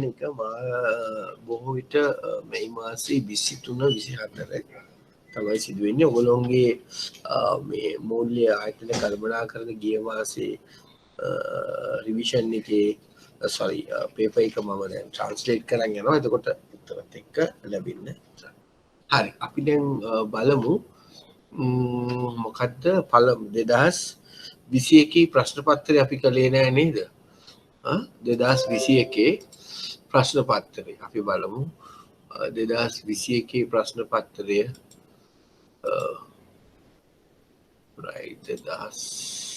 එක බොහෝ විට මේ මාසේ 23 24 තමයි සිදුවෙන්නේ. ඔයගොල්ලෝගේ මේ මූල්‍ය ආයතන කළමනා කරන ගිය මාසේ රිවිෂන් එකේ පේපර් එක මම දැන් ට්‍රාන්ස්ලේට් කරන් යනවා. එතකොට උත්තරත් එක්ක ලැබෙන්න. හරි. අපි දැන් බලමු මොකද්ද පළමු 2021 ප්‍රශ්න පත්‍රය අපි කළේ නෑ නේද? 2021 ප්‍රශ්න පත්‍රය අපි බලමු 2021 ප්‍රශ්න පත්‍රය right 2000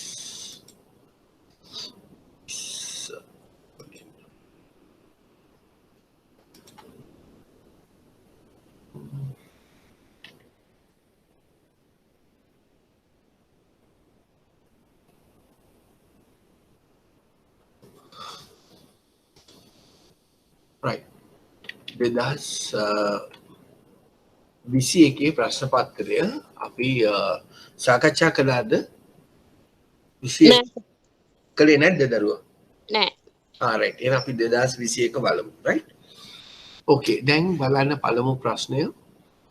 right 2021 ප්‍රශ්න පත්‍රය අපි සාකච්ඡා කළාද? 21 කළේ නැද්ද දරුවා? නෑ. right එහෙනම් අපි 2021 බලමු right okay දැන් බලන්න පළමු ප්‍රශ්නය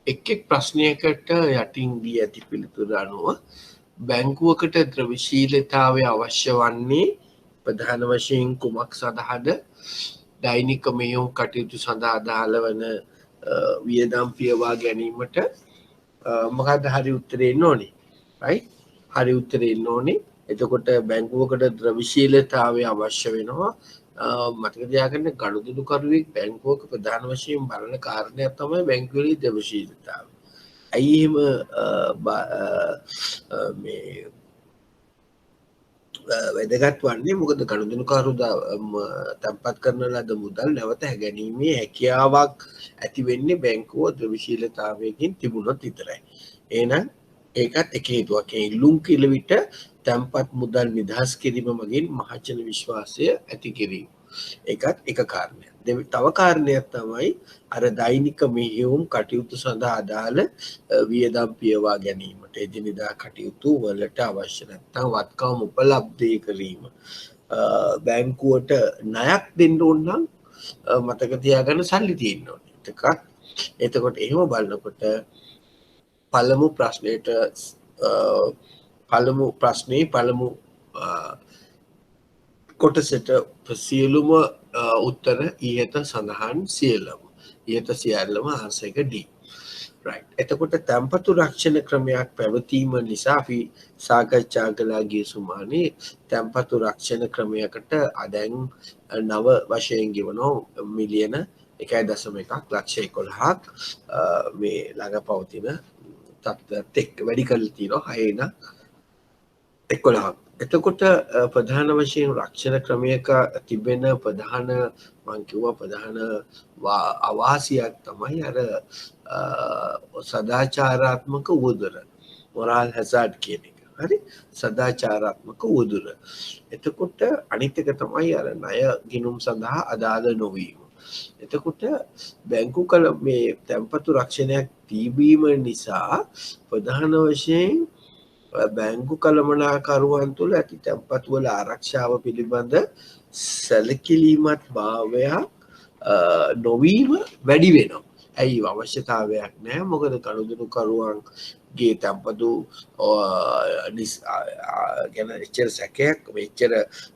එක් ප්‍රශ්නයකට යටින් දී ඇති පිළිතුර අනුව බැංකුවකට ද්‍රව්‍යශීලතාවය අවශ්‍ය වන්නේ ප්‍රධාන වශයෙන් කුමක් සඳහාද? දෛනික මෙහෙයුම් කටයුතු සඳහා අදාළ වන වියදම් පියවා ගැනීමට මොකක්ද හරි උත්තරේ එන්න ඕනේ right හරි උත්තරේ එන්න ඕනේ. එතකොට බැංකුවකට ද්‍රව්‍යශීලතාවය අවශ්‍ය වෙනවා. මතක තියාගන්න ගනුදෙනුකරුවෙක් බැංකුවක ප්‍රධාන වශයෙන් බලන කාරණයක් තමයි බැංකුවේ ද්‍රව්‍යශීලතාවය. ඇයි එහෙම මේ වැදගත් වන්නේ? මොකද ගනුදෙනුකරු තැන්පත් කරන ලද මුදල් නැවත ගැනීමේ හැකියාවක් ඇති වෙන්නේ බැංකුව ද්‍රව්‍යශීලතාවයකින් තිබුණොත් විතරයි. එහෙනම් ඒකත් එක හේතුවක්. ඒ ඉල්ලුම් කළ විට තැන්පත් මුදල් නිදහස් කිරීම මගින් මහජන විශ්වාසය ඇති කිරීම. ඒකත් එක කාරණයක්. තව කාරණයක් තමයි අර දෛනික මෙහෙයුම් කටයුතු සඳහා අදාළ වියදම් පියවා ගැනීමට එදිනෙදා කටයුතු වලට අවශ්‍ය නැත්නම් වත්කම් උපලබ්ධය කිරීම. බැංකුවට ණයක් දෙන්න ඕන නම් මතක තියාගන්න සල්ලි තියෙන්න ඕනේ. එතකොට එහෙම බලනකොට පළමු ප්‍රශ්නේ පළමු කොටසට සියලුම උත්තර ඉහත සඳහන් සියල්ලම ආන්සර් එක D. right. එතකොට තැන්පතු රක්ෂණ ක්‍රමයක් පැවතීම නිසා අපි සාකච්ඡා කළා ගිය සුමානේ තැන්පතු රක්ෂණ ක්‍රමයකට දැන් නව වශයෙන් ගෙවනවා මිලියන 1.1 ලක්ෂ 11ක් මේ ළඟ පවතින තත්ත්වයට එක්ක වැඩි කරලා තියෙනවා 11ක්. එතකොට ප්‍රධාන වශයෙන් රක්ෂණ ක්‍රමයක තිබෙන ප්‍රධාන අවාසියක් තමයි අර සදාචාරාත්මක උවදුර මොරල් හැසාඩ් කියන එක. හරි සදාචාරාත්මක උවදුර. එතකොට අනිත් එක තමයි අර ණය ගිණුම් සඳහා අදාළ නොවීම. එතකොට බැංකු කල මේ තැන්පතු රක්ෂණයක් තිබීම නිසා ප්‍රධාන වශයෙන් බැංකු කළමනාකරුවන් තුළ ඇති තැන්පත් වල ආරක්ෂාව පිළිබඳ සැලකිලිමත් භාවයක් නොවීම වැඩි වෙනවා. ඇයි අවශ්‍යතාවයක් නැහැ. මොකද ගනුදෙනුකරුවන්ගේ තැන්පතු ගැන එච්චර සැකයක් මෙච්චර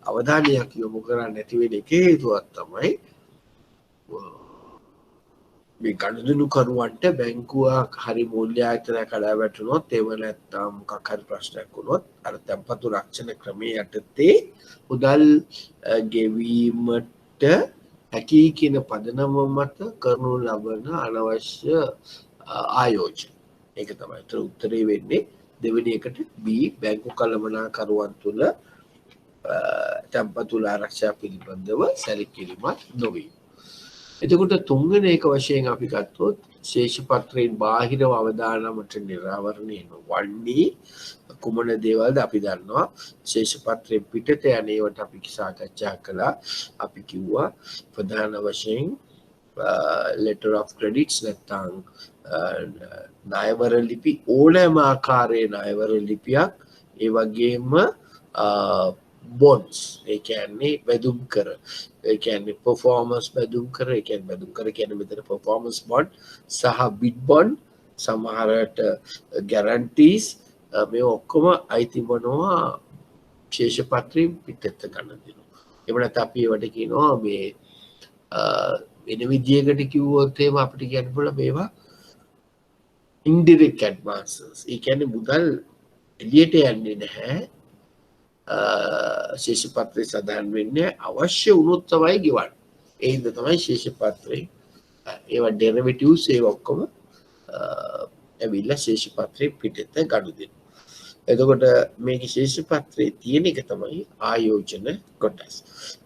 අවධානයක් යොමු කරන්නේ නැති වෙන එක හේතුවක් තමයි මේ ගනුදෙනුකරුවන්ට බැංකුවක් හරි මූල්‍ය ආයතනයක් කඩා වැටුණොත් ඒව නැත්තම් මොකක් හරි ප්‍රශ්නයක් වුණොත් අර තැන්පතු රක්ෂණ ක්‍රමයේ යටතේ මුදල් ගෙවීමට හැකි කියන පදනම මත කරනු ලබන අනවශ්‍ය ආයෝජන. ඒක තමයි උත්තරේ වෙන්නේ දෙවෙනි එකට B බැංකු කළමනාකරුවන් තුළ තැන්පතු ආරක්ෂා පිළිබඳව සැලකිලිමත් නොවීම. එතකොට තුන්වෙනි එක වශයෙන් අපි ගත්තොත් ශේෂ පත්‍රයෙන් බාහිරව අවදානමට නිරාවරණය වන්නේ කුමන දේවල්ද අපි දන්නවා. ශේෂ පත්‍රයෙන් පිටත යන ඒවාට අපි සාකච්ඡා කළා. අපි කිව්වා ප්‍රධාන වශයෙන් letter of credits නැත්නම් ණයවර ලිපි ඕනෑම ආකාරයේ ණයවර ලිපියක් ඒ වගේම bonds ඒ කියන්නේ බැදුම් කර ඒ කියන්නේ performance බැදුම් කර ඒ කියන්නේ බැදුම් කර කියන්නේ මෙතන performance bond සහ bid bond සමහරට guarantees මේ ඔක්කොම අයිති වනවා ශේෂපත්‍රයෙන් පිටත ගන්න දෙනවා. එහෙම නැත්නම් අපි ඒවට කියනවා මේ වෙන විදියකට කිව්වොත් එහෙම අපිට කියන්න පුළුවන් මේවා indirect advances. ඒ කියන්නේ මුදල් එළියට යන්නේ නැහැ. ශේෂපත්‍රය සඳහන් වෙන්නේ අවශ්‍ය වුණොත් තමයි ගෙවන්නේ. ඒ හින්දා තමයි ශේෂපත්‍රේ ඒවා derivatives ඒ ඔක්කොම ඇවිල්ලා ශේෂපත්‍රේ පිටත ගනුදෙනු. එතකොට මේක ශේෂපත්‍රයේ තියෙන එක තමයි ආයෝජන කොටස්.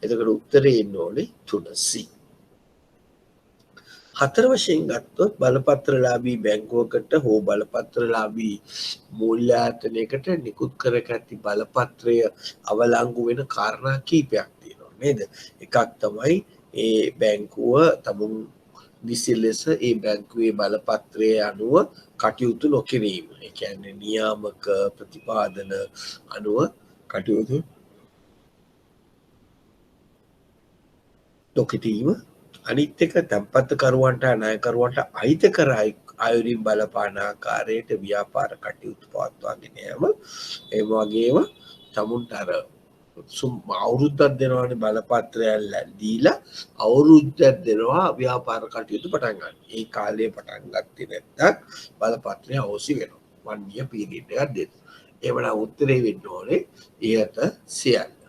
එතකොට උත්තරේ එන්න ඕනේ 3C. හතර වශයෙන් ගත්තොත් බලපත්‍රලාභී බැංකුවකට හෝ බලපත්‍රලාභී මූල්‍යායතනයකට නිකුත් කර ඇති බලපත්‍රය අවලංගු වෙන කාරණා කීපයක් තියෙනවා නේද? එකක් තමයි ඒ බැංකුව තමුන් නිසි ලෙස ඒ බැංකුවේ බලපත්‍රය අනුව කටයුතු නොකිරීම. ඒ කියන්නේ නියාමක ප්‍රතිපාදන අනුව කටයුතු නොකිරීම. අනිත් එක තැන්පත්කරුවන්ට ණයකරුවන්ට අහිතකර අයුරින් බලපාන ආකාරයට ව්‍යාපාර කටයුතු පවත්වාගෙන යාම. ඒ වගේම තමුන්ට අර අවුරුද්දක් දෙනවානේ බලපත්‍රයක් දීලා අවුරුද්දක් දෙනවා ව්‍යාපාර කටයුතු පටන් ගන්න. ඒ කාලේ පටන් ගත්තේ නැත්නම් බලපත්‍රය අවශ්‍ය වෙනවා. 1 year period එකක් දෙන්න. ඒවනම් උත්තරේ වෙන්න ඕනේ ඉහත සියල්ල.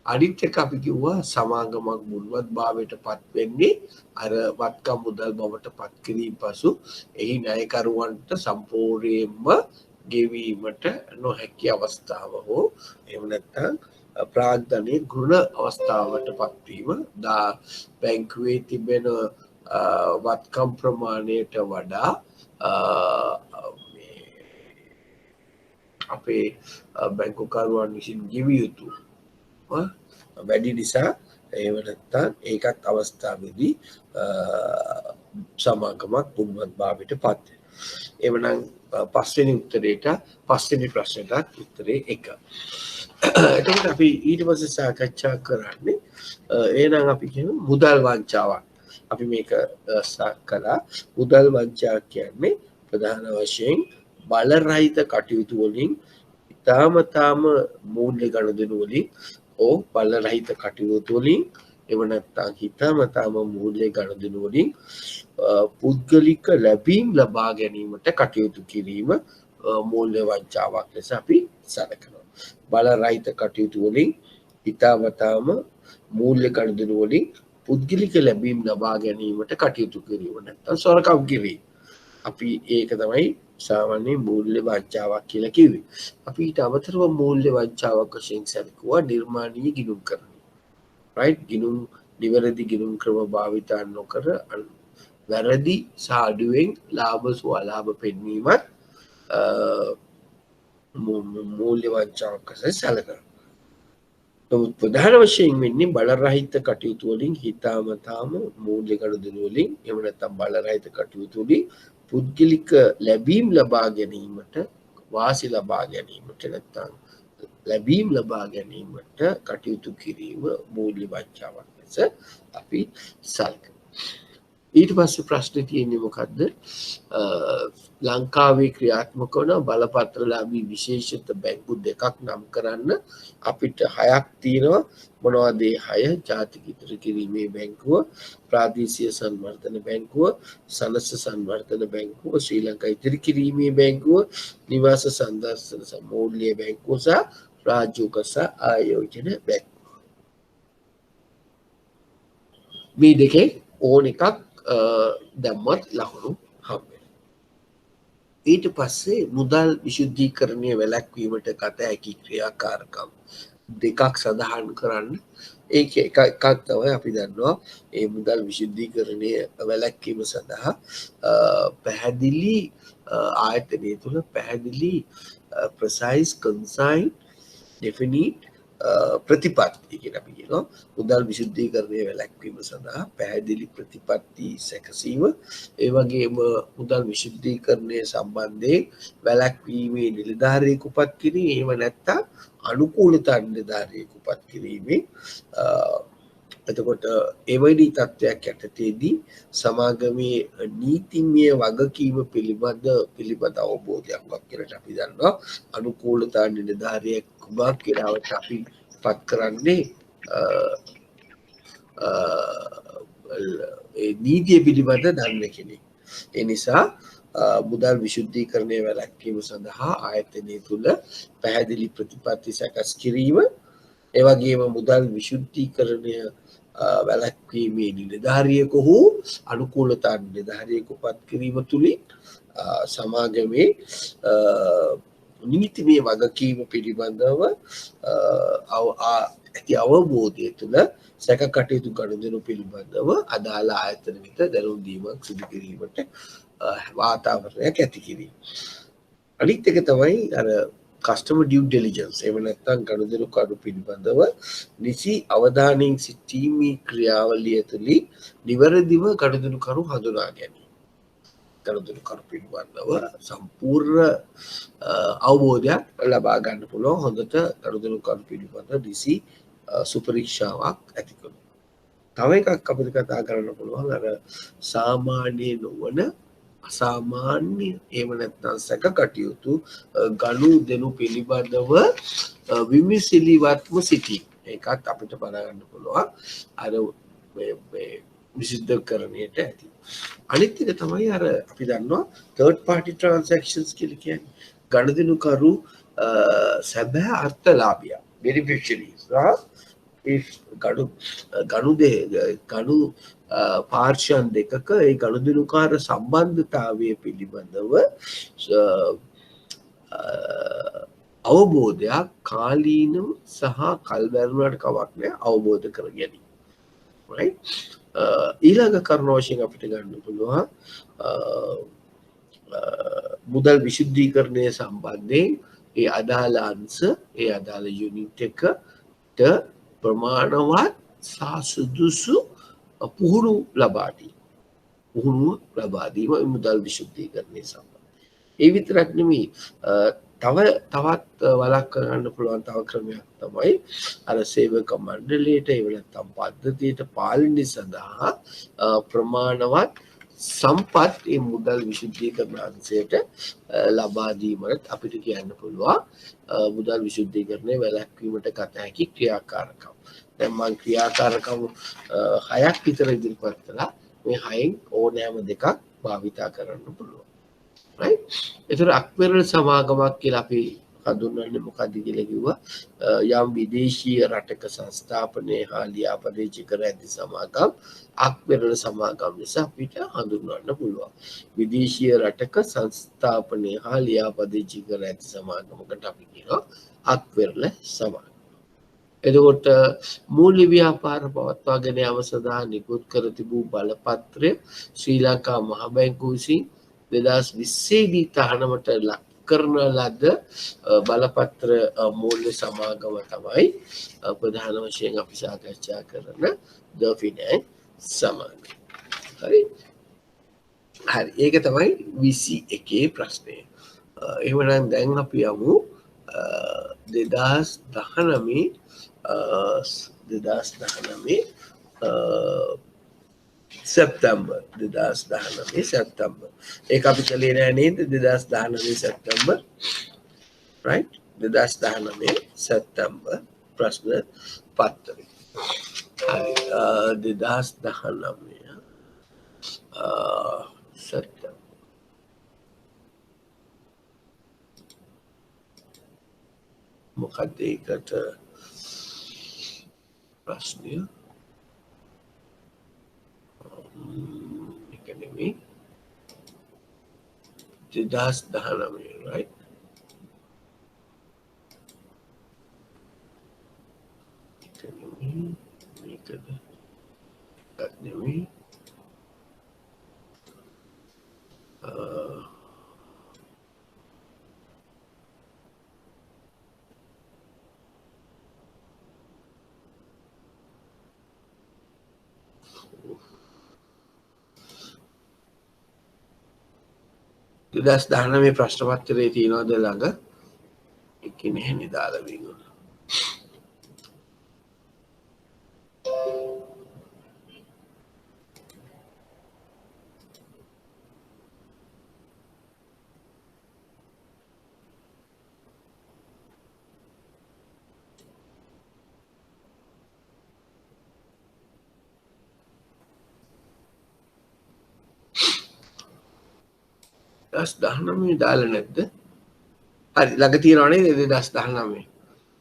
අනිත් එක අපි කිව්වා සමාගමක් මුල්වත් භාවයට පත් වෙන්නේ අර වත්කම් මුදල් බවට පත් කිරීම පසු එහි ණයකරුවන්ට සම්පූර්ණයෙන්ම ගෙවීමට නොහැකි අවස්ථාව හෝ එහෙම නැත්නම් ප්‍රාග්ධනයේ ගුණ අවස්ථාවට පත්වීම බැංකුවේ තිබෙන වත්කම් ප්‍රමාණයට වඩා අපේ බැංකුකරුවන් විසින් ගෙවිය යුතු වැඩි නිසා එහෙම නැත්නම් ඒකත් අවස්ථාවේදී සමාගමක් මුල්වත් භාවයට පත් වෙනවා. එවනම් පස්වෙනි උත්තරේට පස්වෙනි ප්‍රශ්නට උත්තරේ 1. එතකොට අපි ඊට පස්සේ සාකච්ඡා කරන්නේ එහෙනම් අපි කියන මුදල් වංචාවක්. අපි මේක කළා. මුදල් වංචා කියන්නේ ප්‍රධාන වශයෙන් බල රහිත කටයුතු වලින් ඊටාම මූල්‍ය ගනුදෙනු වලින් ඕ බල රහිත කටයුතු වලින් එව නැත්නම් හිතාමතාම මූල්‍ය ගනුදෙනු වලින් පුද්ගලික ලැබීම් ලබා ගැනීමට කටයුතු කිරීම මූල්‍ය වංචාවක් ලෙස අපි සැලකනවා. බල රහිත කටයුතු වලින් හිතාමතාම මූල්‍ය ගනුදෙනු වලින් පුද්ගලික ලැබීම් ලබා ගැනීමට කටයුතු කිරීම නැත්නම් සොරකම් කිරීම. අපි ඒක තමයි සාමාන්‍ය මූල්‍ය වංචාවක් කියලා කිව්වේ. අපි ඊට අමතරව මූල්‍ය වංචාවක් වශයෙන් සැලකුවා නිර්මාණීය ගිණුම් කරන. right ගිණුම් නිවැරදි ගිණුම් ක්‍රම භාවිතා නොකර වැරදි සහ අඩුවෙන් ලාභ සුවලාභ පෙන්වීමත් මූල්‍ය වංචාවක් වශයෙන් සැලකනවා. ප්‍රධාන වශයෙන් වෙන්නේ බල රහිත කටයුතු වලින් හිතාමතාම මූල්‍ය ගනුදෙනු වලින් එහෙම නැත්නම් බල රහිත කටයුතු වලින් පුද්ගලික ලැබීම් ලබා ගැනීමට වාසි ලබා ගැනීමට නැත්නම් ලැබීම් ලබා ගැනීමට කටයුතු කිරීම මූල්‍ය වංචාවක් ලෙස අපි සැලකනවා. ඊට පස්සේ ප්‍රශ්නේ තියෙන්නේ මොකද්ද? ලංකාවේ ක්‍රියාත්මක වන බලපත්‍රලාභී විශේෂිත බැංකු දෙකක් නම් කරන්න. අපිට 6ක් තියෙනවා. මොනවද ඒ 6? ජාතික ඉදිරි කිරීමේ බැංකුව, ප්‍රාදේශීය සංවර්ධන බැංකුව, සනස සංවර්ධන බැංකුව, ශ්‍රී ලංකා ඉදිරි කිරීමේ බැංකුව, නිවාස සංදර්ශන සමූල්‍ය බැංකුව සහ රාජ්‍යෝගස ආයෝජන බැංකුව. මේ දෙකේ ඕන එකක් දැම්මත් ලකුණු හම්බෙනවා. ඊට පස්සේ මුදල් විශුද්ධීකරණය වැළැක්වීමට ගත හැකි ක්‍රියාකාරකම් දෙකක් සඳහන් කරන්න. ඒක එකක් තමයි අපි දන්නවා මේ මුදල් විශුද්ධීකරණය වැළැක්වීම සඳහා පැහැදිලි ආයතනය තුළ පැහැදිලි precise concise definite ප්‍රතිපත්ති කියලා අපි කියනවා. මුදල් විශුද්ධීකරණය වැළැක්වීම සඳහා පැහැදිලි ප්‍රතිපත්ති සැකසීම, ඒ වගේම මුදල් විශුද්ධීකරණය සම්බන්ධයෙන් වැළැක්වීමේ නිලධාරියෙකු පත් කිරීම, එහෙම නැත්නම් අනුකූලතා නිලධාරියෙකු පත් කිරීමේ එතකොට එවැනි තත්ත්වයක් යටතේදී සමාගමේ නීතිමය වගකීම පිළිබඳ අවබෝධයක් වක්කරට අපි දන්නවා අනුකූලතා නිලධාරියෙක් කුමක් වෙලාවට අපි පත් කරන්නේ නීතිය පිළිබඳ දන්න කෙනෙක්. ඒ නිසා මුදල් විශුද්ධීකරණය වැළැක්වීම සඳහා ආයතනය තුළ පැහැදිලි ප්‍රතිපත්ති සකස් කිරීම, ඒ වගේම මුදල් විශුද්ධීකරණය වැළැක්වීමේ නිලධාරියෙකු හෝ අනුකූලතා නිලධාරියෙකු පත් කිරීම තුළින් සමාගමේ නීතිමය වගකීම පිළිබඳව ඇති අවබෝධය තුළ සැක කටයුතු ගනුදෙනු පිළිබඳව අදාළ ආයතන වෙත දැනුම් දීමක් සිදු කිරීමට වාතාවරණයක් ඇති කිරීම. අනිත් එක තමයි අර කස්ටමර් ඩියු ඩිලිජන්ස්. එහෙම නැත්නම් ගනුදෙනු කරු පිළිබඳව නිසි අවධානයෙන් සිටීමේ ක්‍රියාවලිය තුළින් නිවැරදිව ගනුදෙනු කරු හඳුනා ගැනීම. ගනුදෙනු කරු පිළිබඳව සම්පූර්ණ අවබෝධයක් ලබා ගන්න පුළුවන් හොඳට ගනුදෙනු කරු පිළිබඳව නිසි සුපරීක්ෂාවක් ඇති කරනවා. තව එකක් අපිට කතා කරන්න පුළුවන් අර සාමාන්‍ය නොවන අසාමාන්‍ය එහෙම නැත්නම් සැක කටයුතු ගනුදෙනු පිළිබඳව විමසිලිවත්ව සිටීම. ඒකත් අපිට බලා ගන්න පුළුවන් අර විශුද්ධකරණයට ඇති. අනිත් එක තමයි අර අපි දන්නවා third party transactions කියලා කියන්නේ ගනුදෙනුකරු සැබෑ අර්ථලාභියා beneficiaries ගනු පාර්ශයන් දෙකක ඒ ගනුදෙනුකාර සම්බන්ධතාවය පිළිබඳව අවබෝධයක් කාලීනව සහ කල්බැරුණට කවක් නෑ අවබෝධ කර ගැනීම. right? ඊළඟ කරුණ වශයෙන් අපිට ගන්න පුළුවන් මුදල් විශුද්ධීකරණය සම්බන්ධයෙන් ඒ අදාළ අංශ ඒ අදාළ යුනිට් එකට ප්‍රමාණවත් සාසුදුසු පුහුණු ලබා දීම මුදල් විශුද්ධීකරණය සම්බන්ධ. ඒ විතරක් නෙමෙයි තවත් වලක් කරන්න පුළුවන් තව ක්‍රමයක් තමයි අර සේවක මණ්ඩලයට ඒ වෙනත්නම් පද්ධතියට පාලනය සඳහා ප්‍රමාණවත් සම්පත් ඒ මුදල් විශුද්ධීකරණ අංශයට ලබා දීමට අපිට කියන්න පුළුවන් මුදල් විශුද්ධීකරණය වැළැක්වීමට ගත හැකි ක්‍රියාකාරකම්. දැන් මම ක්‍රියාකාරකම් 6ක් විතර ඉදිරිපත් කළා. මේ 6න් ඕනෑම දෙකක් භාවිතා කරන්න පුළුවන්. right? ඒතර අක්වෙරල් සමාගමක් කියලා අපි හඳුන්වන්නේ මොකක්ද කියලා කිව්වා යම් විදේශීය රටක සංස්ථාපනය හා ලියාපදිංචි කර ඇති සමාගම් අක්වෙරල් සමාගම් ලෙස අපිට හඳුන්වන්න පුළුවන්. විදේශීය රටක සංස්ථාපනය හා ලියාපදිංචි කර ඇති සමාගමකට අපි කියනවා අක්වෙරල් සමාගම. එතකොට මූල්‍ය ව්‍යාපාර පවත්වාගෙන යාම සඳහා නිකුත් කර තිබූ බලපත්‍රය ශ්‍රී ලංකා මහ බැංකුව විසින් 2020 දී තහනමට ලක් කරන ලද බලපත්‍ර මූල්‍ය සමාගම තමයි ප්‍රධාන වශයෙන් අපි සාකච්ඡා කරන The Finance සමාගම. හරි. ඒක තමයි 21 ප්‍රශ්නය. එහෙමනම් දැන් අපි යමු 2019 සැප්තැම්බර් 2019 සැප්තැම්බර් ඒක අපි කළේ නෑ නේද 2019 සැප්තැම්බර් right 2019 සැප්තැම්බර් ප්‍රශ්න පත්‍රය. හරි 2019 සැප්තැම්බර් මොකක්ද ඒකට ප්‍රශ්නය academy 2019 right academy දහනමේ ප්‍රශ්න පත්‍රයේ තියෙනවද ළඟ? ඒක නැහැ නේ දාලා වෙනවා. 2019 දාලා නැද්ද? හරි ළඟ තියෙනවනේ 2019.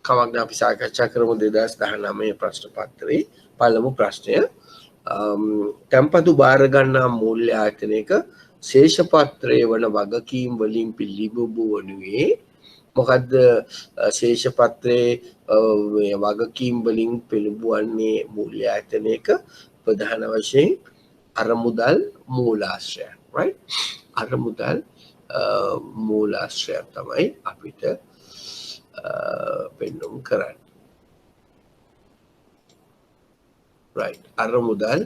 කමක් නෑ අපි සාකච්ඡා කරමු 2019 ප්‍රශ්න පත්‍රයේ පළමු ප්‍රශ්නය. තැන්පතු භාර ගන්නා මූල්‍ය ආයතනයක ශේෂපත්‍රය වන වගකීම් වලින් පිළිබිඹු වනුයේ මොකද්ද? ශේෂපත්‍රයේ වගකීම් වලින් පිළිබුවන්නේ මූල්‍ය ආයතනයක ප්‍රධාන වශයෙන් අරමුදල් මූලාශ්‍රය, right? අරමුදල් මූලාශ්‍රය තමයි අපිට පෙන්නුම් කරන්නේ, right? අරමුදල්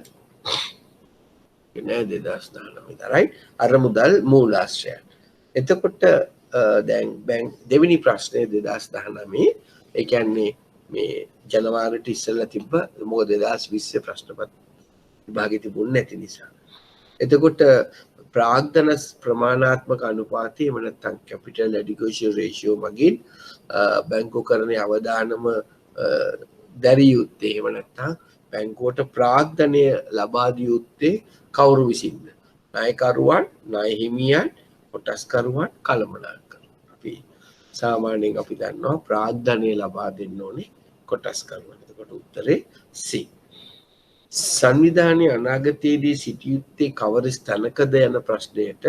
නෑ 2019 right? අරමුදල් මූලාශ්‍රය. එතකොට දැන් බැංක් දෙවෙනි ප්‍රශ්නේ 2019 ඒ කියන්නේ මේ ජනවාරිට ඉස්සෙල්ලා තිබ්බ මොකද 2020 ප්‍රශ්නපත් විභාගෙ තිබුණ නැති නිසා. එතකොට ප්‍රාග්ධන ප්‍රමාණාත්මක අනුපාතය එහෙම නැත්නම් කැපිටල් ඇඩිකුවේෂන් රේෂියෝ මගින් බැංකු කරන අවදානම දැරිය යුත්තේ එහෙම නැත්නම් බැංකුවට ප්‍රාග්ධනය ලබා දිය යුත්තේ කවුරු විසින්ද? ණයකරුවන්, ණය හිමියන්, කොටස්කරුවන්, කළමනාකරුවන්. අපි සාමාන්‍යයෙන් අපි දන්නවා ප්‍රාග්ධනය ලබා දෙන්න ඕනේ කොටස්කරුවන්. එතකොට උත්තරේ C. සංවිධානයේ අනාගතයේදී සිටිය යුත්තේ කවර ස්ථානකද යන ප්‍රශ්නයට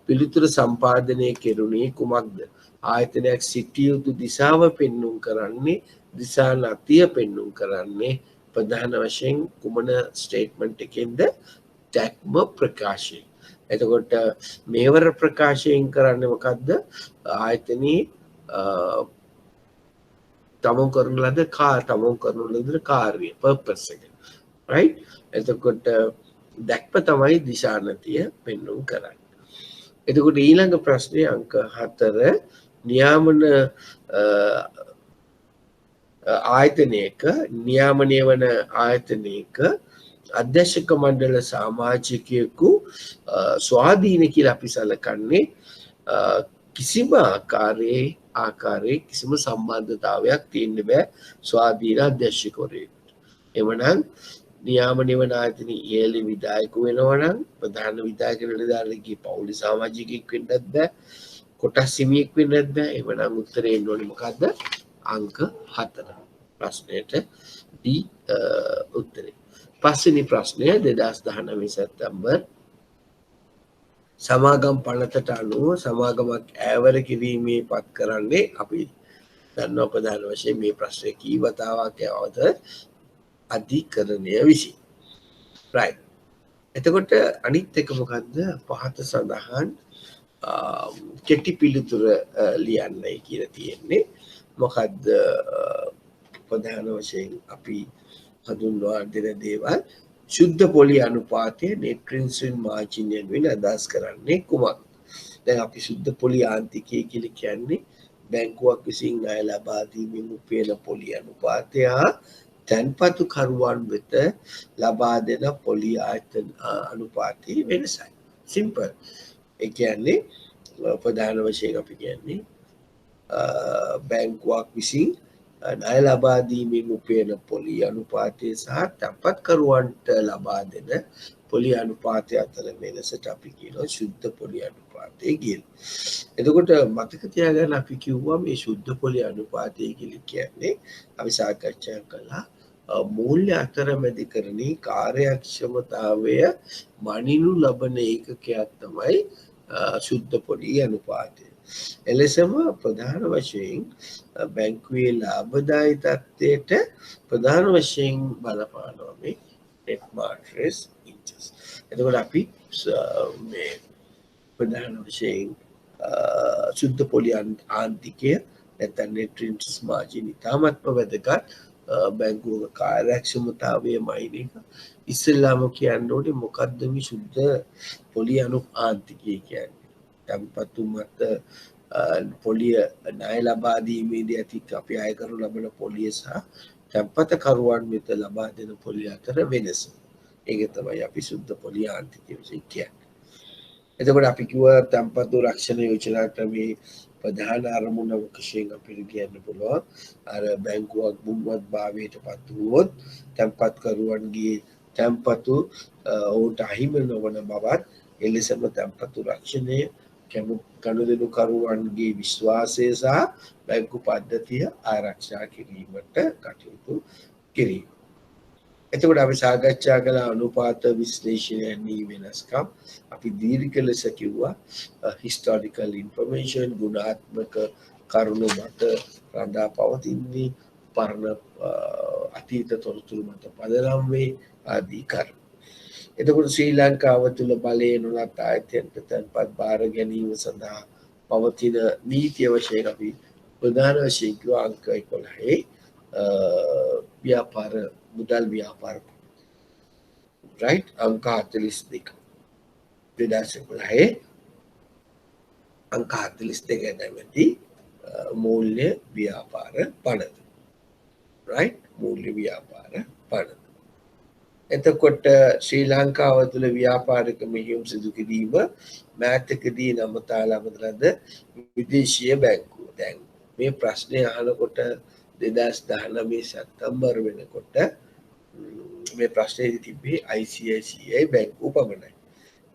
පිළිතුරු සම්පාදනය කෙරුණේ කුමක්ද? ආයතනයක් සිටිය යුතු දිශාව පෙන්눔 කරන්නේ දිශා නතිය පෙන්눔 කරන්නේ ප්‍රධාන වශයෙන් කුමන ස්ටේට්මන්ට් එකෙන්ද? ටැක්ම ප්‍රකාශයෙන්. එතකොට මේවර ප්‍රකාශයෙන් කරන්නේ මොකද්ද? ආයතනයේ තමන් කරන ලද කාර්ය purpose එක, right? එතකොට දැක්ම තමයි දිශානතිය පෙන්눔 කරන්නේ. එතකොට ඊළඟ ප්‍රශ්නේ අංක 4 නියාමන ආයතනයක නියාමනය වන ආයතනයක අධ්‍යක්ෂක මණ්ඩල සමාජිකයෙකු ස්වාධීන කියලා අපි සැලකන්නේ කිසිම ආකාරයේ කිසිම සම්බන්ධතාවයක් තියෙන්න බෑ ස්වාධීන අධ්‍යක්ෂකවරයෙකුට. එවනම් නියාමනය වන ආයතනයේ ඉහළ විධායක වෙනවා නම් ප්‍රධාන විධායක නිලධාරියෙක්ගේ පවුලේ සමාජිකයෙක් වෙන්නත් බෑ, කොටස් හිමියෙක් වෙන්නත් බෑ. එවනම් උත්තරේ එන්න ඕනේ මොකද්ද? අංක 4 ප්‍රශ්නයට D උත්තරේ. පස්වෙනි ප්‍රශ්නය 2019 සැප්තැම්බර් සමාගම් පනතට අනුව සමාගමක් ඈවර කිරීමේ පත් කරන්නේ අපි දන්නවා ප්‍රධාන වශයෙන් මේ ප්‍රශ්නය කී වතාවක් ඇවද අධිකරණය විසින්, right? එතකොට අනිත් එක මොකද්ද? පහත සඳහන් කෙටි පිළිතුර ලියන්නයි කියලා තියෙන්නේ. මොකද්ද ප්‍රධාන වශයෙන් අපි හඳුන්වා දෙන දේවල්? ශුද්ධ පොලි අනුපාතය net interest margin වෙන අදහස් කරන්නේ කුමක්ද? දැන් අපි ශුද්ධ පොලි ආන්තිකය කියලා කියන්නේ බැංකුවක් විසින් ණය ලබා දීමෙන් උපයන පොලි අනුපාතය තැන්පතු කරුවන් වෙත ලබා දෙන පොලි ආයතන අනුපාතයේ වෙනසයි. සිම්පල්. ඒ කියන්නේ ප්‍රධාන වශයෙන් අපි කියන්නේ බැංකුවක් විසින් ණය ලබා දීමෙන් උපයන පොලි අනුපාතය සහ තැන්පත්කරුවන්ට ලබා දෙන පොලි අනුපාතය අතර වෙනසට අපි කියනවා ශුද්ධ පොලි අනුපාතය කියලා. එතකොට මතක තියාගන්න අපි කිව්වා මේ ශුද්ධ පොලි අනුපාතය කියලා කියන්නේ අපි සාකච්ඡා කළා මූල්‍ය අතරමැදිකරණී කාර්යක්ෂමතාවය මනිනු ලබන ඒකකයක් තමයි ශුද්ධ පොලි අනුපාතය. එලෙසම ප්‍රධාන වශයෙන් බැංකුවේ ලාභදායී තත්ත්වයට ප්‍රධාන වශයෙන් බලපානවා මේ net margin interest. එතකොට අපි මේ ප්‍රධාන වශයෙන් ශුද්ධ පොලි ආන්තිකය නැත්නම් net interest margin ඉතාමත්ම වැදගත් බැංකුවක කාර්යක්ෂමතාවය මයින් එක. ඉස්සෙල්ලාම කියන්න ඕනේ මොකද්ද මේ ශුද්ධ පොලි ආන්තිකය කියන්නේ? තැන්පතු මත පොලිය ණය ලබා දීමේදී ඇති අපි අය කරනු ලබන පොලිය සහ තැන්පතකරුවන් වෙත ලබා දෙන පොලිය අතර වෙනස. ඒක තමයි අපි ශුද්ධ පොලි ආන්තිකය විසින් කියන්නේ. එතකොට අපි කිව්වා තැන්පතු රක්ෂණ යෝජනා ක්‍රමේ ප්‍රධාන අරමුණ වශයෙන් අපිට කියන්න පුළුවන් අර බැංකුවක් බුම්වත් භාවයට පත් වුවොත් තැන්පත්කරුවන්ගේ තැන්පතු ඔවුන්ට අහිමි නොවන බවත් එලෙසම තැන්පතු රක්ෂණය ගනුදෙනුකරුවන්ගේ විශ්වාසය සහ බැංකු පද්ධතිය ආරක්ෂා කිරීමට කටයුතු කිරීම. එතකොට අපි සාකච්ඡා කළ අනුපාත විශ්ලේෂණයන්හි වෙනස්කම් අපි දීර්ඝ ලෙස කිව්වා. හිස්ටොරිකල් ඉන්ෆර්මේෂන්, ගුණාත්මක කරුණු මත රඳා පවතින්නේ, පරණ අතීත තොරතුරු මත පදනම් වේ ආදී කරුණු. එතකොට ශ්‍රී ලංකාව තුළ බලය නොලත් ආයතනයට තැන්පත් බාර ගැනීම සඳහා පවතින නීතිය වශයෙන් අපි ප්‍රධාන වශයෙන් කිව්වා අංක 11 ව්‍යාපාර මුදල් ව්‍යාපාර right අංක 42 2011 අංක 42 නැමැති මූල්‍ය ව්‍යාපාර පනත right මූල්‍ය ව්‍යාපාර පනත. එතකොට ශ්‍රී ලංකාව තුළ ව්‍යාපාරික මෙහෙයුම් සිදු කිරීම මෑතකදී නමතාලා ලද විදේශීය බැංකුව. දැන් මේ ප්‍රශ්නය අහනකොට 2019 සැප්තැම්බර් වෙනකොට මේ ප්‍රශ්නයේදී තිබ්බේ ICICI බැංකුව පමණයි.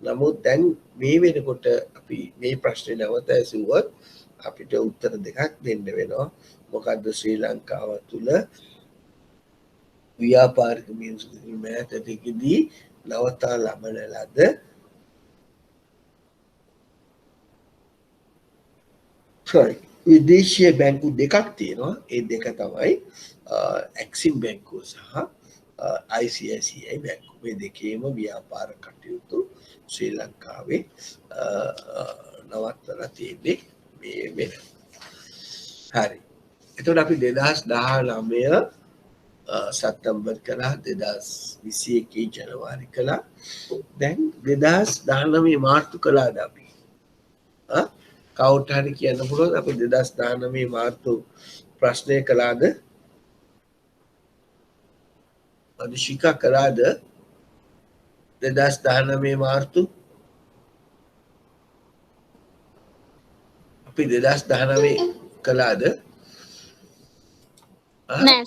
නමුත් දැන් මේ වෙනකොට අපි මේ ප්‍රශ්නේ නැවත ඇසුවොත් අපිට උත්තර දෙකක් දෙන්න වෙනවා. මොකද්ද ශ්‍රී ලංකාව තුළ ව්‍යාපාරික මෙහෙයුම් මෑතකදී නවතා ලබන ලද විදේශීය බැංකු දෙකක් තියෙනවා. ඒ දෙක තමයි ඇක්සිම් බැංකුව සහ ICICI බැංකුව. මේ දෙකේම ව්‍යාපාර කටයුතු ශ්‍රී ලංකාවේ නවත්තලා තියෙන්නේ මේ වෙන. හරි. එතකොට අපි 2019 සැප්තැම්බර් කළා, 2021 ජනවාරි කළා. දැන් 2019 මාර්තු කළාද අපි? කවුරුත් හරි කියන්න පුළුවන් අපි 2019 මාර්තු ප්‍රශ්නය කළාද? අදිශිකා කළාද 2019 මාර්තු? අපි 2019 කළාද? නෑ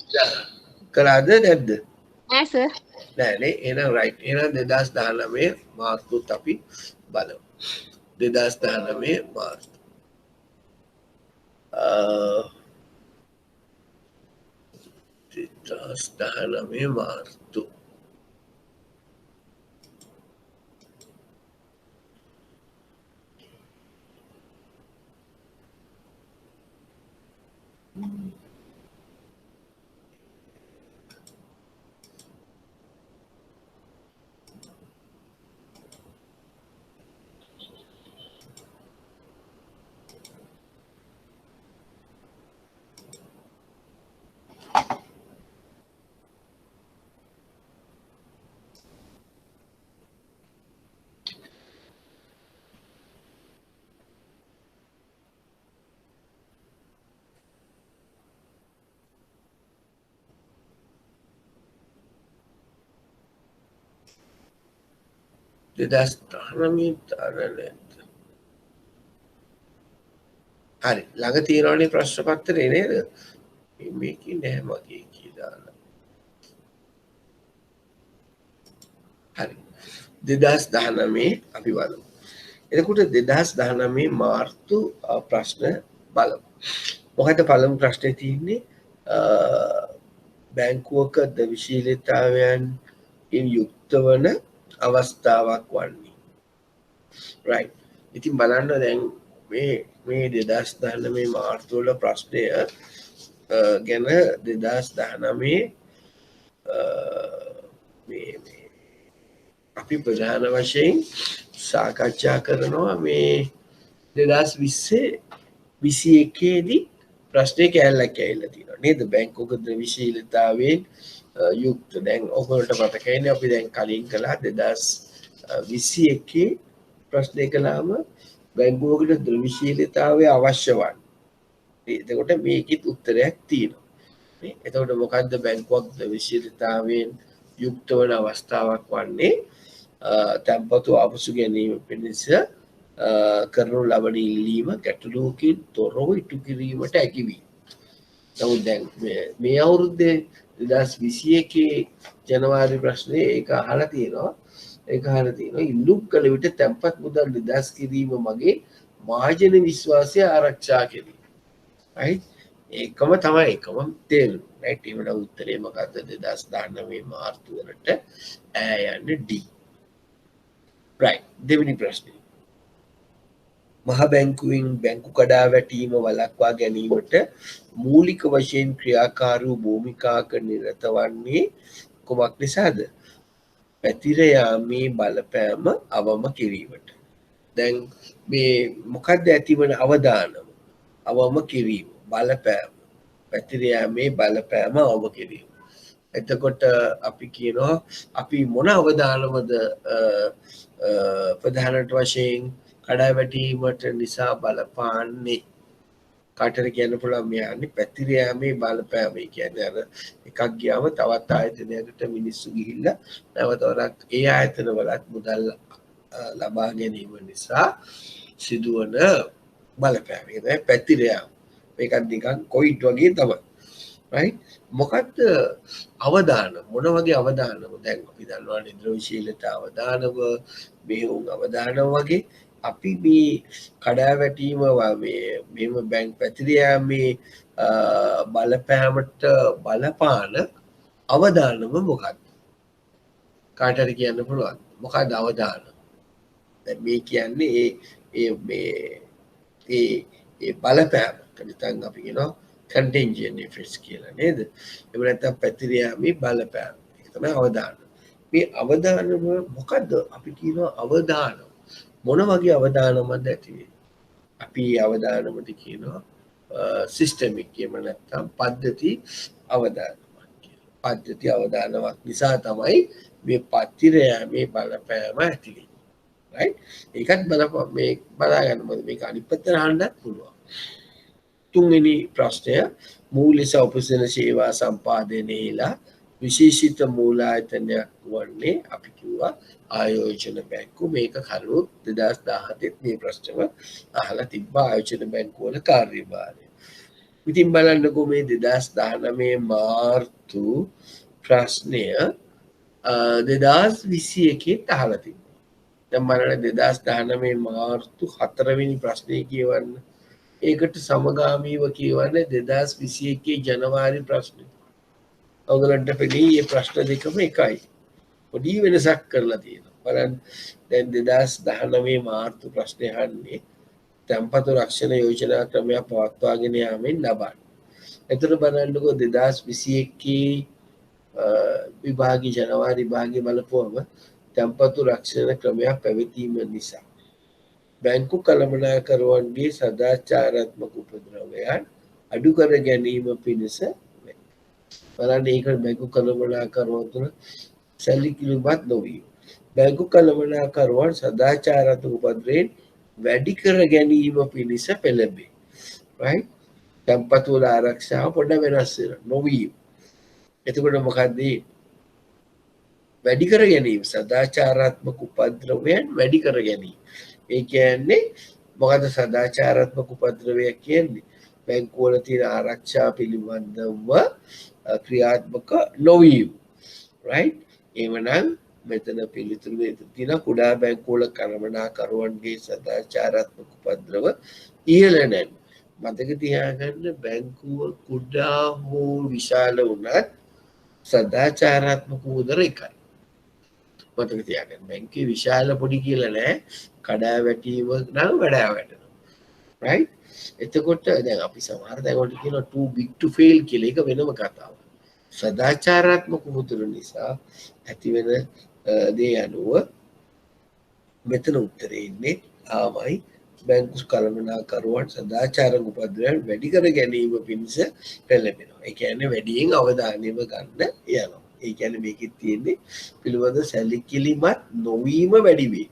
කළාද නැද්ද? නෑ සර්. නෑනේ. එහෙනම් රයිට්. එහෙනම් 2019 මාර්තුත් අපි බලමු. 2019 මාර්තු 2019 මාර්තු හරි ළඟ තියෙනවනේ ප්‍රශ්න පත්‍රේ නේද? මේකේ නෑ මගේ කියලා. හරි 2019 අපි බලමු. එතකොට 2019 මාර්තු ප්‍රශ්න බලමු. මොකද පළමු ප්‍රශ්නේ තියෙන්නේ බැංකුවක ද්‍රව්‍යශීලීතාවයන් යුක්ත වන අවස්ථාවක් වන්නේ. right. ඉතින් බලන්න දැන් මේ 2019 මාර්තු වල ප්‍රශ්නය ගැන 2019 අපි ප්‍රධාන වශයෙන් සාකච්ඡා කරනවා මේ 2020 දී ප්‍රශ්නේ කැලලක් ඇවිල්ලා තියෙනවා නේද? බැංකුවක ද්‍රව්‍යශීලීතාවයෙන් යුක්ත. දැන් ඔයගොල්ලන්ට මතකයිනේ අපි දැන් කලින් කළා 2021 ප්‍රශ්නේ කළාම බැංකුවකට ද්‍රව්‍යශීලීතාවය අවශ්‍ය වන්නේ. එතකොට මේකෙත් උත්තරයක් තියෙනවා. නේ? එතකොට මොකද්ද බැංකුවක් ද්‍රව්‍යශීලීතාවයෙන් යුක්ත වන අවස්ථාවක් වන්නේ? තැන්පතු ආපසු ගැනීම පිණිස කරනු ලබන ඉල්ලීම ගැටලුවකින් තොරව ඉටු කිරීමට හැකිවීම. නමුත් දැන් මේ අවුරුද්දේ 2021 ජනවාරි ප්‍රශ්නේ ඒක අහලා තියෙනවා. ඉල්ලුම් කළ විට තැන්පත් මුදල් නිදහස් කිරීම මගේ මහජන විශ්වාසය ආරක්ෂා කිරීම. right? ඒකම තමයි එකම තේරුම. right? ඒකට උත්තරේ මොකද්ද? 2019 මාර්තු වලට ඈ යන්නේ D. right. දෙවෙනි ප්‍රශ්නේ. මහ බැංකුවෙන් බැංකු කඩා වැටීම වළක්වා ගැනීමට මූලික වශයෙන් ක්‍රියාකාරී භූමිකාක නිරත වන්නේ කුමක් නිසාද? පැතිර යාමේ බලපෑම අවම කිරීමට. දැන් මේ මොකක්ද ඇතිවන අවදානම? අවම කිරීම, බලපෑම. පැතිර යාමේ බලපෑම අවම කිරීම. එතකොට අපි කියනවා අපි මොන අවදානමද ප්‍රධානට වශයෙන් කඩා වැටීමට නිසා බලපාන්නේ? කාටද කියන්න පුළුවන් මේ යන්නේ පැතිර යාමේ බලපෑම. ඒ කියන්නේ අර එකක් ගියාම තවත් ආයතනයකට මිනිස්සු ගිහිල්ලා නැවත වරක් ඒ ආයතන වලත් මුදල් ලබා ගැනීම නිසා සිදුවන බලපෑම. ඒක තමයි පැතිර යාම. මේකත් නිකන් කොවිඩ් වගේ තමයි. right? මොකක්ද අවදානම? මොන වගේ අවදානම? දැන් අපි දන්නවා නිර්වශීලතා අවදානම, මෙහෙයුම් අවදානම වගේ අපි මේ කඩා වැටීම මෙහෙම බැංක් පැතිර යාමේ බලපෑමට බලපාන අවදානම මොකක්ද? කාට හරි කියන්න පුළුවන්. මොකක්ද අවදානම? දැන් මේ කියන්නේ ඒ බලපෑම. නැත්නම් අපි කියනවා contingent effects කියලා නේද? එහෙම නැත්නම් පැතිර යාමේ බලපෑම. ඒක තමයි අවදානම. මේ අවදානම මොකද්ද? අපි කියනවා අවදානම. මොන වගේ අවදානමක්ද ඇති වෙන්නේ? අපි අවදානමට කියනවා සිස්ටමික් එහෙම නැත්නම් පද්ධති අවදානමක් කියලා. පද්ධති අවදානමක් නිසා තමයි මේ පැතිර යාමේ බලපෑම ඇති වෙන්නේ. right? ඒකත් මේ බලා ගන්න මොකද මේක අනිත් පැත්තට අහන්නත් පුළුවන්. තුන්වෙනි ප්‍රශ්නය මූල්‍ය සෞපසන සේවා සම්පාදනයේලා විශේෂිත මූලායතනයක් වන්නේ අපි කිව්වා ආයෝජන බැංකුව. මේක කරුණු 2017 මේ ප්‍රශ්නව අහලා තිබ්බා ආයෝජන බැංකුව වල කාර්යභාරය. ඉතින් බලන්නකෝ මේ 2019 මාර්තු ප්‍රශ්නය 2021 අහලා තිබ්බා. දැන් බලන්න 2019 මාර්තු 4 වෙනි ප්‍රශ්නේ කියවන්න. ඒකට සමගාමීව කියවන්නේ 2021 ජනවාරි ප්‍රශ්නේ. ඔයගලන්ට පෙළී මේ ප්‍රශ්න දෙකම එකයි. පොඩි වෙනසක් කරලා තියෙනවා. බලන්න දැන් 2019 මාර්තු ප්‍රශ්නේ අහන්නේ තැන්පතු රක්ෂණ යෝජනා ක්‍රමයක් පවත්වාගෙන යාමෙන් ලබන. එතකොට බලන්නකෝ 2021 විභාගී ජනවාරි විභාගයේ බලපුවම තැන්පතු රක්ෂණ ක්‍රමයක් පැවතීම නිසා බැංකු කළමනාකරුවන්ගේ සදාචාරාත්මක උපද්‍රවයන් අඩු කර ගැනීම පිණිස බලන්න ඒක බැංකු කළමනාකරුවන් තුළ සැලකිලිමත් නොවීම. බැංකු කළමනාකරුවන් සදාචාරාත්මක උපද්‍රවයන් වැඩි කර ගැනීම පිණිස පෙළඹේ. right? තැන්පතු වල ආරක්ෂාව පොඩ වෙනස් වෙනවා නොවීම. එතකොට මොකද්ද වැඩි කර ගැනීම? සදාචාරාත්මක උපද්‍රවයන් වැඩි කර ගැනීම. ඒ කියන්නේ මොකද සදාචාරාත්මක උපද්‍රවයක් කියන්නේ? බැංකුවල තියෙන ආරක්ෂා පිළිබඳව ක්‍රියාත්මක නොවීම. right? එවනම් මෙතන පිළිතුරු තියෙන කුඩා බැංකුවල කළමනාකරුවන්ගේ සදාචාරාත්මක උපද්‍රව ඉහළ නැන්. මතක තියාගන්න බැංකුව කුඩා හෝ විශාල වුණත් සදාචාරාත්මක මුදල එකයි. මතක තියාගන්න බැංකුවේ විශාල පොඩි කියලා නෑ. කඩා වැටීම නම් කඩා වැටෙනවා. right? එතකොට දැන් අපි සමහර දැන්වලට කියනවා too big to fail කියලා. ඒක වෙනම කතාවක්. සදාචාරාත්මක මුදල නිසා ඇතිවෙන දේ අනුව මෙතන උත්තරේ ඉන්නේ ආමයි බැංකු කළමනාකරුවන් සදාචාරාත්මක උපද්‍රවයන් වැඩි කර ගැනීම පිණිස පෙළඹෙනවා. ඒ කියන්නේ වැඩියෙන් අවධානයම ගන්න යනවා. ඒ කියන්නේ මේකෙත් තියෙන්නේ පිළිවෙත සැලකිලිමත් නොවීම වැඩි වේ.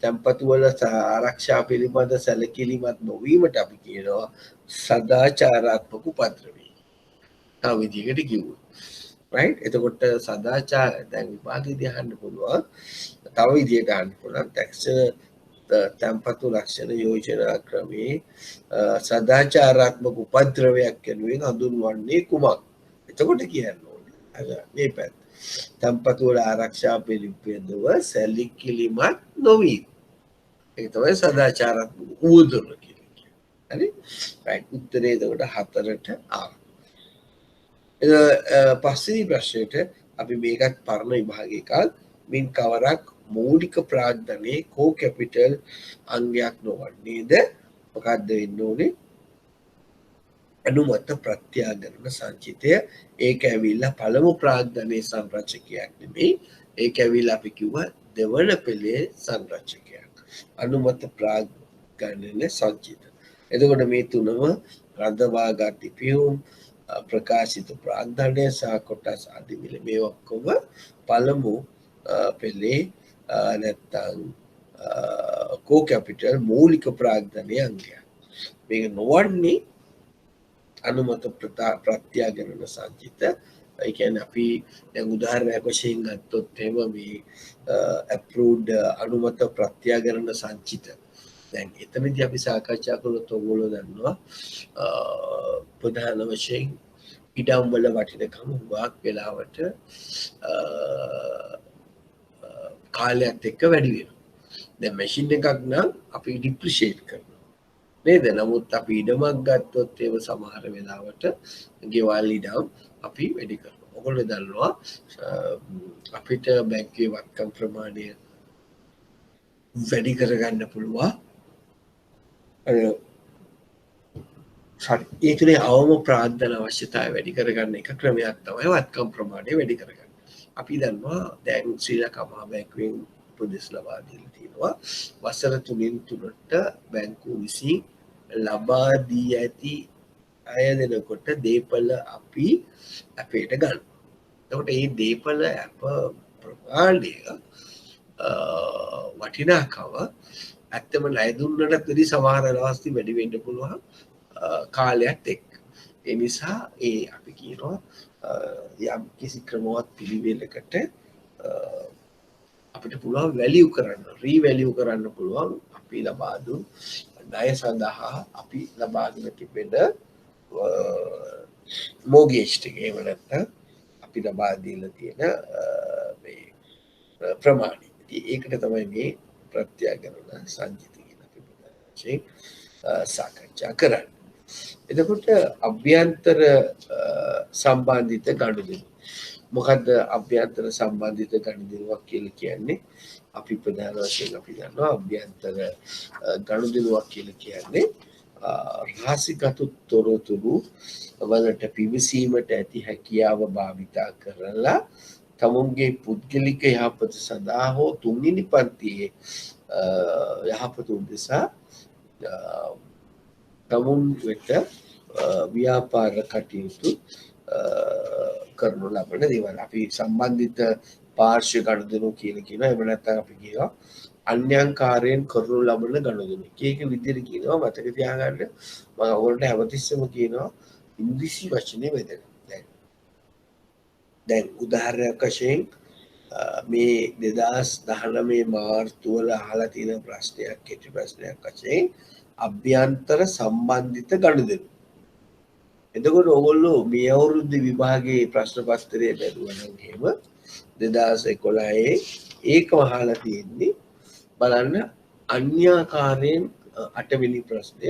තැන්පතු වල ආරක්ෂා පිළිබඳ සැලකිලිමත් නොවීමට අපි කියනවා සදාචාරාත්මක උපද්‍රවය. තව විදිහකට කිව්වොත්. right? එතකොට සදාචාර දැන් විභාගයේදී අහන්න පුළුවන්. තව විදිහකට අහන්න පුළුවන්. තැන්පතු රක්ෂණ යෝජනා ක්‍රමේ සදාචාරාත්මක උපද්‍රවයක් වෙනුවෙන් හඳුන්වන්නේ කුමක්? එතකොට කියන්න ඕනේ. මේ පැත්ත. තැන්පතු වල ආරක්ෂා පිළිබඳව සැලකිලිමත් නොවීම. ඒක තමයි සදාචාරාත්මක උවදුර කියලා කියන්නේ. හරි? රයිට්. උත්තරේ එතකොට 4ට ආවා. පස්වෙනි ප්‍රශ්නෙට අපි මේකත් පරණ විභාග එකක් මින් කවරක් මූලික ප්‍රාග්ධනයේ කෝ කැපිටල් අංගයක් නොවන්නේද? මොකක්ද වෙන්න ඕනේ? අනුමත ප්‍රත්‍යාගරණ සංචිතය. ඒක ඇවිල්ලා පළමු ප්‍රාග්ධනයේ සංරචකයක් නෙමෙයි. ඒක ඇවිල්ලා අපි කිව්වා දෙවන පෙළේ සංරචකයක්. අනුමත ප්‍රාග්ධනන සංචිත. එතකොට මේ තුනම රඳවාගත් පියුම් ප්‍රකාශිත ප්‍රාග්ධනය සහ කොටස් අදිමිල මේ ඔක්කොම පළමු පෙළේ නැත්තම් කෝ කැපිටල් මූලික ප්‍රාග්ධනයේ අංගයක්. මේක නොවන්නේ අනුමත ප්‍රත්‍යාගරණ සංචිත. ඒ කියන්නේ අපි දැන් උදාහරණයක් වශයෙන් ගත්තොත් එහෙම මේ approved අනුමත ප්‍රත්‍යාගරණ සංචිත. දැන් එතනදී අපි සාකච්ඡා කළොත් ඔයගොල්ලෝ දන්නවා ප්‍රධාන වශයෙන් ඉඩම් වල වටිනකම හුඟක් වෙලාවට කාලයත් එක්ක වැඩි වෙනවා. දැන් මැෂින් එකක් නම් අපි ඩිප්‍රීෂিয়েට් කරනවා. නේද? නමුත් අපි ඉඩමක් ගත්තොත් ඒව සමහර වෙලාවට ගෙවල් ඉඩම් අපි වැඩි කරනවා. ඔයගොල්ලෝ දන්නවා අපිට බැංකුවේ වත්කම් ප්‍රමාණය වැඩි කරගන්න පුළුවන්. ඒ තුනේ අවම ප්‍රාග්ධන අවශ්‍යතාවය වැඩි කරගන්න එක ක්‍රමයක් තමයි වත්කම් ප්‍රමාණය වැඩි කරගන්න. අපි දන්නවා දැන් ශ්‍රී ලංකා මහා බැංකුවෙන් උපදෙස් ලබා දීලා තියෙනවා වසර 3න් 3ට බැංකුව විසින් ලබා දී ඇති අය දෙනකොට දීපල අපි අපේට ගන්න. එතකොට මේ දීපල අප ප්‍රමාණය වටිනාකම ඇත්තම ණය දුන්නට වැඩි සමහර දවස්දී වැඩි වෙන්න පුළුවන් කාලයක් එක්ක. ඒ නිසා අපි කියනවා යම් කිසි ක්‍රමවත් පිළිවෙලකට අපිට පුළුවන් වැලියු කරන්න, රීවැලියු කරන්න පුළුවන් අපි ලබා දුන් ණය සඳහා අපි ලබාගෙන තිබෙන මෝගේජ් එක. එහෙම නැත්නම් අපි ලබා දීලා තියෙන මේ ප්‍රමාණය. ඒකට තමයි මේ ප්‍රත්‍යාගරණ සංචිත කියලා අපි වශයෙන් සාකච්ඡා කරන්නේ. එතකොට අභ්‍යන්තර සම්බන්ධිත ගනුදෙනු. මොකද්ද අභ්‍යන්තර සම්බන්ධිත ගනුදෙනුවක් කියලා කියන්නේ? අපි ප්‍රධාන වශයෙන් අපි දන්නවා අභ්‍යන්තර ගනුදෙනුවක් කියලා කියන්නේ රහසිගත තොරතුරු වලට පිවිසීමට ඇති හැකියාව භාවිතා කරලා තමුන්ගේ පුද්ගලික යහපත සඳහා හෝ තුන්වෙනි පන්තියේ යහපත උදෙසා තමුන් වෙත ව්‍යාපාර කටයුතු කරනු ලබන දේවල්. අපි සම්බන්ධිත පාර්ශ්ව ගනුදෙනු කියලා කියනවා. එහෙම නැත්නම් අපි කියනවා අන්‍යංකාරයෙන් කරනු ලබන ගනුදෙනු. එක විදිහට කියනවා මතක තියාගන්න. මම ඔයගොල්ලන්ට හැමතිස්සෙම කියනවා ඉංග්‍රීසි වචනේ වැදගත්. දැන් උදාහරණයක් වශයෙන් මේ 2019 මාර්තු වල අහලා තියෙන ප්‍රශ්නයක් කෙටි ප්‍රශ්නයක් වශයෙන් අභ්‍යන්තර සම්බන්ධිත ගනුදෙනු. එතකොට ඕගොල්ලෝ මේ අවුරුද්ද විභාගයේ ප්‍රශ්න පත්‍රය බැලුවා නම් එහෙම 2011 ඒකම අහලා තියෙන්නේ බලන්න අන්‍යාකාරයෙන් 8 වෙනි ප්‍රශ්නය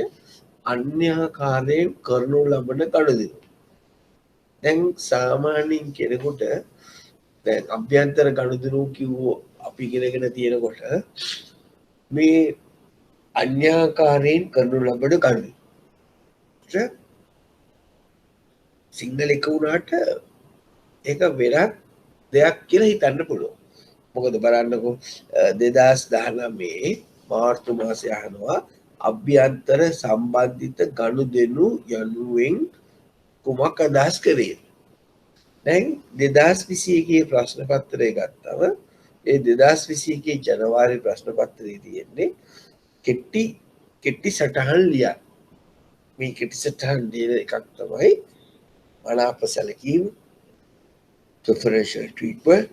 අන්‍යාකාරයෙන් කරනු ලබන ගනුදෙනු. දැන් සාමාන්‍යයෙන් කෙනෙකුට දැන් අභ්‍යන්තර ගනුදෙනු කිව්වෝ අපි ඉගෙනගෙන තියෙනකොට මේ අන්‍යාකාරයෙන් කරනු ලබන ගනුදෙනු සිංහල එක වුණාට ඒක වෙනත් දෙයක් කියලා හිතන්න පුළුවන්. මොකද බලන්නකෝ 2019 මාර්තු මාසයේ අහනවා අභ්‍යන්තර සම්බන්ධිත ගනුදෙනු යනුවෙන් කුමක් අදහස් කරේ? දැන් 2021 ප්‍රශ්න පත්‍රය ගත්තම ඒ 2021 ජනවාරි ප්‍රශ්න පත්‍රයේ තියෙන්නේ කෙටි සටහන් ලියන්න. මේ කෙටි සටහන් ලියන එකක් තමයි මනාප සැලකීම, preferential treatment,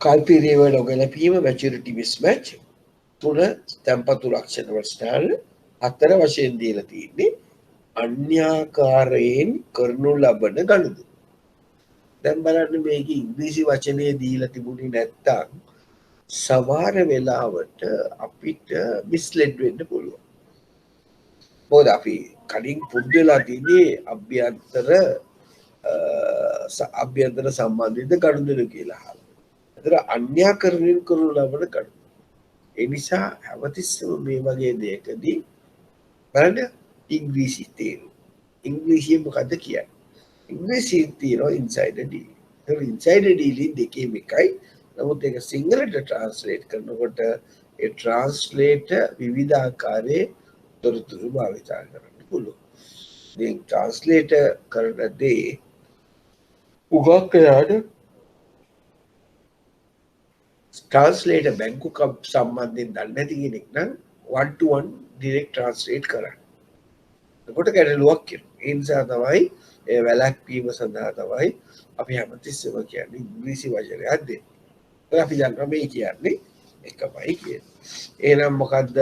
කාල්පීරියව නොගැලපීම, maturity mismatch, 3 තැන්පතු ලක්ෂණ වස්තාල, 4 වශයෙන් දීලා තියෙන්නේ අන්‍යාකාරයෙන් කරනු ලබන ගනුදෙනු. දැන් බලන්න මේක ඉංග්‍රීසි වචනේ දීලා තිබුණේ නැත්තම් සමහර වෙලාවට අපිට මිස්ලෙඩ් වෙන්න පුළුවන්. මොකද අපි කලින් පුරුදු වෙලා තියෙන්නේ අභ්‍යන්තර සම්බන්ධිත ගනුදෙනු කියලා අහලා. ඒතර අන්‍යාකරණය කරනු ලබන ගනුදෙනු. ඒ නිසා හැමතිස්සෙම මේ වගේ දෙයකදී බලන්න ඉංග්‍රීසි තේරුම්. ඉංග්‍රීසියෙන් මොකද්ද කියන්නේ? ඉංග්‍රීසියෙන් තියෙනවා ඉන්සයිඩර් ඩීලින්. ඒක ඉන්සයිඩර් ඩීලින් දෙකේම එකයි. නමුත් ඒක සිංහලට ට්‍රාන්ස්ලේට් කරනකොට ඒ ට්‍රාන්ස්ලේට් විවිධ ආකාරයේ තොරතුරු භාවිතා කරන්න පුළුවන්. දැන් ට්‍රාන්ස්ලේට් කරන දේ උගක් යාට ට්‍රාන්ස්ලේටර් බැංකු සම්බන්ධයෙන් දන්නේ නැති කෙනෙක් නම් 1 to 1 ඩිරෙක්ට් ට්‍රාන්ස්ලේට් කරන්න. එතකොට ගැටලුවක් එනවා. ඒ නිසා තමයි ඒ වැළැක්වීම සඳහා තමයි අපි හැමතිස්සෙම කියන්නේ ඉංග්‍රීසි වචනයක් දෙන්න. ඒක අපි දන්නවා මේ කියන්නේ එකමයි කියන්නේ. එහෙනම් මොකද්ද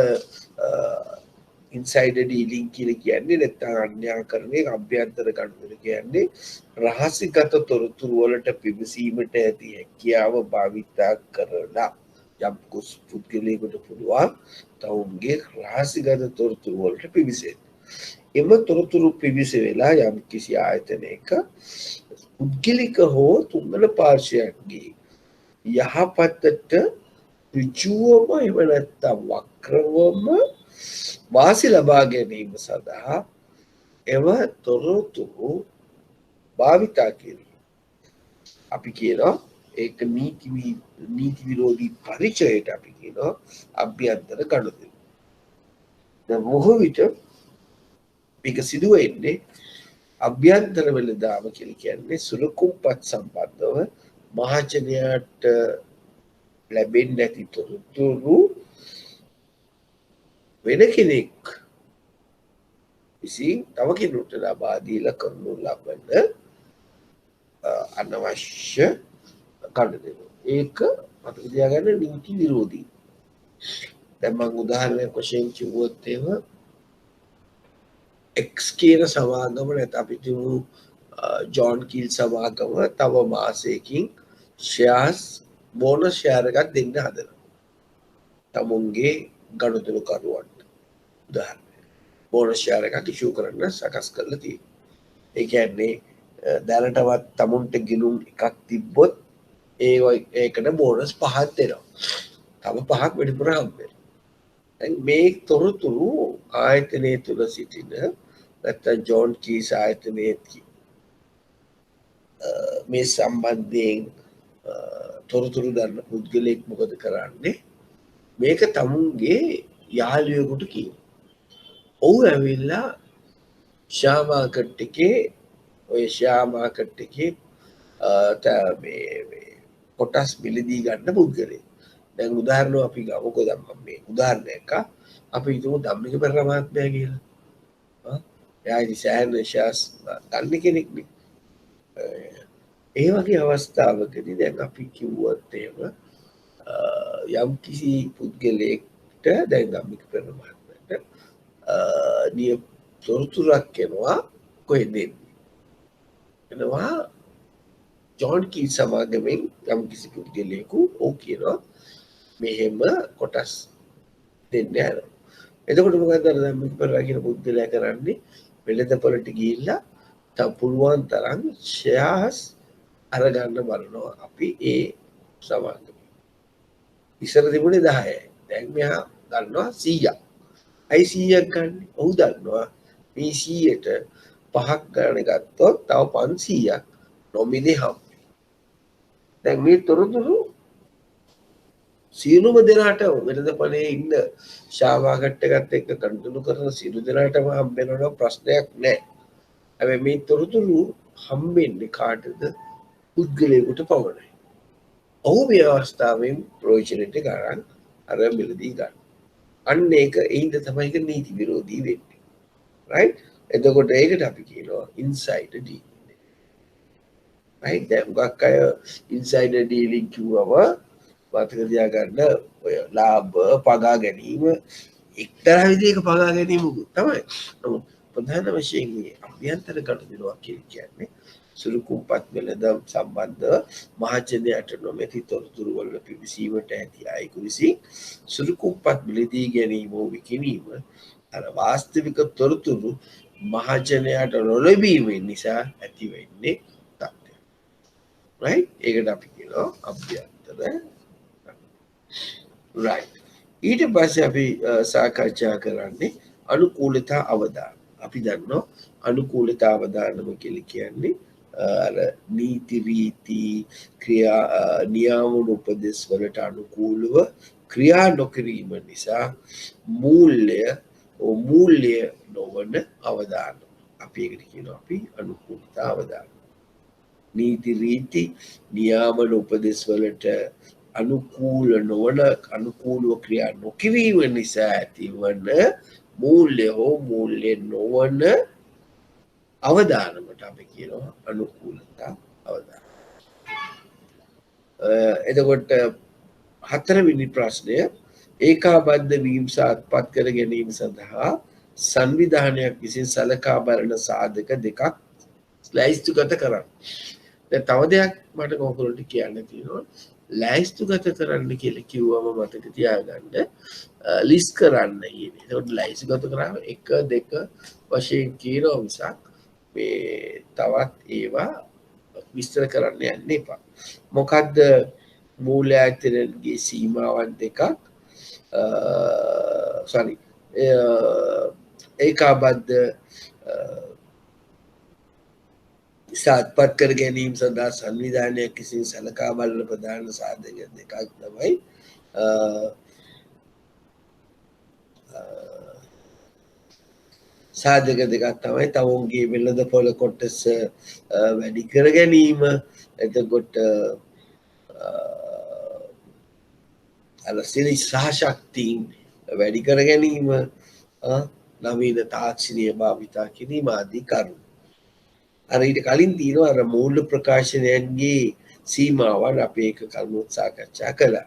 ඉන්සයිඩර් ඩීලින් කියලා කියන්නේ? නැත්නම් අන්‍යාකරණයේ අභ්‍යන්තර ගනුදෙනු කියන්නේ රහසිගත තොරතුරු වලට පිවිසීමට ඇති හැකියාව භාවිතා කරලා යම් පුද්ගලයෙකුට පුළුවන් තවුන්ගේ රහසිගත තොරතුරු වලට පිවිසෙන්න. එම තොරතුරු පිවිසෙලා යම් කිසි ආයතනයක පුද්ගලික හෝ තුන්වන පාර්ශ්වයන්ගේ යහපතට ඍජුවම එහෙම නැත්නම් වක්‍රවම වාසි ලබා ගැනීම සඳහා එම තොරතුරු භාවිතා කිරීම. අපි කියනවා ඒක නීති විරෝධී පරිචයට අපි කියනවා අභ්‍යන්තර ගනුදෙනු. දැන් බොහෝ විට මේක සිදු වෙන්නේ අභ්‍යන්තර වෙළඳාම කියලා කියන්නේ සුළුකුම්පත් සම්බන්ධව මහජනයාට ලැබෙන්නේ නැති තොරතුරු වෙන කෙනෙක් විසින් තව කෙනෙකුට ලබා දීලා කරනු ලබන අනවශ්‍ය ගනුදෙනු. ඒක මතක තියාගන්න නීති විරෝධී. දැන් මම උදාහරණයක් වශයෙන් කිව්වොත් එහෙම X කියන සමාගම නැත්නම් අපි කියමු ජෝන් කීල් සමාගම තව මාසයකින් ෂෙයාර්ස් බෝනස් ෂෙයාර් එකක් දෙන්න හදනවා. තමුන්ගේ ගනුදෙනුකරුවන්ට උදාහරණයක් බෝනස් ෂෙයාර් එකක් ඉෂුව කරන්න සකස් කරලා තියෙනවා. ඒ කියන්නේ දැනටවත් තමුන්ට ගිණුම් එකක් තිබ්බොත් ඒකට බෝනස් 5ක් දෙනවා. තව 5ක් වැඩිපුර හම්බ වෙනවා. දැන් මේ තොරතුරු ආයතනයේ තුල සිටින නැත්නම් ජෝන් කීස් ආයතනයේ මේ සම්බන්ධයෙන් තොරතුරු දන්න පුද්ගලෙක් මොකද කරන්නේ? මේක තමුන්ගේ යාළුවෙකුට කියනවා. ඔව් ඇවිල්ලා ෂෙයා මාකට් එකේ ඔය ෂෙයා මාකට් එකේ මේ කොටස් මිලදී ගන්න පුද්ගලෙක්. දැන් උදාහරණ අපි ගමුකෝ. දැන් මම මේ උදාහරණයක් අපි හිතමු ධම්මික පෙරේරා මහත්මයා කියලා. එයා ඉතින් සෑහෙන ෂෙයාර්ස් ගන්න කෙනෙක්නේ. ඒ වගේ අවස්ථාවකදී දැන් අපි කිව්වොත් එහෙම යම් කිසි පුද්ගලයෙක්ට දැන් ධම්මික පෙරේරා මහත්මයාට නිය තොරතුරක් එනවා. කොහෙද එනවා? ජෝන් කීල් සමාගමෙන් යම් කිසි පුද්ගලයෙකු ඕ කියනවා මෙහෙම කොටස් දෙන්න යනවා. එතකොට මොකද අර ධම්මික පෙරේරා කියන පුද්ගලයා කරන්නේ? වෙළඳපොළට ගිහිල්ලා තව පුළුවන් තරම් ෂෙයාර්ස් අරගන්න බලනවා අපි ඒ සමාගමේ. ඉස්සර තිබුණේ 10යි. දැන් මෙහා ගන්නවා 100ක්. අයි 100ක් ගන්න. ඔහු දන්නවා මේ 100ට 5ක් ගන්න ගත්තොත් තව 500ක් නොමිලේ හම්බෙයි. දැන් මේ තොරතුරු සියලුම දෙනාට වෙළඳපොලේ ඉන්න ෂෙයා මාකට් එකත් එක්ක ගනුදෙනු කරන සියලු දෙනාටම හම්බ වෙනවා ප්‍රශ්නයක් නැහැ. හැබැයි මේ තොරතුරු හම්බෙන්නේ කාටද? පුද්ගලයෙකුට පමණයි. ඔහු මේ අවස්ථාවෙන් ප්‍රයෝජනෙට ගන්න අර මිලදී ගන්න. අන්න ඒක ඒින්ද තමයි ඒක නීති විරෝධී වෙන්නේ. රයිට්? එතකොට ඒකට අපි කියනවා ඉන්සයිඩර් ඩීලින්. රයිට්? දැන් ගොඩක් අය ඉන්සයිඩර් ඩීලින් කිව්වම මතක තියාගන්න ඔය ලාභ පගා ගැනීම එක්තරා විදිහක පගා ගැනීමකුත් තමයි. නමුත් ප්‍රධාන වශයෙන් අභ්‍යන්තර ගනුදෙනුවක් කියලා කියන්නේ සුළුකුම්පත් වෙළඳ සම්බන්ධ මහජනයාට නොමැති තොරතුරු වල පිවිසීමට ඇති අයෙකු විසින් සුළුකුම්පත් මිලදී ගැනීම හෝ විකිණීම අර වාස්තවික තොරතුරු මහජනයාට නොලැබීම නිසා ඇතිවෙන්නේ තත්ත්වය. right? ඒකට අපි කියනවා අභ්‍යන්තර. right. ඊට පස්සේ අපි සාකච්ඡා කරන්නේ අනුකූලතා අවදානම. අපි දන්නවා අනුකූලතා අවදානම කියලා කියන්නේ අර නීති රීති ක්‍රියා නියාමන උපදෙස් වලට අනුකූලව ක්‍රියා නොකිරීම නිසා මූල්‍ය නොවන අවදානම. අපි ඒකට කියනවා අපි අනුකූලතා අවදානම. නීති රීති නියාමන උපදෙස් වලට අනුකූල නොවන අනුකූලව ක්‍රියා නොකිරීම නිසා ඇතිවන මූල්‍ය හෝ මූල්‍ය නොවන අවදානමට අපි කියනවා අනුකූලතා අවදානම. එතකොට හතරවෙනි ප්‍රශ්නය ඒකාබද්ධ වීම සහ අත්පත් කර ගැනීම සඳහා සංවිධානයක් විසින් සලකා බලන සාධක දෙකක් ලැයිස්තුගත කරන්න. දැන් තව දෙයක් මට කොහොමද කියන්න තියෙනවා. ලැයිස්තුගත කරන්න කියලා කිව්වම මතක තියාගන්න ලිස්ට් කරන්න කියන්නේ. ඒකට ලැයිස්තුගත කරාම 1 2 වශයෙන් කියනවා මිසක් මේ තවත් ඒවා විස්තර කරන්න යන්න එපා. මොකද්ද මූල්‍ය ආයතනයේ සීමාවන් දෙකක් ඒකාබද්ධ සාත්පත් කර ගැනීම සඳහා සංවිධානයක් විසින් සලකා බලන ප්‍රධාන සාධක දෙකක් තමයි සාධක දෙකක් තමයි තවුන්ගේ වෙළඳපොළ කොටස වැඩි කර ගැනීම. එතකොට සිරි සහශක්තිීන් වැඩි කර ගැනීම, නවීන තාක්ෂණය භාවිතා කිරීම ආදී කරුණු. අර ඊට කලින් තියෙනවා අර මූල්‍ය ප්‍රකාශනයන්ගේ සීමාවන් අපි ඒක කලින් සාකච්ඡා කළා.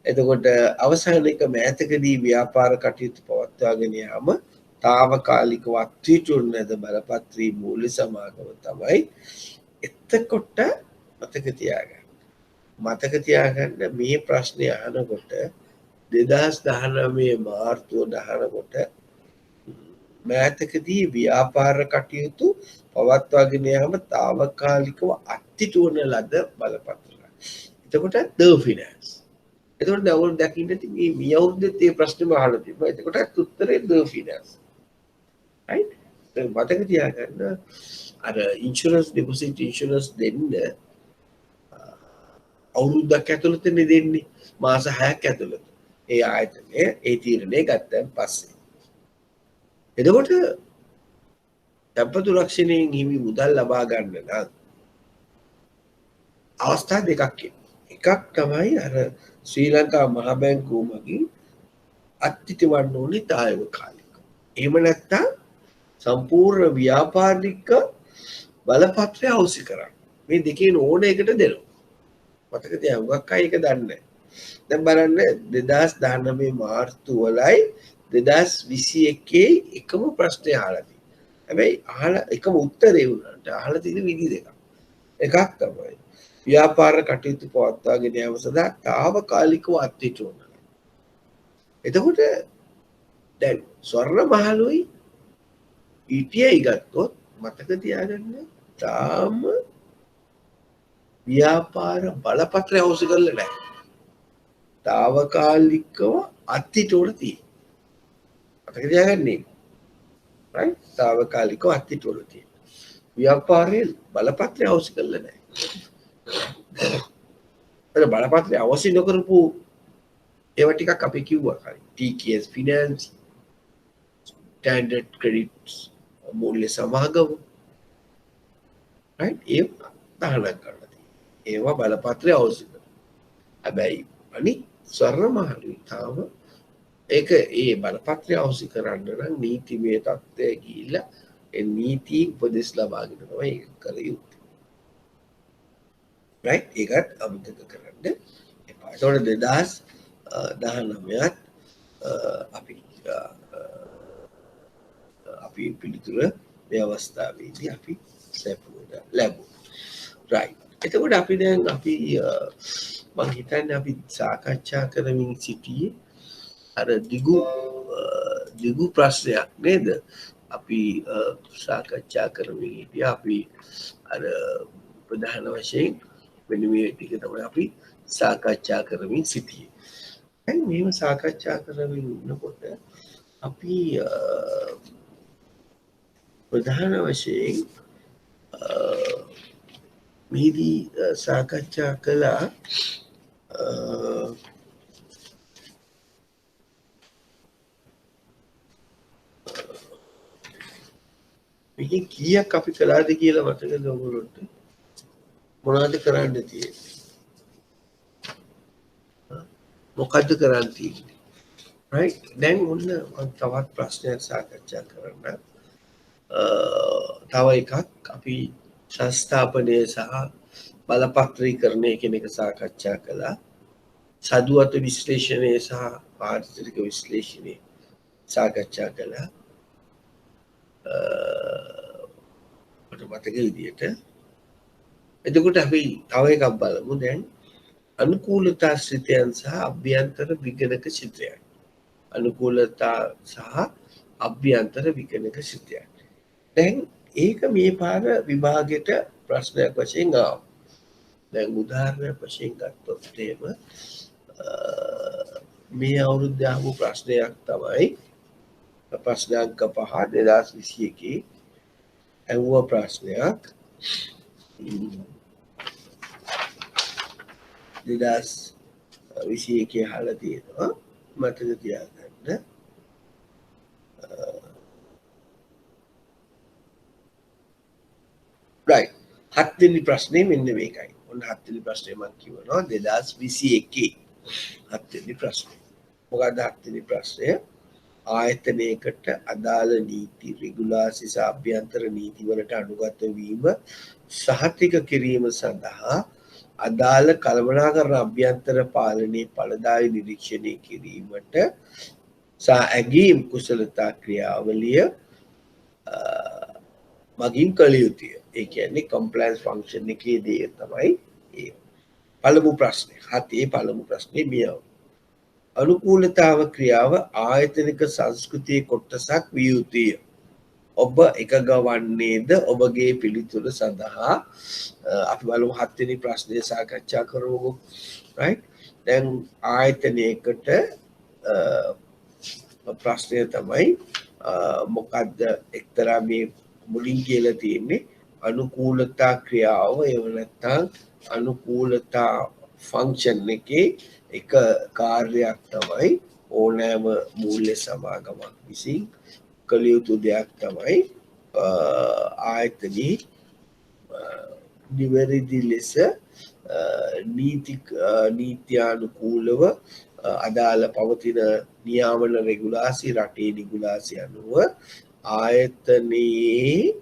එතකොට අවසාන එක මෑතකදී ව්‍යාපාර කටයුතු පවත්වාගෙන යාම తాවකාලිකව අත්විඳුන ලද බලපත්‍රී මූල්‍ය සමාගම තමයි. එතකොට මතක තියාගන්න මේ ප්‍රශ්නේ අහනකොට 2019 මාර්තුව 19කොට මෑතකදී ව්‍යාපාර කටයුතු පවත්වාගෙන යාම తాවකාලිකව අත්විඳුන ලද බලපත්‍ර. එතකොට ද ෆිනන්ස්. එතකොට දැන් දකින්න තියෙන්නේ මේ අවුරුද්දේ මේ ප්‍රශ්නේම අහලා තිබ්බා. එතකොට උත්තරේ ද ෆිනන්ස්. right? මතක තියාගන්න අර ඉන්ෂුරන්ස් ඩිපොසිට් ඉන්ෂුරන්ස් දෙන්න අවුරුද්දක් ඇතුළතනේ දෙන්නේ. මාස 6ක් ඇතුළත. ඒ ආයතනය ඒ තීරණය ගත්තන් පස්සේ. එතකොට තැන්පතු රක්ෂණයෙන් හිමි මුදල් ලබා ගන්න නම් අවස්ථා දෙකක් එකක් තමයි අර ශ්‍රී ලංකා මහ බැංකුව මගින් අත්විඳවන්න ඕනේ తాවකාලික. එහෙම නැත්නම් සම්පූර්ණ ව්‍යාපාරික බලපත්‍රය අවශ්‍ය කරන්න. මේ දෙකෙන් ඕන එකට දෙනවා. මතක තියාගන්න. උගක් අය ඒක දන්නේ නැහැ. දැන් බලන්න 2019 මාර්තු වලයි 2021 එකම ප්‍රශ්නය අහලා තියෙනවා. හැබැයි අහලා එකම උත්තරේ වුණාට අහලා තියෙන විදි දෙකක්. එකක් තමයි ව්‍යාපාර කටයුතු පවත්වාගෙන යාම සඳහා తాවකාලිකව අත්විඳින්න. එතකොට දැන් ස්වර්ණ මහලුයි ETI ගත්තොත් මතක තියාගන්න තාම ව්‍යාපාර බලපත්‍රය අවශ්‍ය කරලා නැහැ. తాවකාලිකව අත්විඳින්න තියෙනවා. මතක තියාගන්න. right? తాවකාලිකව අත්විඳින්න තියෙනවා. ව්‍යාපාරයේ බලපත්‍රය අවශ්‍ය කරලා නැහැ. අර බලපත්‍රය අවශ්‍ය නොකරපු ඒවා ටිකක් අපි කිව්වා කලින්. TKS Finance, Standard Credits මූල්‍ය සමාගම. right? ඒ තහනම් කරලා තියෙනවා. ඒවා බලපත්‍රය අවශ්‍ය කරනවා. හැබැයි අනිත් ස්වර්ණ මහලුයි තාම ඒක ඒ බලපත්‍රය අවශ්‍ය කරන්න නම් නීතිමය තත්ත්වය ගිහිල්ලා ඒ නීති උපදෙස් ලබාගෙන තමයි ඒක කළ යුත්තේ. right? ඒකත් අමතක කරන්න එපා. ඒතකොට 2019ත් අපි පිළිතුර මේ අවස්ථාවේදී අපි සැපුවද ලැබුවා. රයිට්. එතකොට අපි දැන් අපි මම හිතන්නේ අපි සාකච්ඡා කරමින් සිටියේ අර දිගු ප්‍රශ්නයක් නේද? අපි සාකච්ඡා කරමින් හිටියා අපි අර ප්‍රධාන වශයෙන් මෙන්න මේ ටික තමයි අපි සාකච්ඡා කරමින් සිටියේ. දැන් මේව සාකච්ඡා කරමින් ඉන්නකොට අපි ප්‍රධාන වශයෙන් මෙහිදී සාකච්ඡා කළා මේකෙන් කීයක් අපි කළාද කියලා මතකද ඔයගොල්ලන්ට? මොනවද කරන්න තියෙන්නේ? මොකද්ද කරන්න තියෙන්නේ? right දැන් ඔන්න මම තවත් ප්‍රශ්නයක් සාකච්ඡා කරන්න. තව එකක් අපි සංස්ථාපනය සහ බලපත්‍රීකරණය කියන එක සාකච්ඡා කළා. සදුවත විශ්ලේෂණය සහ පාරිසරික විශ්ලේෂණය සාකච්ඡා කළා. මට මතක විදියට එතකොට අපි තව එකක් බලමු දැන් අනුකූලතා ශ්‍රිතයන් සහ අභ්‍යන්තර විගණක ශ්‍රිතයන්. අනුකූලතා සහ අභ්‍යන්තර විගණක ශ්‍රිතයන්. දැන් ඒක මේ පාර විභාගයට ප්‍රශ්නයක් වශයෙන් ආවා. දැන් උදාහරණයක් වශයෙන් ගත්තොත් එහෙම මේ අවුරුද්දේ ආපු ප්‍රශ්නයක් තමයි ප්‍රශ්න අංක 5 2021 ඇහුව ප්‍රශ්නයක් 2021 අහලා තියෙනවා මතක තියාගන්න. right හත්වෙනි ප්‍රශ්නේ මෙන්න මේකයි. ඔන්න හත්වෙනි ප්‍රශ්නේ මම කියවනවා 2021 හත්වෙනි ප්‍රශ්නේ. මොකක්ද හත්වෙනි ප්‍රශ්නය? ආයතනයකට අදාළ නීති රෙගුලාසි සහ අභ්‍යන්තර නීති වලට අනුගත වීම සහතික කිරීම සඳහා අදාළ කළමනාකරන අභ්‍යන්තර පාලනයේ ඵලදායී නිරීක්ෂණය කිරීමට සහ ඇගීම් කුසලතා ක්‍රියාවලිය මගින් කළ යුතුය. ඒ කියන්නේ කම්ප්ලයන්ස් ෆන්ක්ෂන් එකේ දේ තමයි ඒ. පළමු ප්‍රශ්නේ. හතේ පළමු ප්‍රශ්නේ මෙයව. අනුකූලතාව ක්‍රියාව ආයතනික සංස්කෘතියේ කොටසක් විය යුතුය. ඔබ එකග වන්නේද ඔබගේ පිළිතුර සඳහා අපි බලමු හත්වෙනි ප්‍රශ්නය සාකච්ඡා කරමුකෝ. right දැන් ආයතනයකට ප්‍රශ්නය තමයි මොකද්ද එක්තරා මේ මුලින් කියලා තියෙන්නේ අනුකූලතා ක්‍රියාව එහෙම නැත්නම් අනුකූලතා ෆන්ක්ෂන් එකේ එක කාර්යයක් තමයි ඕනෑම මූල්‍ය සමාගමක් විසින් කළ යුතු දෙයක් තමයි ආයතනයේ නිවැරදි ලෙස නීත්‍යානුකූලව අදාළ පවතින නියාමන රෙගුලාසි රටේ නිගුලාසි අනුව ආයතනයේ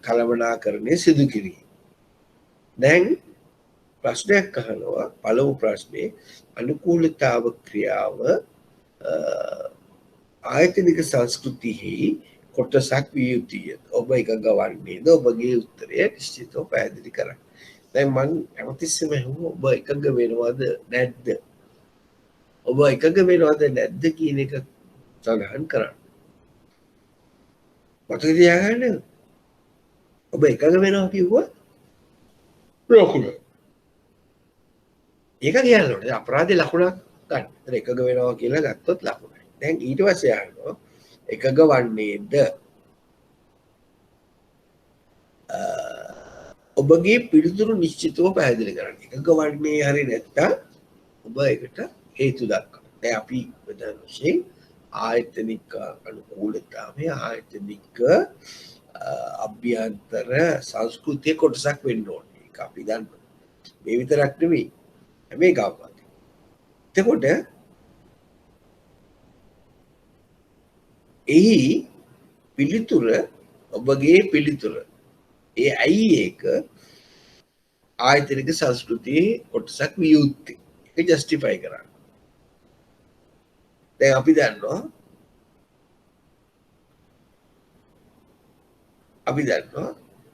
කළමනාකරණය සිදු කිරීම. දැන් ප්‍රශ්නයක් අහනවා පළමු ප්‍රශ්නේ අනුකූලතාව ක්‍රියාව ආයතනික සංස්කෘතියෙහි කොටසක් විය යුතුය. ඔබ එකග වන්නේද? ඔබගේ උත්තරය නිශ්චිතව පැහැදිලි කරන්න. දැන් මම හැමතිස්සෙම අහුවා ඔබ එකග වෙනවද නැද්ද? ඔබ එකග වෙනවද නැද්ද කියන එක සඳහන් කරන්න. මතක තියාගන්න. ඔබ එකග වෙනවා කිව්වා ලකුණ. ඒක කියන්නේ අපරාධේ ලකුණක් ගන්න. ඒතර එකග වෙනවා කියලා ගත්තොත් ලකුණයි. දැන් ඊට පස්සේ අහනවා එකග වන්නේද? ඔබගේ පිළිතුරු නිශ්චිතව පැහැදිලි කරන්න. එකග වන්නේ හරි නැත්තම් ඔබ ඒකට හේතු දක්වන්න. දැන් අපි ප්‍රධාන වශයෙන් ආයතනික අනුකූලතාවය ආයතනික අභ්‍යන්තර සංස්කෘතිය කොටසක් වෙන්න ඕනේ. ඒක අපි දන්නවා. මේ විතරක් නෙවෙයි. හැබැයි ගාපත්. එතකොට එහි පිළිතුර ඔබගේ පිළිතුර ඒ ඇයි ඒක ආයතනික සංස්කෘතියේ කොටසක් විය යුත්තේ ඒක ජස්ටිෆයි කරන්න. දැන් අපි දන්නවා අපි දන්නවා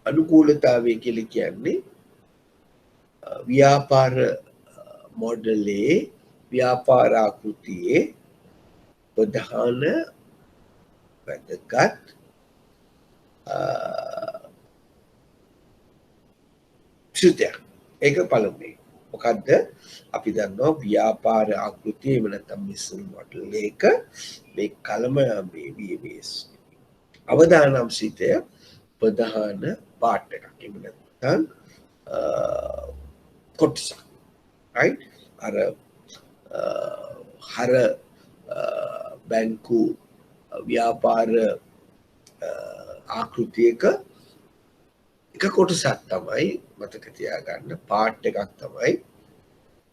අනුකූලතාවය කියලා කියන්නේ ව්‍යාපාර මොඩලේ ව්‍යාපාර ආකෘතියේ ප්‍රධාන වැදගත් සුත්‍යයක්. ඒක පළමුවෙන්. මොකද්ද? අපි දන්නවා ව්‍යාපාර ආකෘතිය එහෙම නැත්නම් බිස්නස් මොඩල් එක මේ කලම මේ අවදානම් සිතය ප්‍රධාන පාර්ට් එකක්. එහෙම නැත්නම් කොටසක්. right? අර හර බැංකු ව්‍යාපාර ආකෘතියක එක කොටසක් තමයි මතක තියාගන්න පාර්ට් එකක් තමයි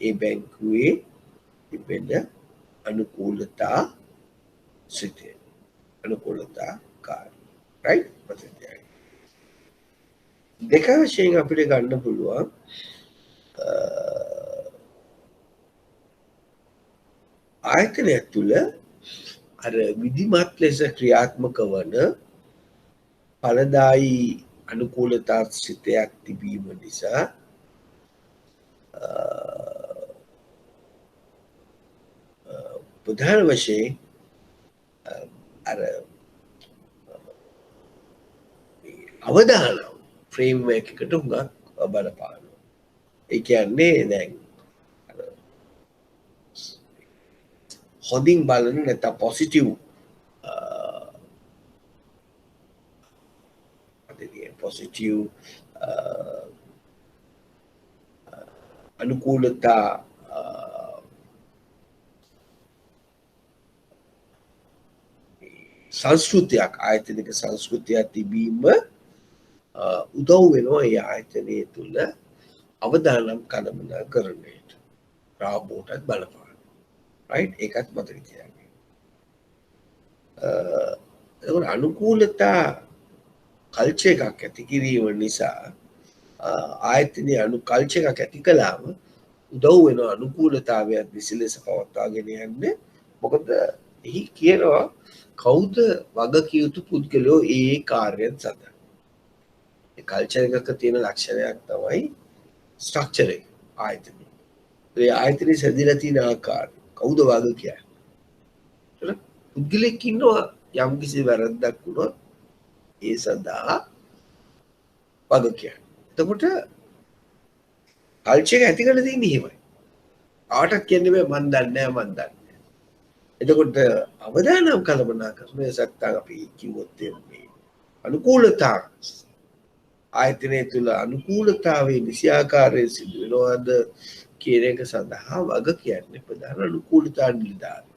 ඒ බැංකුවේ තිබෙන අනුකූලතා සිතය අනුකූලතා කාර්ය right මතක තියාගන්න දෙක වශයෙන් අපිට ගන්න පුළුවන් ආයතනය තුළ අර විධිමත් ලෙස ක්‍රියාත්මක වන ඵලදායි අනුකූලතා සිතයක් තිබීම නිසා ප්‍රධාන වශයෙන් අර අවදානම් ෆ්‍රේම්වර්ක් එකට හුඟක් බලපානවා. ඒ කියන්නේ දැන් හොඳින් බලන නැත්නම් පොසිටිව් පොසිටිව් අනුකූලතා සංස්කෘතියක් ආයතනික සංස්කෘතියක් තිබීම උදව් වෙනවා ඒ ආයතනය තුළ අවදානම් කළමනාකරණයට රාබෝටත් බලපාන right ඒකත් මතක තියාගන්න. එතකොට අනුකූලතා කල්චර් එකක් ඇති කිරීම නිසා ආයතනයේ කල්චර් එකක් ඇති කළාම උදව් වෙනවා අනුකූලතාවයක් විසිලෙස පවත්වාගෙන යන්න. මොකද එහි කියනවා කවුද වගකිය යුතු පුද්ගලයෝ ඒ කාර්යයන් සඳහා. ඒ කල්චර් එකක තියෙන ලක්ෂණයක් තමයි ස්ට්‍රක්චර් එක ආයතනයේ. ඒ ආයතනයේ සැදීලා තියෙන ආකාරය කවුද වග කියන්නේ. පුද්ගලෙක් ඉන්නවා යම් කිසි වැරද්දක් වුණොත් ඒ සඳහා වග කියන්නේ. එතකොට කල්චර් එක ඇති කරලා තියෙන්නේ එහෙමයි. ආටක් කියන්නේ මම දන්නේ නැහැ මම දන්නේ. එතකොට අවදානම් කළමනාකරණය සත්‍යං අපි කිව්වොත් මේ අනුකූලතා ආයතනය තුළ අනුකූලතාවයේ නිසියාකාරයෙන් සිදු වෙනවද කියන එක සඳහා වග කියන්නේ ප්‍රධාන අනුකූලතා නිලධාරී.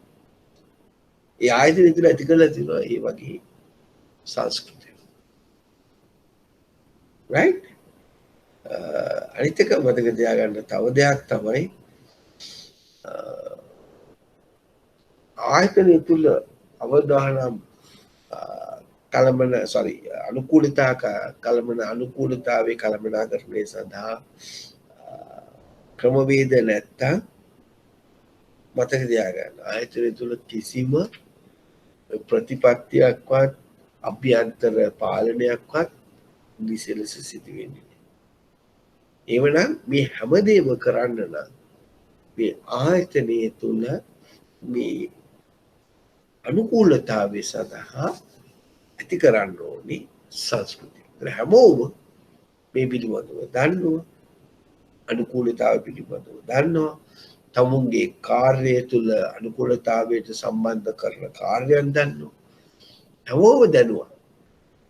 ඒ ආයතනය තුළ ඇති කරලා තියෙනවා ඒ වගේ සංස්කෘතිය. right? අනිත් එක මතක තියාගන්න තව දෙයක් තමයි ආයතනය තුළ අවදානම් අනුකූලතාවේ කළමනාකරණය සඳහා ක්‍රමවේද නැත්තම් මතක තියාගන්න ආයතනය තුළ කිසිම ප්‍රතිපත්තියක්වත් අභ්‍යන්තර පාලනයක්වත් නිසලෙස සිදු වෙන්නේ නැහැ. එවනම් මේ හැමදේම කරන්න නම් මේ ආයතනය තුළ මේ අනුකූලතාවය සඳහා ඇති කරන්න ඕනේ සංස්කෘතිය. හැමෝම මේ පිළිබඳව දන්නවා අනුකූලතාවය පිළිබඳව දන්නවා තමුන්ගේ කාර්යය තුළ අනුකූලතාවයට සම්බන්ධ කරන කාර්යයන් දන්නවා හැමෝම දන්නවා.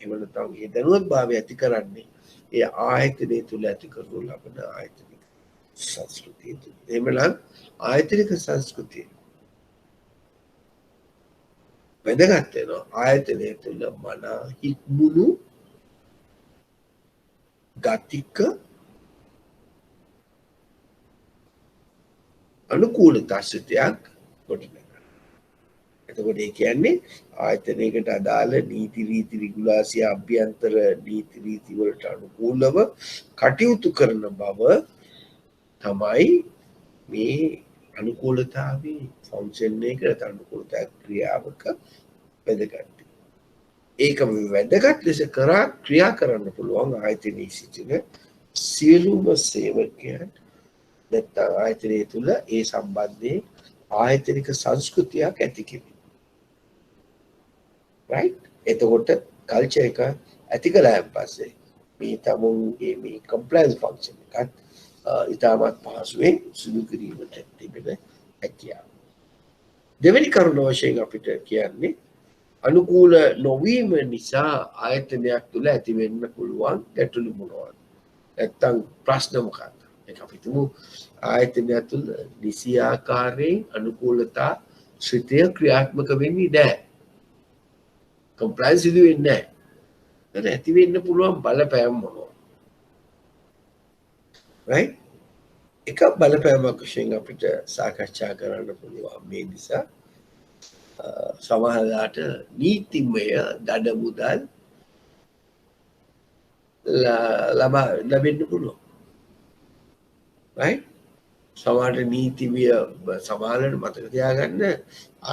එහෙම නැත්නම් ඒ දැනුවත් භාවය ඇති කරන්නේ ඒ ආයතනය තුළ ඇති කරනු ලබන ආයතනික සංස්කෘතිය තුළ. එහෙමනම් ආයතනික සංස්කෘතිය වැදගත් වෙනවා ආයතනය තුළ මනා හික්මුණු ගතික අනුකූලතා සිතයක් ගොඩනගන්න. එතකොට ඒ කියන්නේ ආයතනයකට අදාළ නීති රීති රිගුලාසිය අභ්‍යන්තර නීති රීති වලට අනුකූලව කටයුතු කරන බව තමයි මේ අනුකූලතාවේ ෆන්ක්ෂන් එක අනුකූලතා ක්‍රියාවක වැදගත්. ඒක වැදගත් ලෙස ක්‍රියා කරන්න පුළුවන් ආයතනයේ සිටින සියලුම සේවකයන් නැත්නම් ආයතනය තුළ ඒ සම්බන්ධයෙන් ආයතනික සංස්කෘතියක් ඇති කිරීම. right? එතකොට කල්චර් එක ඇති කළාන් පස්සේ මේ තමුන්ගේ මේ කම්ප්ලයන්ස් ෆන්ක්ෂන් එකත් ඉතාමත් පහසුවෙන් සිදු කිරීමට තිබෙන හැකියාව. දෙවැනි කරුණ වශයෙන් අපිට කියන්නේ අනුකූල නොවීම නිසා ආයතනයක් තුළ ඇතිවෙන්න පුළුවන් ගැටලු මොනවද? නැත්තම් ප්‍රශ්න මොකක්ද? ඒක අපි තුමු ආයතනයක් තුළ නිසි ආකාරයෙන් අනුකූලතා ශ්‍රිතය ක්‍රියාත්මක වෙන්නේ නැහැ. කම්ප්ලයන්ස් සිදු වෙන්නේ නැහැ. ඒක ඇති වෙන්න පුළුවන් බලපෑම් මොනවද? right? එක බලපෑමක් වශයෙන් අපිට සාකච්ඡා කරන්න පුළුවන් මේ නිසා සමහරලාට නීතිමය දඩ මුදල් ලැබෙන්න පුළුවන්. right? සමහරට නීතිමය සමහරට මතක තියාගන්න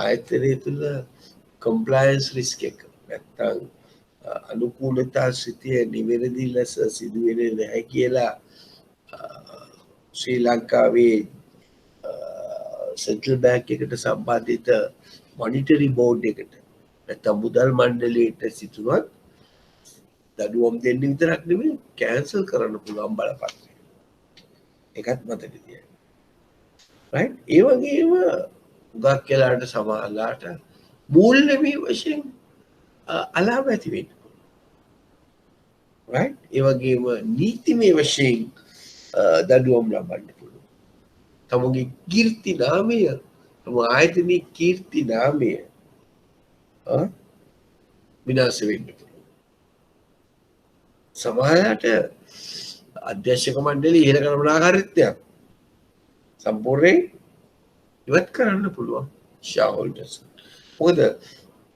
ආයතනය තුළ කම්ප්ලයන්ස් රිස්ක් එක නැත්තම් අනුකූලතා ශ්‍රිතය නිවැරදි ලෙස සිදු වෙන්නේ නැහැ කියලා ශ්‍රී ලංකාවේ සෙන්ට්‍රල් බැංක් එකට සම්බන්ධිත මොනිටරි බෝඩ් එකට නැත්නම් මුදල් මණ්ඩලයට සිටුවත් දඩුවම් දෙන්න විතරක් නෙමෙයි කැන්සල් කරන්න පුළුවන් බලපත්‍රය. ඒකත් මතක තියාගන්න. right? ඒ වගේම උගක් කියලාට සමහරලාට මූල්‍යමය වශයෙන් අලාභ ඇති වෙන්න පුළුවන්. right? ඒ වගේම නීතිමය වශයෙන් දඩුවම් ලබන්න පුළුවන්. තමුන්ගේ කීර්ති නාමය, තම ආයතනයේ කීර්ති නාමය විනාශ වෙන්න පුළුවන්. සමහරවිට අධ්‍යක්ෂක මණ්ඩලයේ ඉහළ කළමනාකාරීත්වයක් සම්පූර්ණයෙන් ඉවත් කරන්න පුළුවන් shareholders. මොකද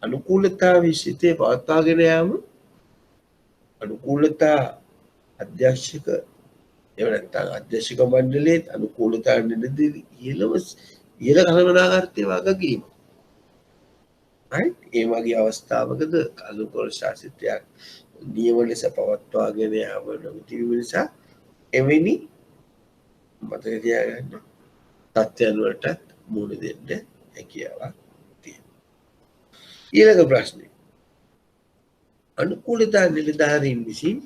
අනුකූලතාවයේ සිටේ පවත්වාගෙන යාම අනුකූලතා අධ්‍යක්ෂක එහෙම නැත්නම් අධ්‍යක්ෂක මණ්ඩලයේ අනුකූලතා නිලධාරී ඉහළ කළමනාකාරීත්වය වගකීම. right? ඒ වගේ අවස්ථාවකද අනුකූල ශාසිතයක් නියම ලෙස පවත්වාගෙන යාම නොමැති වීම නිසා එවැනි මතක තියාගන්න තත්ත්වයන් වලටත් මුහුණ දෙන්න හැකියාවක් තියෙනවා. ඊළඟ ප්‍රශ්නේ අනුකූලතා නිලධාරීන් විසින්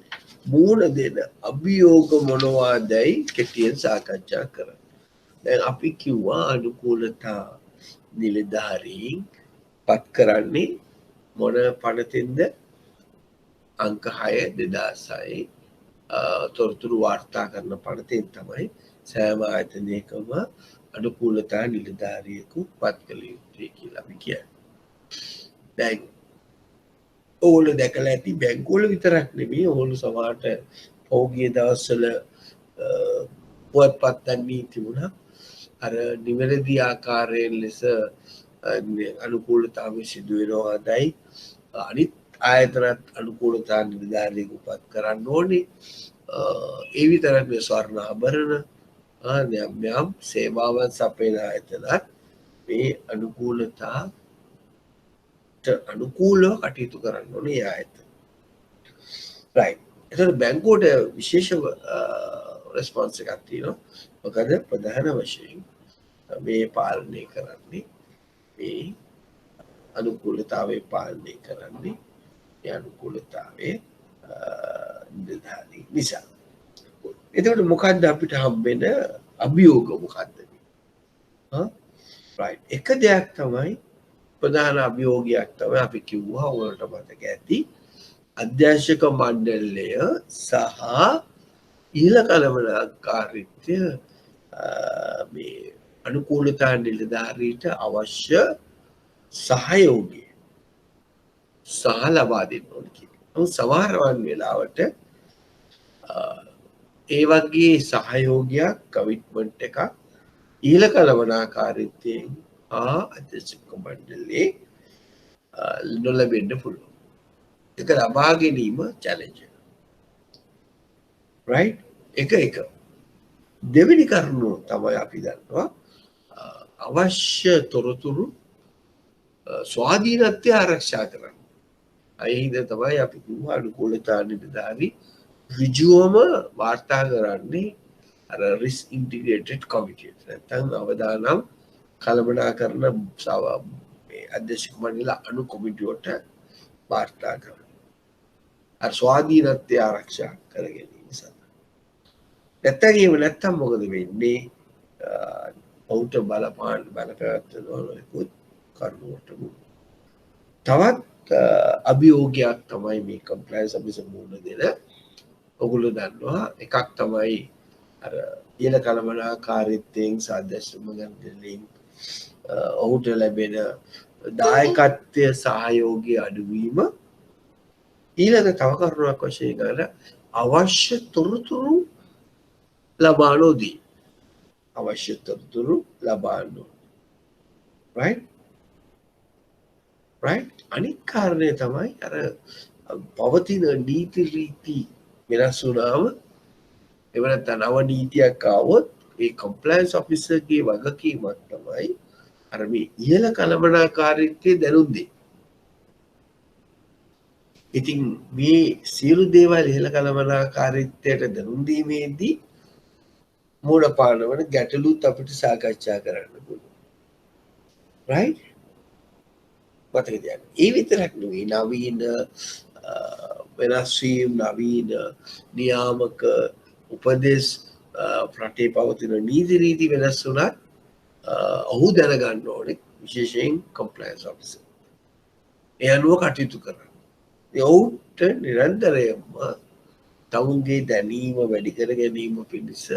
මුහුණ දෙන අභියෝග මොනවාදයි කෙටියෙන් සාකච්ඡා කරන්න. දැන් අපි කිව්වා අනුකූලතා නිලධාරීන් පත් කරන්නේ මොන පනතින්ද? අංක 6 2006 තොරතුරු වාර්තා කරන පනතෙන් තමයි සෑම ආයතනයකම අනුකූලතා නිලධාරියෙකු පත් කළ යුතුයි කියලා අපි කියන්නේ. දැන් ඕගොල්ලෝ දැකලා ඇති බැංකුවල විතරක් නෙමෙයි ඕගොල්ලෝ සමහරට පෞගිය දවස්වල පුවත්පත්යන් තිබුණා. අර නිවැරදි ආකාරයෙන් ලෙස අනුකූලතාවය සිදු වෙනවාදයි අනිත් ආයතනත් අනුකූලතා නිලධාරියෙකු පත් කරන්න ඕනේ. ඒ විතරක් නෙවෙයි ස්වර්ණ ආභරණ යම් සේවාවන් සපයන ආයතනත් මේ අනුකූලතාට අනුකූලව කටයුතු කරන්න ඕනේ ආයතන. right. එතකොට බැංකුවට විශේෂ රෙස්පොන්ස් එකක් තියෙනවා. මොකද ප්‍රධාන වශයෙන් මේ පාලනය කරන්නේ මේ අනුකූලතාවය පාලනය කරන්නේ මේ අනුකූලතාවයේ නිලධාරී නිසා. එතකොට මොකද්ද අපිට හම්බෙන අභියෝග මොකද්ද? right. එක දෙයක් තමයි ප්‍රධාන අභියෝගයක් තමයි අපි කිව්වා ඔයාලට මතක ඇති අධ්‍යක්ෂක මණ්ඩලය සහ ඉහළ කළමනාකාරීත්වය මේ අනුකූලතා නිලධාරීට අවශ්‍ය සහයෝගය සහ ලබා දෙන්න ඕනේ කියලා. නමුත් සමහරවන් වෙලාවට ඒ වගේ සහයෝගයක් කමිට්මන්ට් එකක් ඉහළ කළමනාකාරීත්වයෙන් අධ්‍යක්ෂක මණ්ඩලයේ නොලැබෙන්න පුළුවන්. ඒක ලබා ගැනීම චැලෙන්ජ් එක. right? එක දෙවෙනි කරුණ තමයි අපි දන්නවා අවශ්‍ය තොරතුරු ස්වාධීනත්වය ආරක්ෂා කරන්න. අයිහිද තමයි අපි කිව්වා අනුකූලතා නිලධාරී ඍජුවම වාර්තා කරන්නේ අර රිස්ක් ඉන්ටිග්‍රේටඩ් කොමිටිය. නැත්නම් අවදානම් කළමනාකරන අධ්‍යක්ෂක මණ්ඩල අනු කොමිටියට වාර්තා කරනවා. අර ස්වාධීනත්වය ආරක්ෂා කර ගැනීම සඳහා. නැත්නම් එහෙම නැත්නම් මොකද වෙන්නේ? ඔවුන්ට බලපාන්න බලපෑමක් නොවනකුත් කරුණුවට තවත් අභියෝගයක් තමයි මේ කම්ප්ලයන්ස් ඔෆිසර් මුණ දෙන. ඔගොල්ලෝ දන්නවා එකක් තමයි අර ඉහළ කළමනාකාරීත්වයෙන් සාධ්‍යශ්‍රම ගණනයෙන් ඔහුට ලැබෙන දායකත්වය සහයෝගය අඩුවීම. ඊළඟ තව කරුණක් වශයෙන් ගන්න අවශ්‍ය තොරතුරු ලබා නොදී. අවශ්‍ය තොරතුරු ලබා නොදී. right අනික් කාරණය තමයි අර පවතින නීති රීති වෙනස් වුණාම එහෙම නැත්නම් නව නීතියක් ආවොත් ඒ කම්ප්ලයන්ස් ඔෆිසර්ගේ වගකීමක් තමයි අර මේ ඉහළ කළමනාකාරීත්වයේ දැනුම් දෙන්න. ඉතින් මේ සියලු දේවල් ඉහළ කළමනාකාරීත්වයට දැනුම් දීමේදී මූල පානවන ගැටලුත් අපිට සාකච්ඡා කරන්න පුළුවන්. right මතක තියාගන්න. ඒ විතරක් නෙවෙයි නවීන වෙනස් වීම නවීන නියාමක උපදෙස් රටේ පවතින නීති රීති වෙනස් වුණත් ඔහු දැනගන්න ඕනේ විශේෂයෙන් කම්ප්ලයන්ස් ඔෆිසර්. ඒ අනුව කටයුතු කරන්න. ඔවුන්ට නිරන්තරයෙන්ම තවුන්ගේ දැනීම වැඩි කර ගැනීම පිණිස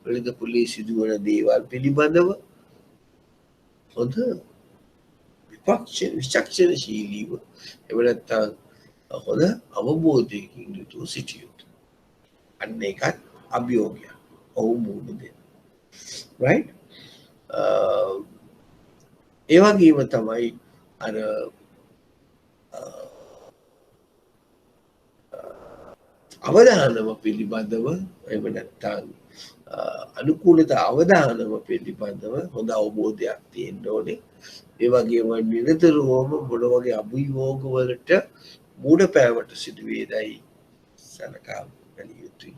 වෙළඳ පොලේ සිදුවන දේවල් පිළිබඳව හොඳ විචක්ෂණශීලීව එහෙම නැත්නම් හොඳ අවබෝධයකින් යුතුව සිටිය යුතුයි. අන්න ඒකත් අභියෝගයක්. ඔව් මුහුණ දෙන්න. right ඒ වගේම තමයි අර අවදානම පිළිබඳව එහෙම නැත්නම් අනුකූලතා අවදානම පිළිබඳව හොඳ අවබෝධයක් තියෙන්න ඕනේ. ඒ වගේම නිරතුරුවම මොන වගේ අභියෝග වලට මූණ පෑමට සිදු වේදයි සලකා බැලිය යුතුයි.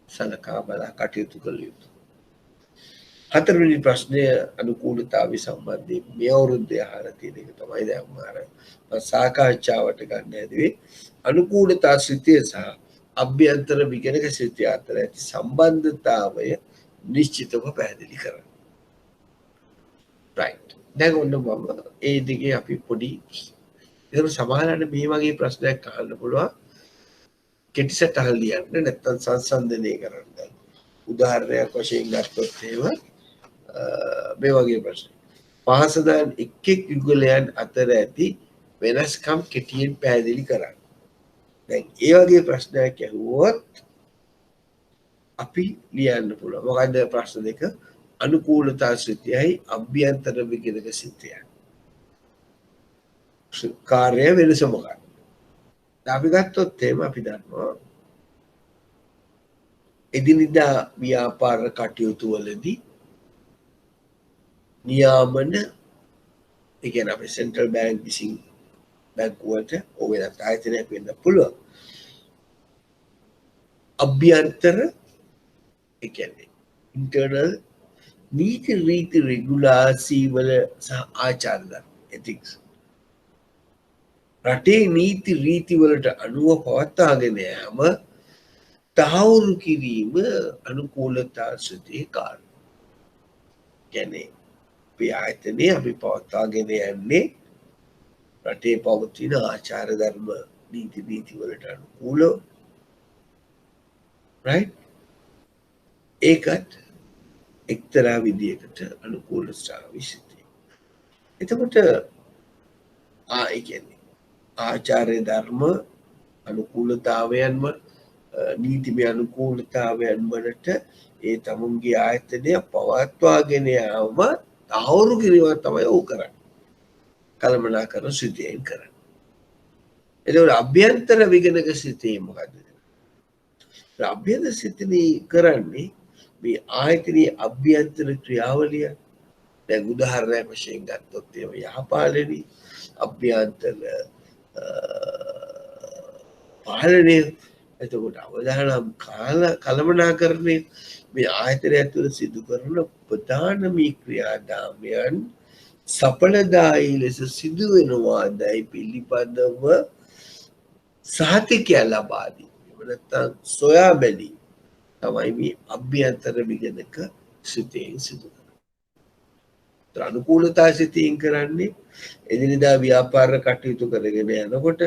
සලකා බලා කටයුතු කළ යුතුයි. හතරවෙනි ප්‍රශ්නය අනුකූලතාවය සම්බන්ධයෙන් මේ අවුරුද්දේ අහලා තියෙන එක තමයි දැන් මම සාකච්ඡාවට ගන්න හැදුවේ අනුකූලතා ශ්‍රිතය සහ අභ්‍යන්තර විගණක ශ්‍රිතය අතර ඇති සම්බන්ධතාවය නිශ්චිතව පැහැදිලි කරන්න. right දැන් ඔන්න මම ඒ දිගේ අපි පොඩි ඒක සමහරවිට මේ වගේ ප්‍රශ්නයක් අහන්න පුළුවන් කෙටි සටහන් ලියන්න නැත්නම් සංසන්දනය කරන්න. උදාහරණයක් වශයෙන් ගත්තොත් එහෙම මේ වගේ ප්‍රශ්න. පහසදාන් එක් යුගලයන් අතර ඇති වෙනස්කම් කෙටියෙන් පැහැදිලි කරන්න. දැන් ඒ වගේ ප්‍රශ්නයක් ඇහුවොත් අපි ලියන්න පුළුවන්. මොකද ප්‍රශ්න දෙක අනුකූලතා ශ්‍රිතයයි අභ්‍යන්තර විගණක ශ්‍රිතයයි. කාර්ය වෙනස මොකක්ද? අපි ගත්තොත් එහෙම අපි දන්නවා එදිනෙදා ව්‍යාපාර කටයුතු වලදී නියාමන ඒ කියන්නේ අපේ සෙන්ට්‍රල් බැංක් විසින් බැංකුවට ඕක වෙනත් ආයතනයක් වෙන්න පුළුවන්. අභ්‍යන්තර ඒ කියන්නේ ඉන්ටර්නල් නීති රීති රෙගුලාසි වල සහ ආචාර ධර්ම ethics රටේ නීති රීති වලට අනුව පවත්වාගෙන යාම තහවුරු කිරීම අනුකූලතා ශ්‍රිතයේ කාර්යය. කියන්නේ අපි ආයතනයේ අපි පවත්වාගෙන යන්නේ රටේ පවතින ආචාර ධර්ම නීති රීති වලට අනුකූලව. right ඒකත් එක්තරා විදියකට අනුකූල ශ්‍රාවිසිතයි. එතකොට ඒ කියන්නේ ආචාර්ය ධර්ම අනුකූලතාවයන්ම නීතිමය අනුකූලතාවයන් වලට ඒ තමුන්ගේ ආයතනය පවත්වාගෙන යාම තහවුරු කිරීම තමයි ඔහු කරන්නේ. කළමනාකරන ශ්‍රිතයෙන් කරන්නේ. එතකොට අභ්‍යන්තර විගණක ශ්‍රිතය මොකද්ද? අභ්‍යන්තර ශ්‍රිතේ කරන්නේ මේ ආයතනයේ අභ්‍යන්තර ක්‍රියාවලිය. දැන් උදාහරණයක් වශයෙන් ගත්තොත් එහෙම යහපාලනයේ අභ්‍යන්තර පාලනය එතකොට අවදානම් කළමනාකරණය මේ ආයතනය ඇතුළ සිදු කරන ප්‍රධානමී ක්‍රියාදාමයන් සඵලදායී ලෙස සිදුවෙනවාදැයි පිළිබඳව සහතිකය ලබා දීම. එහෙම නැත්නම් සොයා බැලීම තමයි මේ අභ්‍යන්තර විගණක සිතෙන් සිදු කරන්නේ. අනුකූලතා සිතෙන් කරන්නේ එදිනෙදා ව්‍යාපාර කටයුතු කරගෙන යනකොට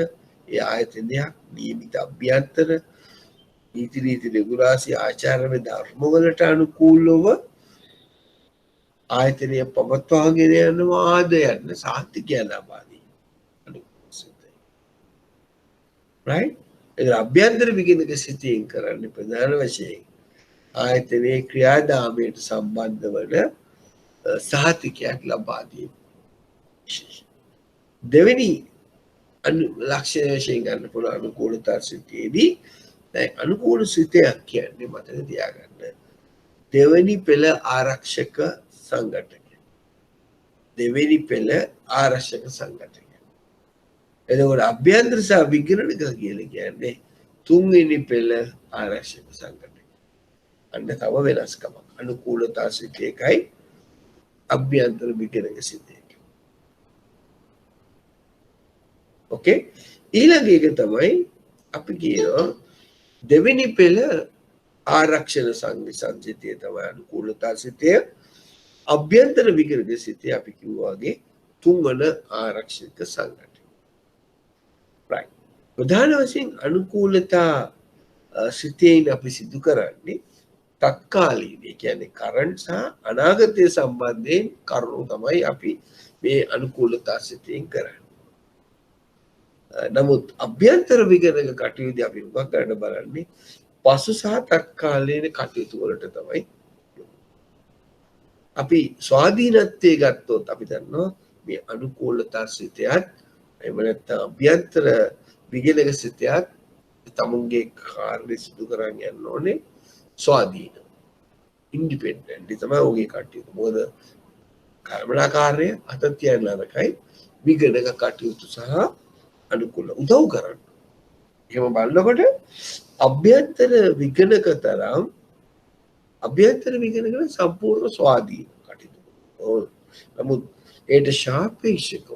ඒ ආයතනයක් නියමිත අභ්‍යන්තර නීති රීති රෙගුලාසි ආචාර ධර්මවලට අනුකූලව ආයතනය පවත්වාගෙන යනවාද යන්න සාහිත්‍ය ලබා දී. right? ඒ අභ්‍යන්තර විගණක සිතෙන් කරන්නේ ප්‍රධාන වශයෙන් ආයතනයේ ක්‍රියාදාමයට සම්බන්ධ වන සහතිකයක් ලබා දීම. දෙවෙනි ලක්ෂණ වශයෙන් ගන්න පුළුවන් අනුකූලතා සිතේදී දැන් අනුකූල සිතයක් කියන්නේ මතක තියාගන්න දෙවෙනි පෙළ ආරක්ෂක සංගඨනය. දෙවෙනි පෙළ ආරක්ෂක සංගඨනය. එතකොට අභ්‍යන්තර සහ විගණක කියලා කියන්නේ තුන්වෙනි පෙළ ආරක්ෂක සංගඨනය. අන්න තව වෙනස්කමක්. අනුකූලතා සිතේකයි අභ්‍යන්තර විගණක සිතේ. ඕකේ ඊළඟ එක තමයි අපි කියනවා දෙවෙනි පෙළ ආරක්ෂණ සංසිතිය තමයි අනුකූලතා සිතය. අභ්‍යන්තර විගණක සිතේ අපි කිව්වා වගේ තුන්වන ආරක්ෂක සංගඨනය. right. ප්‍රධාන වශයෙන් අනුකූලතා සිතේන අපි සිදු කරන්නේ තත්කාලීන ඒ කියන්නේ කරන්ට් සහ අනාගතය සම්බන්ධයෙන් කරුණු තමයි අපි මේ අනුකූලතා සිතෙන් කරන්නේ. නමුත් අභ්‍යන්තර විගණක කටයුතු අපි උගක් ගන්න බලන්නේ පසු සහ තත්කාලීන කටයුතු වලට තමයි. අපි ස්වාධීනත්වයේ ගත්තොත් අපි දන්නවා මේ අනුකූලතා සිතයත් එහෙම නැත්නම් අභ්‍යන්තර විගණක සිතයත් තමුන්ගේ කාර්ය සිදු කරන් යන්න ඕනේ ස්වාධීන ඉන්ඩිපෙන්ඩන්ට් තමයි ඔහුගේ කටයුතු. මොකද කර්මනාකාරය අත තියන්න නරකයි විගණක කටයුතු සහ අනුකූල උදව් කරන්න. එහෙම බලනකොට අභ්‍යන්තර විගණක තරම් අභ්‍යන්තර විගණක සම්පූර්ණ ස්වාධීන කටයුතු. නමුත් ඒට සාපේක්ෂව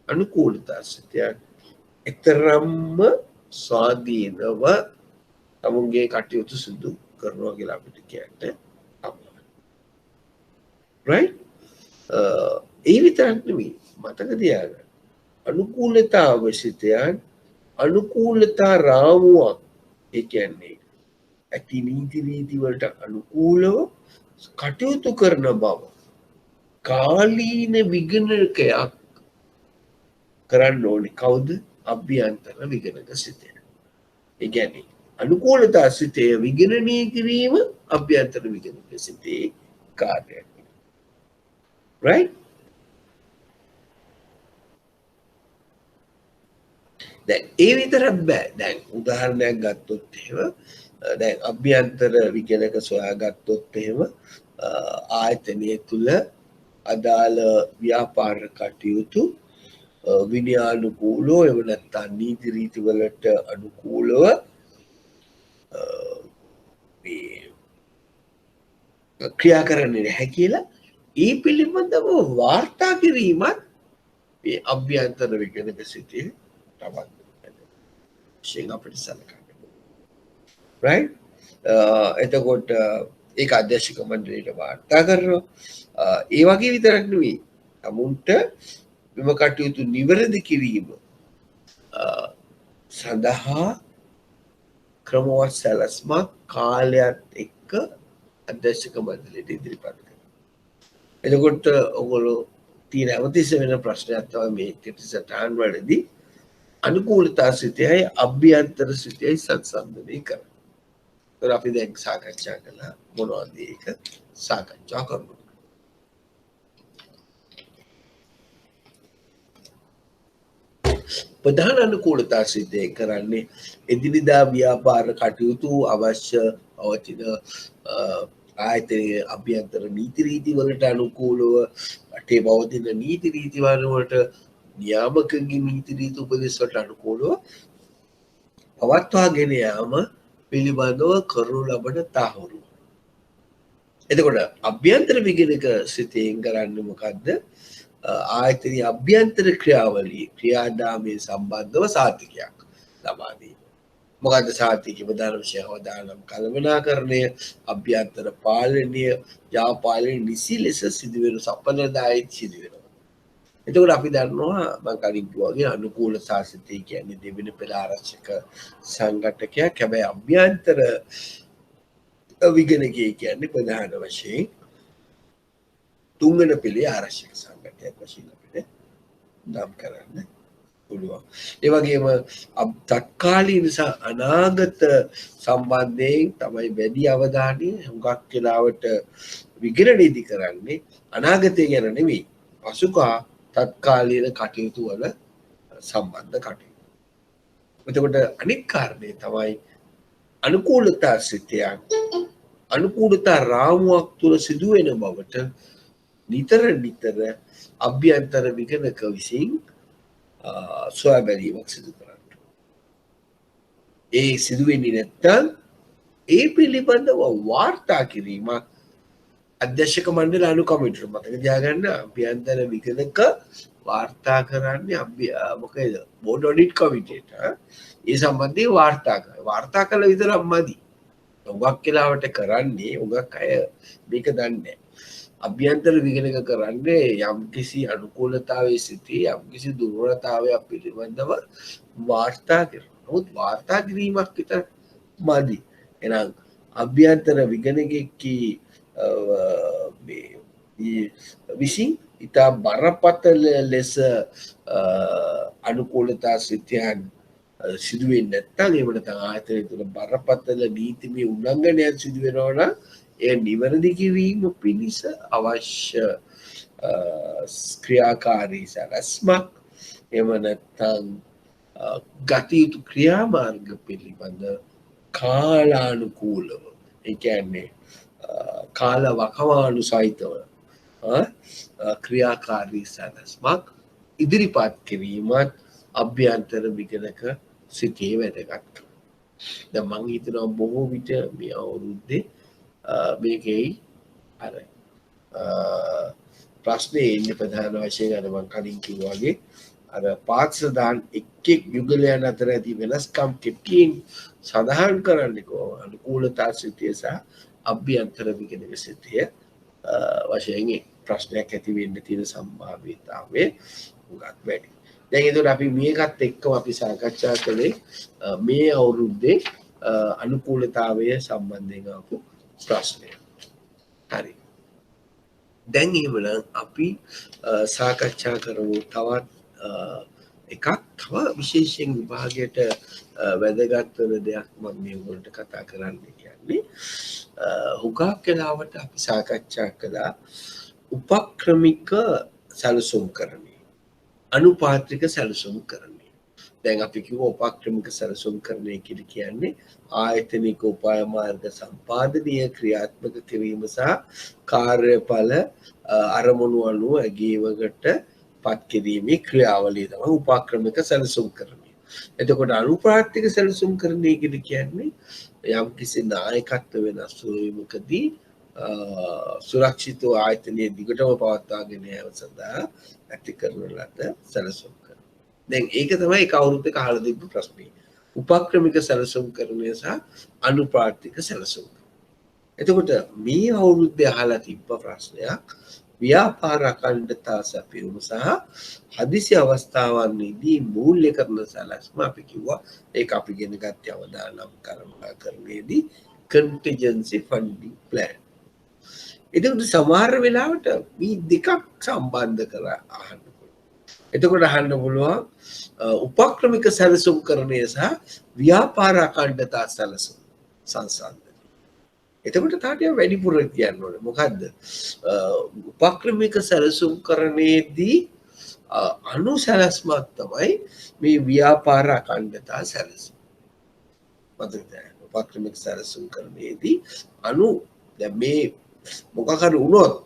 අනුකූලතා සිතයක් එතරම්ම ස්වාධීනව තමුන්ගේ කටයුතු සිදු කරනවා කියලා අපිට කියන්න අමාරුයි. right? ඒ විතරක් නෙමෙයි මතක තියාගන්න. අනුකූලතා අවශ්‍යතයන් අනුකූලතා රාමුවක් ඒ කියන්නේ ඇති නීති රීති වලට අනුකූලව කටයුතු කරන බව කාලීන විගණකයක් කරන්න ඕනේ කවුද? අභ්‍යන්තර විගණක සිතය. ඒ කියන්නේ අනුකූලතා සිතය විගණනය කිරීම අභ්‍යන්තර විගණක සිතේ කාර්යයක්. right? දැන් ඒ විතරක් බෑ. දැන් උදාහරණයක් ගත්තොත් එහෙම දැන් අභ්‍යන්තර විගණක සොයාගත්තොත් එහෙම ආයතනය තුල අදාළ ව්‍යාපාර කටයුතු විනයානුකූලව එහෙම නැත්නම් නීති රීති වලට අනුකූලව ක්‍රියා කරන්නේ නැහැ කියලා ඒ පිළිබඳව වාර්තා කිරීමත් මේ අභ්‍යන්තර විගණක සිතේ තවත් ශෙන් අපිට සලකන්න. right? එතකොට ඒක අධ්‍යක්ෂක මණ්ඩලයට වාර්තා කරනවා. ඒ වගේ විතරක් නෙවෙයි තමුන්ට මෙම කටයුතු නිවැරදි කිරීම සඳහා ක්‍රමවත් සැලැස්මක් කාලයත් එක්ක අධ්‍යක්ෂක මණ්ඩලයට ඉදිරිපත් කරනවා. එතකොට ඔයගොල්ලෝ තියෙන අවතිස්ස වෙන ප්‍රශ්නයක් තමයි මේ කෙටිසටහන් වලදී අනුකූලතා සිතයයි අභ්‍යන්තර සිතයයි සංසන්දනය කරන්නේ. ඒත් අපි දැන් සාකච්ඡා කළා මොනවද ඒක සාකච්ඡා කරමු. ප්‍රධාන අනුකූලතා සිතේ කරන්නේ එදිනෙදා ව්‍යාපාර කටයුතු අවශ්‍ය පවතින ආයතනයේ අභ්‍යන්තර නීති රීති වලට අනුකූලව රටේ පවතින නීති රීති වලට නියාමකගේ නීති රීති උපදෙස් වලට අනුකූලව පවත්වාගෙන යාම පිළිබඳව කරනු ලබන තහවුරු. එතකොට අභ්‍යන්තර විගණක සිතයෙන් කරන්නේ මොකද්ද? ආයතනයේ අභ්‍යන්තර ක්‍රියාවලිය ක්‍රියාදාමයේ සම්බන්ධව සාතිකයක් ලබා දීම. මොකද්ද සාතිකය? ප්‍රධාන විෂය අවදානම් කළමනාකරණය, අභ්‍යන්තර පාලනය, යාපාලනය නිසි ලෙස සිදුවෙන සපනදායි සිදුවෙනවා. එතකොට අපි දන්නවා මම කලින් කිව්වා වගේ අනුකූල සාසිතය කියන්නේ දෙවෙනි පෙළ ආරක්ෂක සංඝටකයක්. හැබැයි අභ්‍යන්තර විගණකය කියන්නේ ප්‍රධාන වශයෙන් තුන්වන පෙළේ ආරක්ෂක සංඝටකයක් වශයෙන් අපිට නම් කරන්න පුළුවන්. ඒ වගේම තත්කාලීන නිසා අනාගත සම්බන්ධයෙන් තමයි වැඩි අවධානය හුඟක් වෙලාවට විගණනයේදී කරන්නේ අනාගතය ගැන නෙවෙයි. පසුකා තත්කාලීන කටයුතු වල සම්බන්ධ කටයුතු. එතකොට අනිත් කාරණේ තමයි අනුකූලතා සිතයක් අනුකූලතා රාමුවක් තුළ සිදුවෙන බවට නිතර අභ්‍යන්තර විගණක විසින් සොයා බැලීමක් සිදු කරන්න. ඒ සිදුවෙන්නේ නැත්නම් ඒ පිළිබඳව වාර්තා කිරීමක් අධ්‍යක්ෂක මණ්ඩල අනුකමිටුවට මතක තියාගන්න අභ්‍යන්තර විගණක වාර්තා කරන්නේ මොකද බෝඩ් ඔඩිට් කමිටියට ඒ සම්බන්ධයෙන් වාර්තා කළ විතරක් මදි. උගක් වෙලාවට කරන්නේ උගක් අය මේක දන්නේ නැහැ. අභ්‍යන්තර විගණක කරන්නේ යම්කිසි අනුකූලතාවයේ සිටී යම්කිසි දුර්වලතාවයක් පිළිබඳව වාර්තා කරනවා. නමුත් වාර්තා කිරීමක් විතර මදි. එහෙනම් අභ්‍යන්තර විගණකයේ විසින් ඉතා බරපතල ලෙස අනුකූලතා සිතයන් සිදුවෙන්නේ නැත්නම් එහෙම නැත්නම් ආයතනය තුළ බරපතල නීතිමය උල්ලංඝනයක් සිදු වෙනවා නම් එය නිවැරදි කිරීම පිණිස අවශ්‍ය ක්‍රියාකාරී සැලැස්මක් එහෙම නැත්නම් ගත යුතු ක්‍රියාමාර්ග පිළිබඳ කාලානුකූලව ඒ කියන්නේ කාල වකවානු සහිතව ක්‍රියාකාරී සැලැස්මක් ඉදිරිපත් කිරීමත් අභ්‍යන්තර විගණක සිතේ වැදගත්. දැන් මම හිතනවා බොහෝ විට මේ අවුරුද්දේ මේකෙයි අර ප්‍රශ්නේ ඉන්නේ ප්‍රධාන වශයෙන් අර මම කලින් කිව්වා වගේ අර පාක්ෂදාන් එක් යුගලයන් අතර ඇති වෙනස්කම් කෙටියෙන් සඳහන් කරන්නේ කොහොමද? අනුකූලතා සිතේ සහ අභ්‍යන්තර විගණක සිතේ වශයෙන් ප්‍රශ්නයක් ඇති වෙන්න තියෙන සම්භාව්‍යතාවය උගත් වැඩි. දැන් ඒකට අපි මේකත් එක්කම අපි සාකච්ඡා කළේ මේ අවුරුද්දේ අනුකූලතාවය සම්බන්ධයෙන් ආපු ප්‍රශ්නය. හරි. දැන් එහෙමනම් අපි සාකච්ඡා කරමු තවත් එකක් තව විශේෂයෙන් විභාගයට වැදගත් වෙන දෙයක් මම මේ වලට කතා කරන්න කියන්නේ හුඟක් වෙලාවට අපි සාකච්ඡා කළා උපක්‍රමික සැලසුම් කරණය අනුපාත්‍රික සැලසුම් කරණය. දැන් අපි කිව්ව උපක්‍රමික සැලසුම් කරණය කියලා කියන්නේ ආයතනික උපාය මාර්ග සම්පාදනය ක්‍රියාත්මක කිරීම සහ කාර්යඵල අරමුණු අනුව ඇගීමකට පත් කිරීමේ ක්‍රියාවලිය තමයි උපක්‍රමික සැලසුම් කරණය. එතකොට අනුපාත්‍රික සැලසුම් කරණය කියන්නේ යම්කිසි නායකත්ව වෙනස් වීමකදී සුරක්ෂිතව ආයතනයේ දිගටම පවත්වාගෙන යාම සඳහා ඇති කරන ලද සැලසුම් කරණය. දැන් ඒක තමයි එක අවුරුද්දක අහලා තිබ්බ ප්‍රශ්නේ. උපක්‍රමික සැලසුම් කරණය සහ අනුපාත්‍රික සැලසුම්. එතකොට මේ අවුරුද්දේ අහලා තිබ්බ ප්‍රශ්නයක් ව්‍යාපාර අඛණ්ඩතා සැපයුම සහ හදිසි අවස්ථාවන්හිදී මූල්‍ය කරන සැලැස්ම අපි කිව්වා ඒක අපි ඉගෙන ගත්තේ අවදානම් කරනේදී contingency funding plan. එතකොට සමහර වෙලාවට මේ දෙකක් සම්බන්ධ කරලා අහන්න පුළුවන්. එතකොට අහන්න පුළුවන් උපක්‍රමික සැලසුම් කරණය සහ ව්‍යාපාර අඛණ්ඩතා සැලසුම් සංසන්දනය. එතකොට තාටිය වැඩිපුර කියන්න ඕනේ මොකද්ද? උපක්‍රමික සැලසුම් කරණයේදී අනුසැලැස්මක් තමයි මේ ව්‍යාපාර අඛණ්ඩතා සැලසුම්. මතකද? උපක්‍රමික සැලසුම් කරණයේදී දැන් මේ මොකක් හරි වුණොත්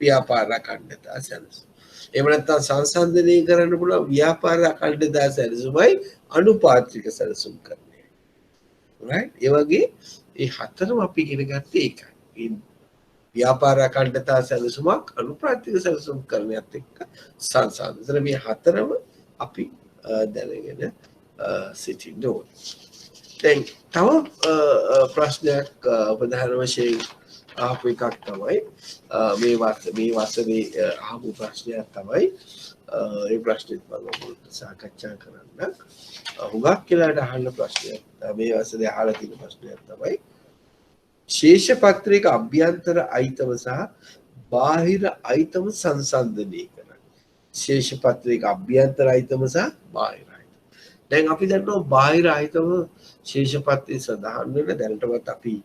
ව්‍යාපාර අඛණ්ඩතා සැලසුම්. එහෙම නැත්නම් සංසන්දනය කරන්න පුළුවන් ව්‍යාපාර අඛණ්ඩතා සැලසුමයි අනුපාත්‍රික සැලසුම් කරණය. right? ඒ වගේ ඒ හතරම අපි ඉගෙන ගත්තේ ඒකයි. ව්‍යාපාර අඛණ්ඩතා සැලසුමක් අනුපාත්‍රික සැලසුම් කරණයත් එක්ක සංසන්දනය. මේ හතරම අපි දැනගෙන සිටින්න ඕනේ. දැන් තව ප්‍රශ්නයක් ප්‍රධාන වශයෙන් ආපු එකක් තමයි මේ වසරේ ආපු ප්‍රශ්නයක් තමයි ඒ ප්‍රශ්නෙත් මම ඔයගොල්ලන්ට සාකච්ඡා කරන්න. හුඟක් කියලාට අහන්න ප්‍රශ්නයක් මේ වසරේ අහලා තියෙන ප්‍රශ්නයක් තමයි ශේෂ පත්‍රයක අභ්‍යන්තර අයිතම සහ බාහිර අයිතම සංසන්දනය කරන්න. ශේෂ පත්‍රයක අභ්‍යන්තර අයිතම සහ බාහිර අයිතම. දැන් අපි දන්නවා බාහිර අයිතම ශේෂ පත්‍රයේ සඳහන් වෙන දැනටමත් අපි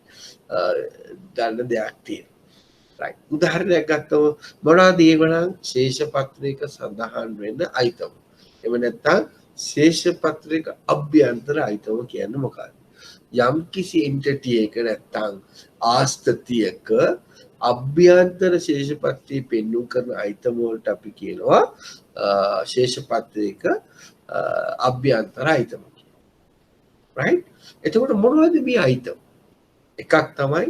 දන්න දෙයක් තියෙනවා. right. උදාහරණයක් ගත්තම මොනවාද ඒවනම් ශේෂ පත්‍රයක සඳහන් වෙන අයිතම. එහෙම නැත්නම් ශේෂ පත්‍රයක අභ්‍යන්තර අයිතම කියන්නේ මොකක්ද? යම් කිසි එන්ටිටි එක නැත්නම් ආස්තතියක අභ්‍යන්තර ශේෂ පත්‍රයේ පෙන්වු කරන අයිතම වලට අපි කියනවා ශේෂ පත්‍රයක අභ්‍යන්තර අයිතම. right. එතකොට මොනවද මේ අයිතම? එකක් තමයි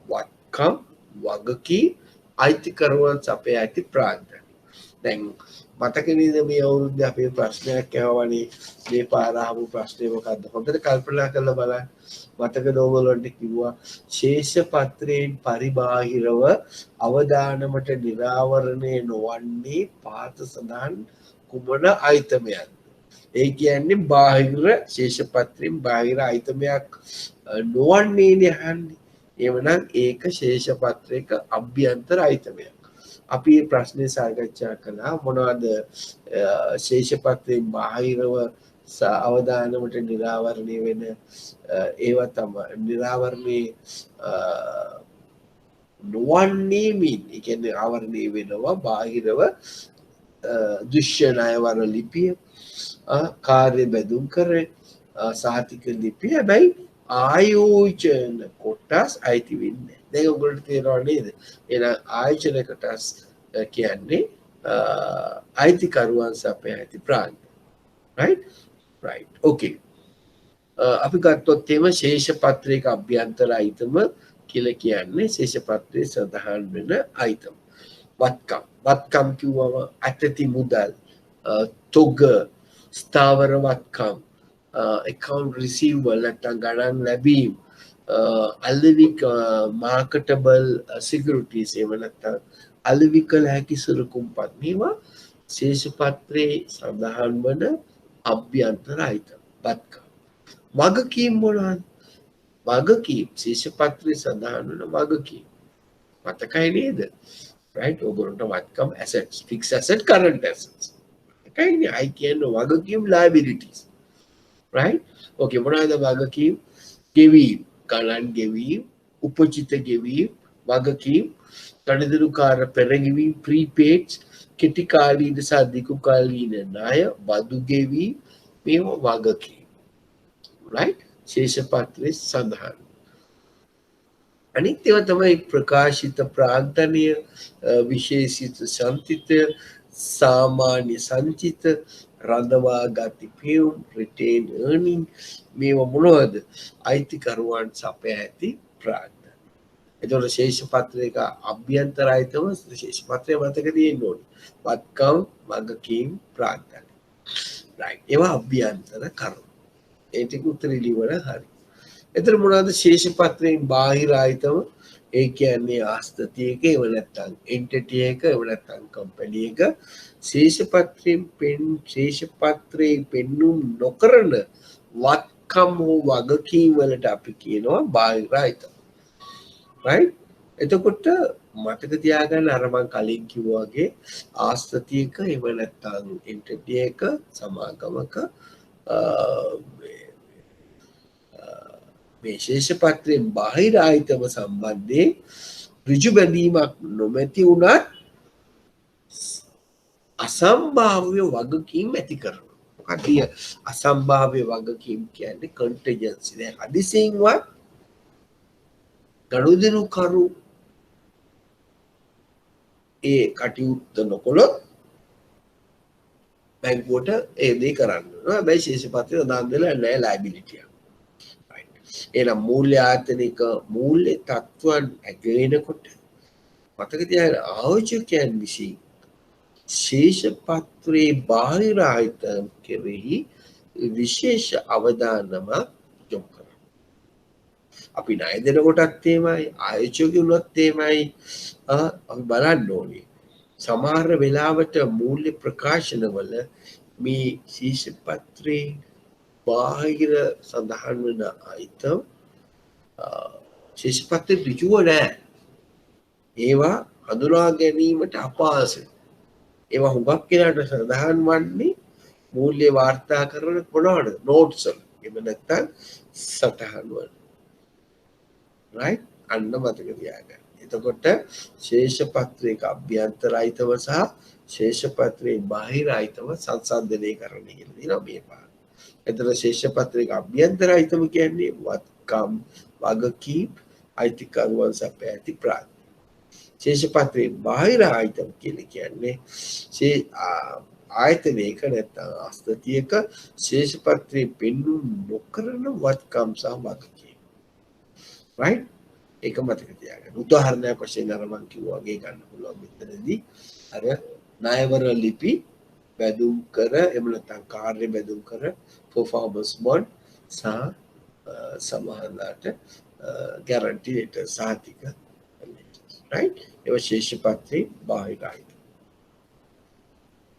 වත්කම්, වගකී, අයිතිකරුවන් සපයා ඇති ප්‍රාන්තය. දැන් මතක නේද මේ අවුරුද්දේ අපේ ප්‍රශ්නයක් ඇහුවානේ මේ පාර ආපු ප්‍රශ්නේ මොකද්ද? හොඳට කල්පනා කරලා බලන්න. මතකද ඔයගොල්ලන්ට කිව්වා ශේෂ පත්‍රයෙන් පරිබාහිරව අවදානමට නිරාවරණය නොවන්නේ පාත සඳහන් කුමන අයිතමයක්ද? ඒ කියන්නේ බාහිර ශේෂ පත්‍රයෙන් බාහිර අයිතමයක් නොවන්නේ නහන්නේ. එවනම් ඒක ශේෂ පත්‍රයක අභ්‍යන්තර අයිතමයක්. අපි මේ ප්‍රශ්නේ සාකච්ඡා කළා මොනවද ශේෂ පත්‍රයෙන් බාහිරව අවදානමට නිරාවරණය වෙන ඒවා තමයි නිරාවරණේ නොවන්නේ මින් ඒ කියන්නේ ආවරණය වෙනවා බාහිරව දෘශ්‍ය ණයවර ලිපිය කාර්ය බෙදුම් කරේ සහතික ලිපිය හැබැයි ආයෝජන කොටස් අයිති වෙන්නේ. දැන් ඔයගොල්ලෝ තේරෙනව නේද? එහෙනම් ආයෝජන කොටස් කියන්නේ අයිතිකරුවන් සපයා ඇති ප්‍රාන්ත. right? right. okay. අපි ගත්තොත් එම ශේෂ පත්‍රයක අභ්‍යන්තර අයිතම කියලා කියන්නේ ශේෂ පත්‍රයේ සඳහන් වෙන අයිතම. වත්කම් කිව්වම අතති මුදල්, තොග, ස්ථාවර වත්කම්, account receivable නැත්නම් ගණන් ලැබීම්, අලෙවි marketable securities එහෙම නැත්නම් අලෙවි කළ හැකි සුරුකුම්පත් මේවා ශේෂ පත්‍රයේ සඳහන් වන අභ්‍යන්තර අයිතම්. වත්කම්. වගකීම් මොනවාද? වගකීම් ශේෂ පත්‍රයේ සඳහන් වන වගකීම්. මතකයි නේද? right? ඔයගොල්ලන්ට වත්කම් assets, fixed asset, current assets. එකයිනේ I කියන්නේ වගකීම් liabilities. right? okay මොනවාද වගකීම්? ගෙවීම්, ගණන් ගෙවීම්, උපචිත ගෙවීම්, වගකීම්, කඩිදුරුකාර පෙරගෙවීම්, prepaid, කෙටි කාලීන සහ දීර්ඝ කාලීන ණය, බදු ගෙවීම් මේවා වගකීම්. right? ශේෂ පත්‍රයේ සඳහන්. අනිත් ඒවා තමයි ප්‍රකාශිත ප්‍රාග්ධනය, විශේෂිත සංචිත, සාමාන්‍ය සංචිත, රඳවා ගති පියුම්, retained earning මේවා මොනවද? අයිතිකරුවන් සපයා ඇති ප්‍රාග්ධන. එතකොට ශේෂ පත්‍රයක අභ්‍යන්තර අයිතම ශේෂ පත්‍රය මතක තියෙන්න ඕනේ. වත්කම්, වගකීම්, ප්‍රාග්ධන. right. ඒවා අභ්‍යන්තර කරුණු. ඒ ටික උත්තර ඉලිවල හරි. එතන මොනවද ශේෂ පත්‍රයෙන් බාහිර ආයතම? ඒ කියන්නේ ආස්තතියක ඒව නැත්නම් එන්ටිටි එක ඒව නැත්නම් කම්පැනි එක ශේෂ පත්‍රයේ පෙන්නුම් නොකරන වත්කම් හෝ වගකීම් වලට අපි කියනවා බාහිර ආයතම. right? එතකොට මතක තියාගන්න අර මං කලින් කිව්වා වගේ ආස්තතියක ඒව නැත්නම් එන්ටිටි එක සමාගමක මේ ශේෂ පත්‍රයෙන් බාහිර ආයතම සම්බන්ධයෙන් ඍජු බැඳීමක් නොමැති වුණත් අසම්භාව්‍ය වගකීම් ඇති කරනවා. මොකක්ද අසම්භාව්‍ය වගකීම් කියන්නේ? කන්ටිජන්සි. දැන් හදිසියෙන්වත් ගනුදෙනුකරු ඒ කටයුත්ත නොකළොත් බැංකුවට ඒ දේ කරන්න වෙනවා. හැබැයි ශේෂ පත්‍රය සඳහන් වෙලා නැහැ ලයබිලිටි එක. එහෙනම් මූල්‍ය ආයතනික මූල්‍ය තත්ත්වයන් ඇගෙනකොට මතක තියාගන්න ආයෝජකයන් විසින් ශේෂ පත්‍රයේ බාහිර ආයතන කෙරෙහි විශේෂ අවධානමක් යොමු කරනවා. අපි ණය දෙනකොටත් එහෙමයි ආයෝජකයන්වත් එහෙමයි අපි බලන්න ඕනේ. සමහර වෙලාවට මූල්‍ය ප්‍රකාශනවල මේ ශීර්ෂ පත්‍රයේ බාහිර සඳහන් වෙන අයිතම් ශීර්ෂ පත්‍රයේ ඍජුව නැහැ. ඒවා හඳුනා ගැනීමට අපහසුයි. ඒවා හුඟක් වෙලාට සඳහන් වන්නේ මූල්‍ය වාර්තා කරන මොනවද? නෝට්ස් වල. එහෙම නැත්නම් සටහන් වල. right? අන්න මතක තියාගන්න. එතකොට ශේෂ පත්‍රයක අභ්‍යන්තර අයිතම සහ ශේෂ පත්‍රයේ බාහිර අයිතම සංසන්දනය කරන්න කියලා දිනවා මේ පාඩම. එතකොට ශේෂ පත්‍රයක අභ්‍යන්තර අයිතම කියන්නේ වත්කම් වගකීම් අයිතිකරුවන් සපයා ඇති ප්‍රාණ. ශේෂ පත්‍රයේ බාහිර අයිතම කියන්නේ ආයතනයක නැත්නම් අස්තතියක ශේෂ පත්‍රයේ පෙන්වු නොකරන වත්කම් සහ වගකීම්. right? ඒක මතක තියාගන්න. උදාහරණයක් වශයෙන් අර මම කිව්වා වගේ ගන්න පුළුවන් මෙතනදී අර ණයවර ලිපි බැඳුම් කර එහෙම නැත්නම් කාර්ය බැඳුම් කර performance bond සහ සමානලාට guarantee letter සාතික right? ඒ ශේෂ පත්‍රයේ බාහිරයි.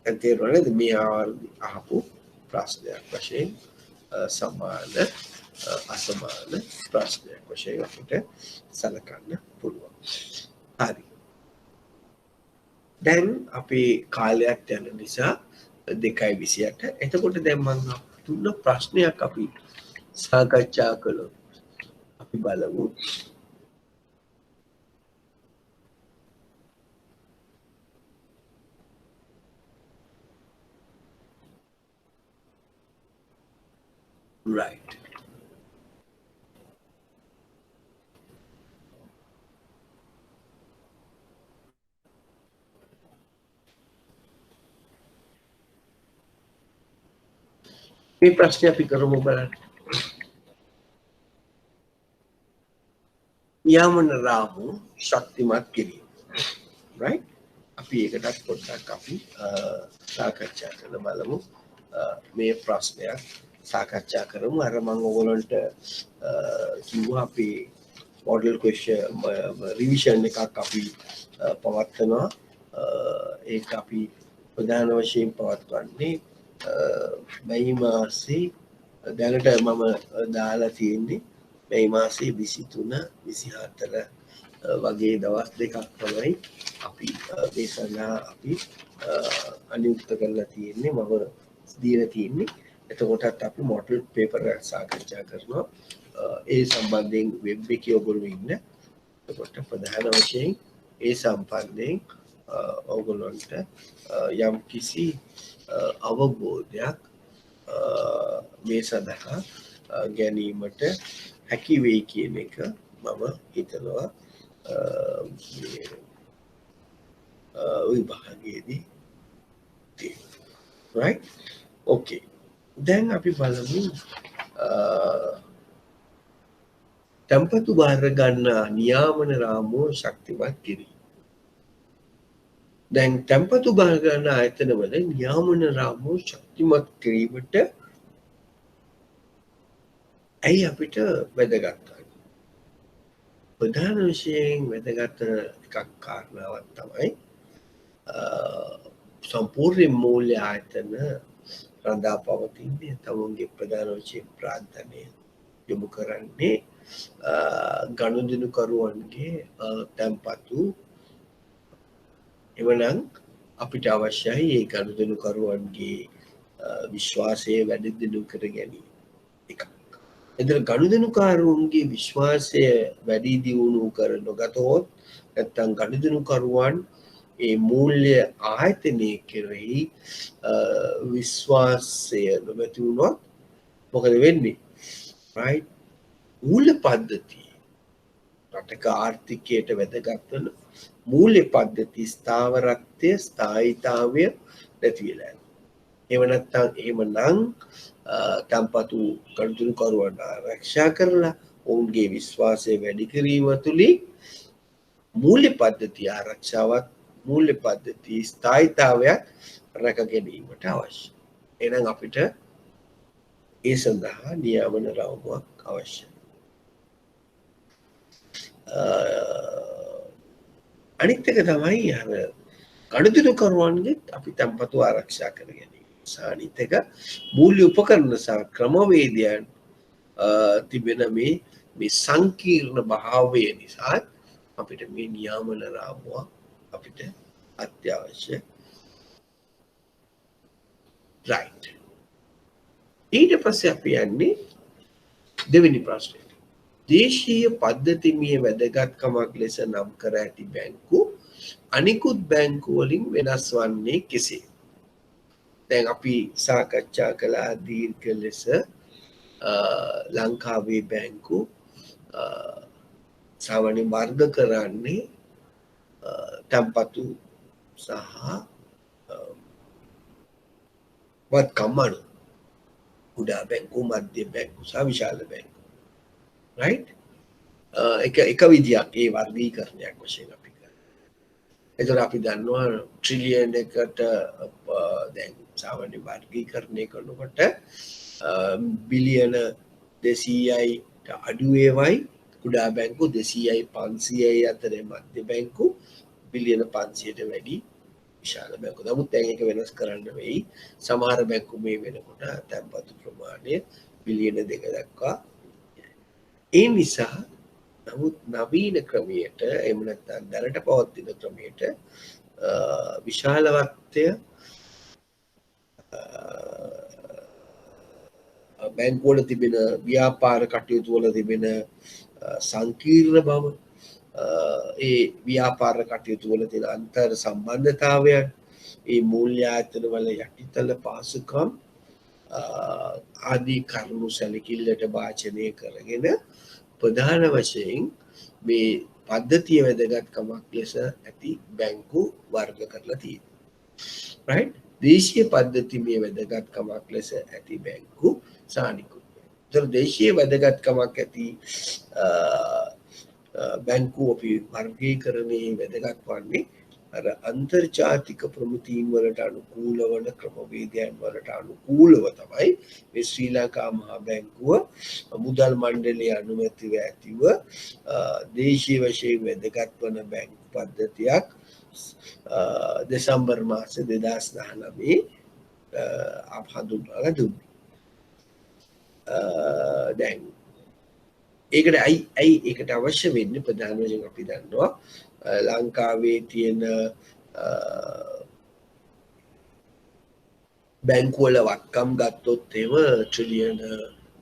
තේරුණාද මේ අහපු ප්‍රශ්නයක් වශයෙන් සමාන අසමාන ප්‍රශ්නයක් වශයෙන් අපිට සලකන්න පුළුවන්. හරි. දැන් අපේ කාලයක් යන නිසා 2:28. එතකොට දැන් මම තුන ප්‍රශ්නයක් අපි සාකච්ඡා කළොත් අපි බලමු. right. මේ ප්‍රශ්නේ අපි කරමු බලන්න. නියාමන රාමු ශක්තිමත් කිරීම. right? අපි ඒකටත් පොඩ්ඩක් අපි සාකච්ඡා කරලා බලමු. මේ ප්‍රශ්නයක් සාකච්ඡා කරමු. අර මම ඔයගොල්ලන්ට කිව්වා අපි මොඩල් ක්වෙස්චන් රිවිෂන් එකක් අපි පවත්වනවා. ඒක අපි ප්‍රධාන වශයෙන් පවත්වන්නේ මැයි මාසේ දැනට මම දාලා තියෙන්නේ මැයි මාසේ 23 24 වගේ දවස් දෙකක් තමයි අපි මේ සඳහා අපි අනියුක්ත කරලා තියෙන්නේ මම දීලා තියෙන්නේ. එතකොටත් අපි මොඩල් පේපර් එකක් සාකච්ඡා කරනවා. ඒ සම්බන්ධයෙන් වෙබ් එකේ ඔයගොල්ලෝ ඉන්න. එතකොට ප්‍රධාන වශයෙන් ඒ සම්බන්ධයෙන් ඔයගොල්ලන්ට යම් කිසි අවබෝධයක් මේ සඳහා ගැනීමට හැකි වෙයි කියන එක මම හිතනවා විභාගයේදී right? okay. දැන් අපි බලමු තැන්පතු බාර ගන්නා නියාමන රාමුව ශක්තිමත් කිරීම. දැන් තැන්පතු බාර ගන්න ආයතනවල නියාමන රාමුව ශක්තිමත් කිරීමට ඇයි අපිට වැදගත්? ප්‍රධාන වශයෙන් වැදගත් එකක් කාරණාවක් තමයි සම්පූර්ණ මූල්‍ය ආයතන රඳා පවතින්නේ තමුන්ගේ ප්‍රධාන වශයෙන් ප්‍රාර්ථනය යොමු කරන්නේ ගනුදෙනුකරුවන්ගේ තැන්පතු. එවනම් අපිට අවශ්‍යයි ඒ ගනුදෙනුකරුවන්ගේ විශ්වාසය වැඩි දියුණු කර ගැනීම. එකක්. එතන ගනුදෙනුකරුවන්ගේ විශ්වාසය වැඩි දියුණු කර නොගතහොත් නැත්නම් ගනුදෙනුකරුවන් ඒ මූල්‍ය ආයතනයේ කෙරෙහි විශ්වාසය නොමැති වුණොත් මොකද වෙන්නේ? right? මූල්‍ය පද්ධතිය රටක ආර්ථිකයට වැදගත් වන මූල්‍ය පද්ධති ස්ථාවරත්වය ස්ථායීතාවය නැති වෙලා යනවා. එහෙම නැත්නම් එහෙමනම් තම්පතු කඩුතුරුකරුවන් ආරක්ෂා කරලා ඔවුන්ගේ විශ්වාසය වැඩි කිරීම තුළින් මූල්‍ය පද්ධතිය ආරක්ෂාවත් මූල්‍ය පද්ධතිය ස්ථායීතාවයක් රැක ගැනීමට අවශ්‍යයි. එහෙනම් අපිට ඒ සඳහා නියාමන රාමුවක් අවශ්‍යයි. අනිත් එක තමයි අර කඩුතුරුකරුවන්ගෙත් අපි තම්පතු ආරක්ෂා කර ගැනීම. අනිත් එක මූල්‍ය උපකරණ සහ ක්‍රමවේදයන් තිබෙන මේ සංකීර්ණ භාවය නිසා අපිට මේ නියාමන රාමුවක් අපිට අත්‍යවශ්‍ය. රයිට්. ඊට පස්සේ අපි යන්නේ දෙවෙනි ප්‍රශ්නයට. දේශීය පද්ධතිමය වැදගත්කමක් ලෙස නම් කර ඇති බැංකු අනිකුත් බැංකු වලින් වෙනස් වන්නේ කෙසේ? දැන් අපි සාකච්ඡා කළා දීර්ඝ ලෙස ලංකාවේ බැංකු සාමාන්‍ය වර්ග කරන්නේ තම්පතු සහ වත්කම් අනුව. කුඩා බැංකු, මධ්‍ය බැංකු සහ විශාල බැංකු. රයිට්? එක විදියක් ඒ වර්ගීකරණයක් වශයෙන් අපි කරනවා. එතකොට අපි දන්නවා ට්‍රිලියන් එකට දැන් සාමාන්‍ය වර්ගීකරණය කරනකොට බිලියන 200යි අඩු ඒවයි කුඩා බැංකු 200යි 500යි අතර මධ්‍ය බැංකු බිලියන 500ට වැඩි විශාල බැංකු. නමුත් දැන් ඒක වෙනස් කරන්න වෙයි. සමහර බැංකු මේ වෙනකොට තැන්පතු ප්‍රමාණය බිලියන 2 දක්වා. ඒ නිසා නමුත් නවීන ක්‍රමයට එහෙම නැත්නම් දැනට පවතින ක්‍රමයට විශාලත්වය බැංකුවල තිබෙන ව්‍යාපාර කටයුතු වල තිබෙන සංකීර්ණ බව, ඒ ව්‍යාපාර කටයුතු වල තියෙන අන්තර් සම්බන්ධතාවයන්, ඒ මූල්‍ය ආයතන වල යටිතල පාසුකම් ආදී කරුණු සැලකිල්ලට වාචනය කරගෙන ප්‍රධාන වශයෙන් මේ පද්ධතිය වැදගත්කමක් ලෙස ඇති බැංකු වර්ග කරලා තියෙනවා. right? දේශීය පද්ධතිමය වැදගත්කමක් ලෙස ඇති බැංකු සානිකුත්. ඒතර දේශීය වැදගත්කමක් ඇති බැංකු අපි වර්ගීකරණයේ වැදගත් වන්නේ අර අන්තර්ජාතික ප්‍රමුතීන් වලට අනුකූල වන ක්‍රමවේදයන් වලට අනුකූලව තමයි මේ ශ්‍රී ලංකා මහා බැංකුව මුදල් මණ්ඩලයේ අනුමැතිව ඇතිව දේශීය වශයෙන් වැදගත් වන බැංකු පද්ධතියක් දෙසැම්බර් මාස 2019 අප හඳුන්වලා දුන්නේ. දැන් ඒකට ඇයි ඒකට අවශ්‍ය වෙන්නේ? ප්‍රධාන වශයෙන් අපි දන්නවා ලංකාවේ තියෙන බැංකු වල වත්කම් ගත්තොත් එහෙම ට්‍රිලියන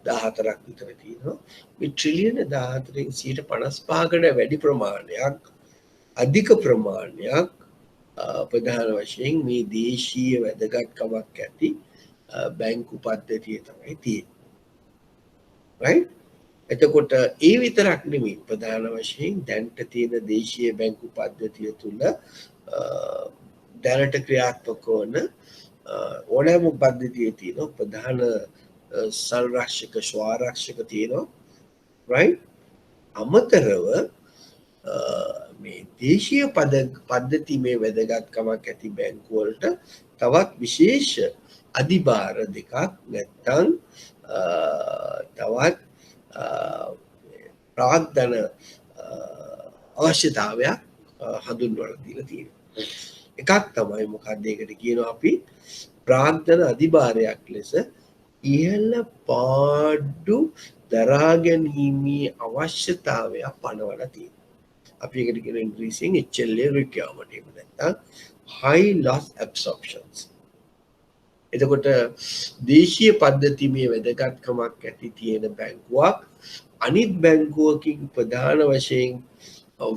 14ක් විතර තියෙනවා. මේ ට්‍රිලියන 14න් 55කට වැඩි ප්‍රමාණයක් අධික ප්‍රමාණයක් ප්‍රධාන වශයෙන් මේ දේශීය වැදගත්කමක් ඇති බැංකු පද්ධතිය තමයි තියෙන්නේ. right? එතකොට ඒ විතරක් නෙමෙයි ප්‍රධාන වශයෙන් දැනට තියෙන දේශීය බැංකු පද්ධතිය තුළ දැනට ක්‍රියාත්මක වන ඕනෑම පද්ධතියේ තියෙන ප්‍රධාන සංරක්ෂක ස්වාරක්ෂක තියෙනවා. right? අමතරව මේ දේශීය පද්ධති මේ වැදගත්කමක් ඇති බැංකු වලට තවත් විශේෂ අධිභාර දෙකක් නැත්තම් තවත් ප්‍රාග්ධන අවශ්‍යතාවයක් හඳුන්වලා දීලා තියෙනවා. එකක් තමයි මොකක්ද ඒකට කියනවා අපි ප්‍රාග්ධන අධිභාරයක් ලෙස ඉහළ පාඩු දරා ගැනීමේ අවශ්‍යතාවයක් පනවලා තියෙනවා. අපි ඒකට කියන ඉංග්‍රීසියෙන් HLA requirement එහෙම නැත්නම් high loss absorptions. එතකොට දේශීය පද්ධතිමේ වැදගත්කමක් ඇති තියෙන බැංකුවක් අනිත් බැංකුවකින් ප්‍රධාන වශයෙන්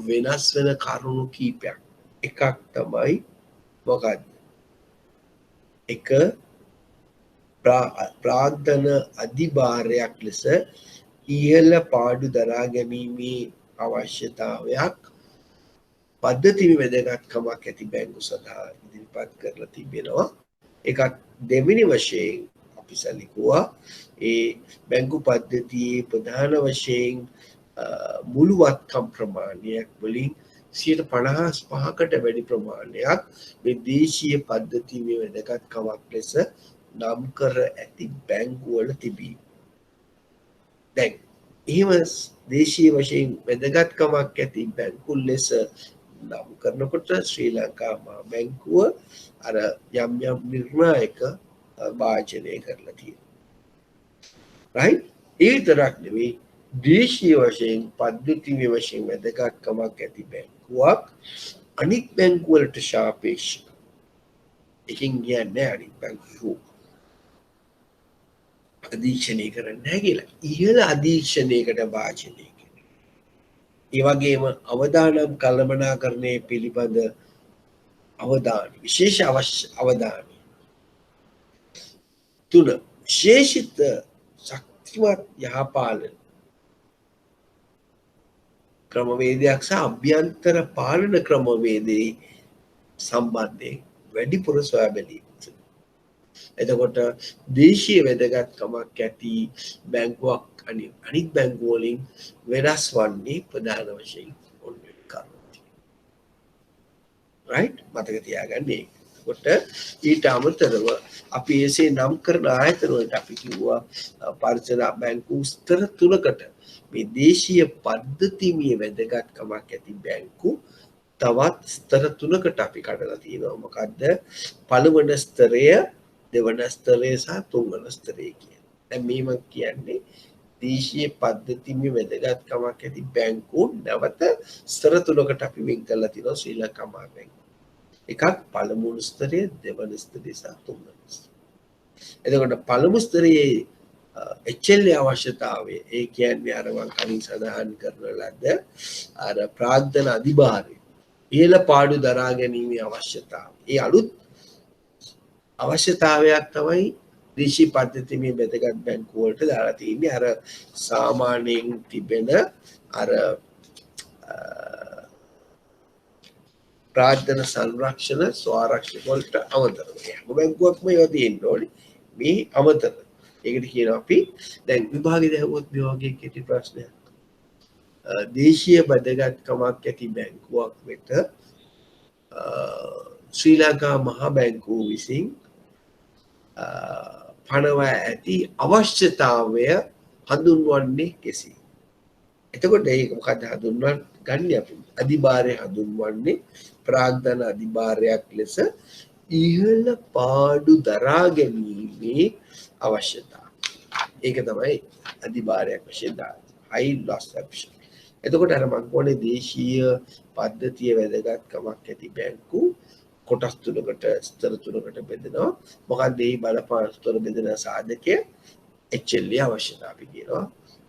වෙනස් වෙන කරුණු කීපයක්. එකක් තමයි මොකක්ද? එක ප්‍රාග්ධන අධිභාරයක් ලෙස ඉහළ පාඩු දරා ගැනීමේ අවශ්‍යතාවයක් පද්ධතිමේ වැදගත්කමක් ඇති බැංකු සඳහා ඉදිරිපත් කරලා තිබෙනවා. එකක් දෙවෙනි වශයෙන් අපි සැලකුවා ඒ බැංකු පද්ධතියේ ප්‍රධාන වශයෙන් මුළු වත්කම් ප්‍රමාණයක් වලින් 50%කට වැඩි ප්‍රමාණයක් මේ දේශීය පද්ධතියේ වැදගත්කමක් ලෙස නම් කර ඇති බැංකු වල තිබී. දැන් එහෙම දේශීය වශයෙන් වැදගත්කමක් ඇති බැංකු ලෙස නම් කරනකොට ශ්‍රී ලංකා මහා බැංකුව අර යම් යම් නිර්ණායක වාචනය කරලා තියෙනවා. right? ඒ විතරක් නෙවෙයි දේශීය වශයෙන් පද්ධතිමය වශයෙන් වැදගත්කමක් ඇති බැංකුවක් අනිත් බැංකු වලට සාපේක්ෂව එකකින් කියන්නේ අනිත් බැංකු අධීක්ෂණය කරන්නේ නැහැ කියලා. ඉහළ අධීක්ෂණයකට වාචනය කරනවා. ඒ වගේම අවදානම් කළමනාකරණය පිළිබඳ අවධානය විශේෂ අවධානය. තුන විශේෂිත ශක්තිමත් යහපාලන ක්‍රමවේදයක් සහ අභ්‍යන්තර පාලන ක්‍රමවේදයේ සම්බන්ධයෙන් වැඩිපුර සොයා බැලීම. එතකොට දේශීය වැදගත්කමක් ඇති බැංකුවක් අනිත් බැංකු වලින් වෙනස් වන්නේ ප්‍රධාන වශයෙන් ඔන්න ඔය කාරණා. right? මතක තියාගන්න ඒක. කොට ඊට අමතරව අපි එසේ නම් කරන ආයතන වලට අපි කිව්වා පරිසර බැංකු ස්තර තුනකට මේ දේශීය පද්ධතිමය වැදගත්කමක් ඇති බැංකු තවත් ස්තර තුනකට අපි කඩලා තියෙනවා. මොකද්ද? පළවන ස්තරය, දෙවන ස්තරය සහ තුන්වන ස්තරය කියන. දැන් මේ මම කියන්නේ දේශීය පද්ධතිමය වැදගත්කමක් ඇති බැංකු නැවත ස්තර තුනකට අපි වෙන් කරලා තියෙනවා ශ්‍රී ලංකා මහා බැංකුව. එකක් පළමුවන ස්තරය, දෙවන ස්තරය සහ තුන්වන ස්තරය. එතකොට පළමු ස්තරයේ HLA අවශ්‍යතාවය ඒ කියන්නේ අර මම කලින් සඳහන් කරන ලද අර ප්‍රාග්ධන අධිභාරය ඉහළ පාඩු දරා ගැනීමේ අවශ්‍යතාවය. ඒ අලුත් අවශ්‍යතාවයක් තමයි දේශීය පද්ධතිමය වැදගත් බැංකු වලට දාලා තියෙන්නේ. අර සාමාන්‍යයෙන් තිබෙන අර ප්‍රාග්ධන සංරක්ෂණ ස්වාරක්ෂක වලට අමතරව හැම බැංකුවක්ම ඒවා තියෙන්න ඕනේ. මේ අමතරව ඒකට කියනවා අපි දැන් විභාගෙ දැහුවොත් මේ වගේ කෙටි ප්‍රශ්නයක්. දේශීය වැදගත්කමක් ඇති බැංකුවක් වෙත ශ්‍රී ලංකා මහා බැංකුව විසින් පනවා ඇති අවශ්‍යතාවය හඳුන්වන්නේ කෙසේ? එතකොට ඒක මොකක්ද හඳුන්වන්නේ? ගන්න අපි අධිභාරය හඳුන්වන්නේ ප්‍රාග්ධන අධිභාරයක් ලෙස ඉහළ පාඩු දරා ගැනීමේ අවශ්‍යතාවය. ඒක තමයි අධිභාරයක් වශයෙන් දාන්නේ. high loss option. එතකොට අර මම කියන්නේ දේශීය පද්ධතිය වැදගත්කමක් ඇති බැංකු කොටස් තුනකට ස්තර තුනකට බෙදෙනවා. මොකක්ද මේ බලපාන ස්තර බෙදෙන සාධකය? HLA අවශ්‍යතාවය අපි කියනවා.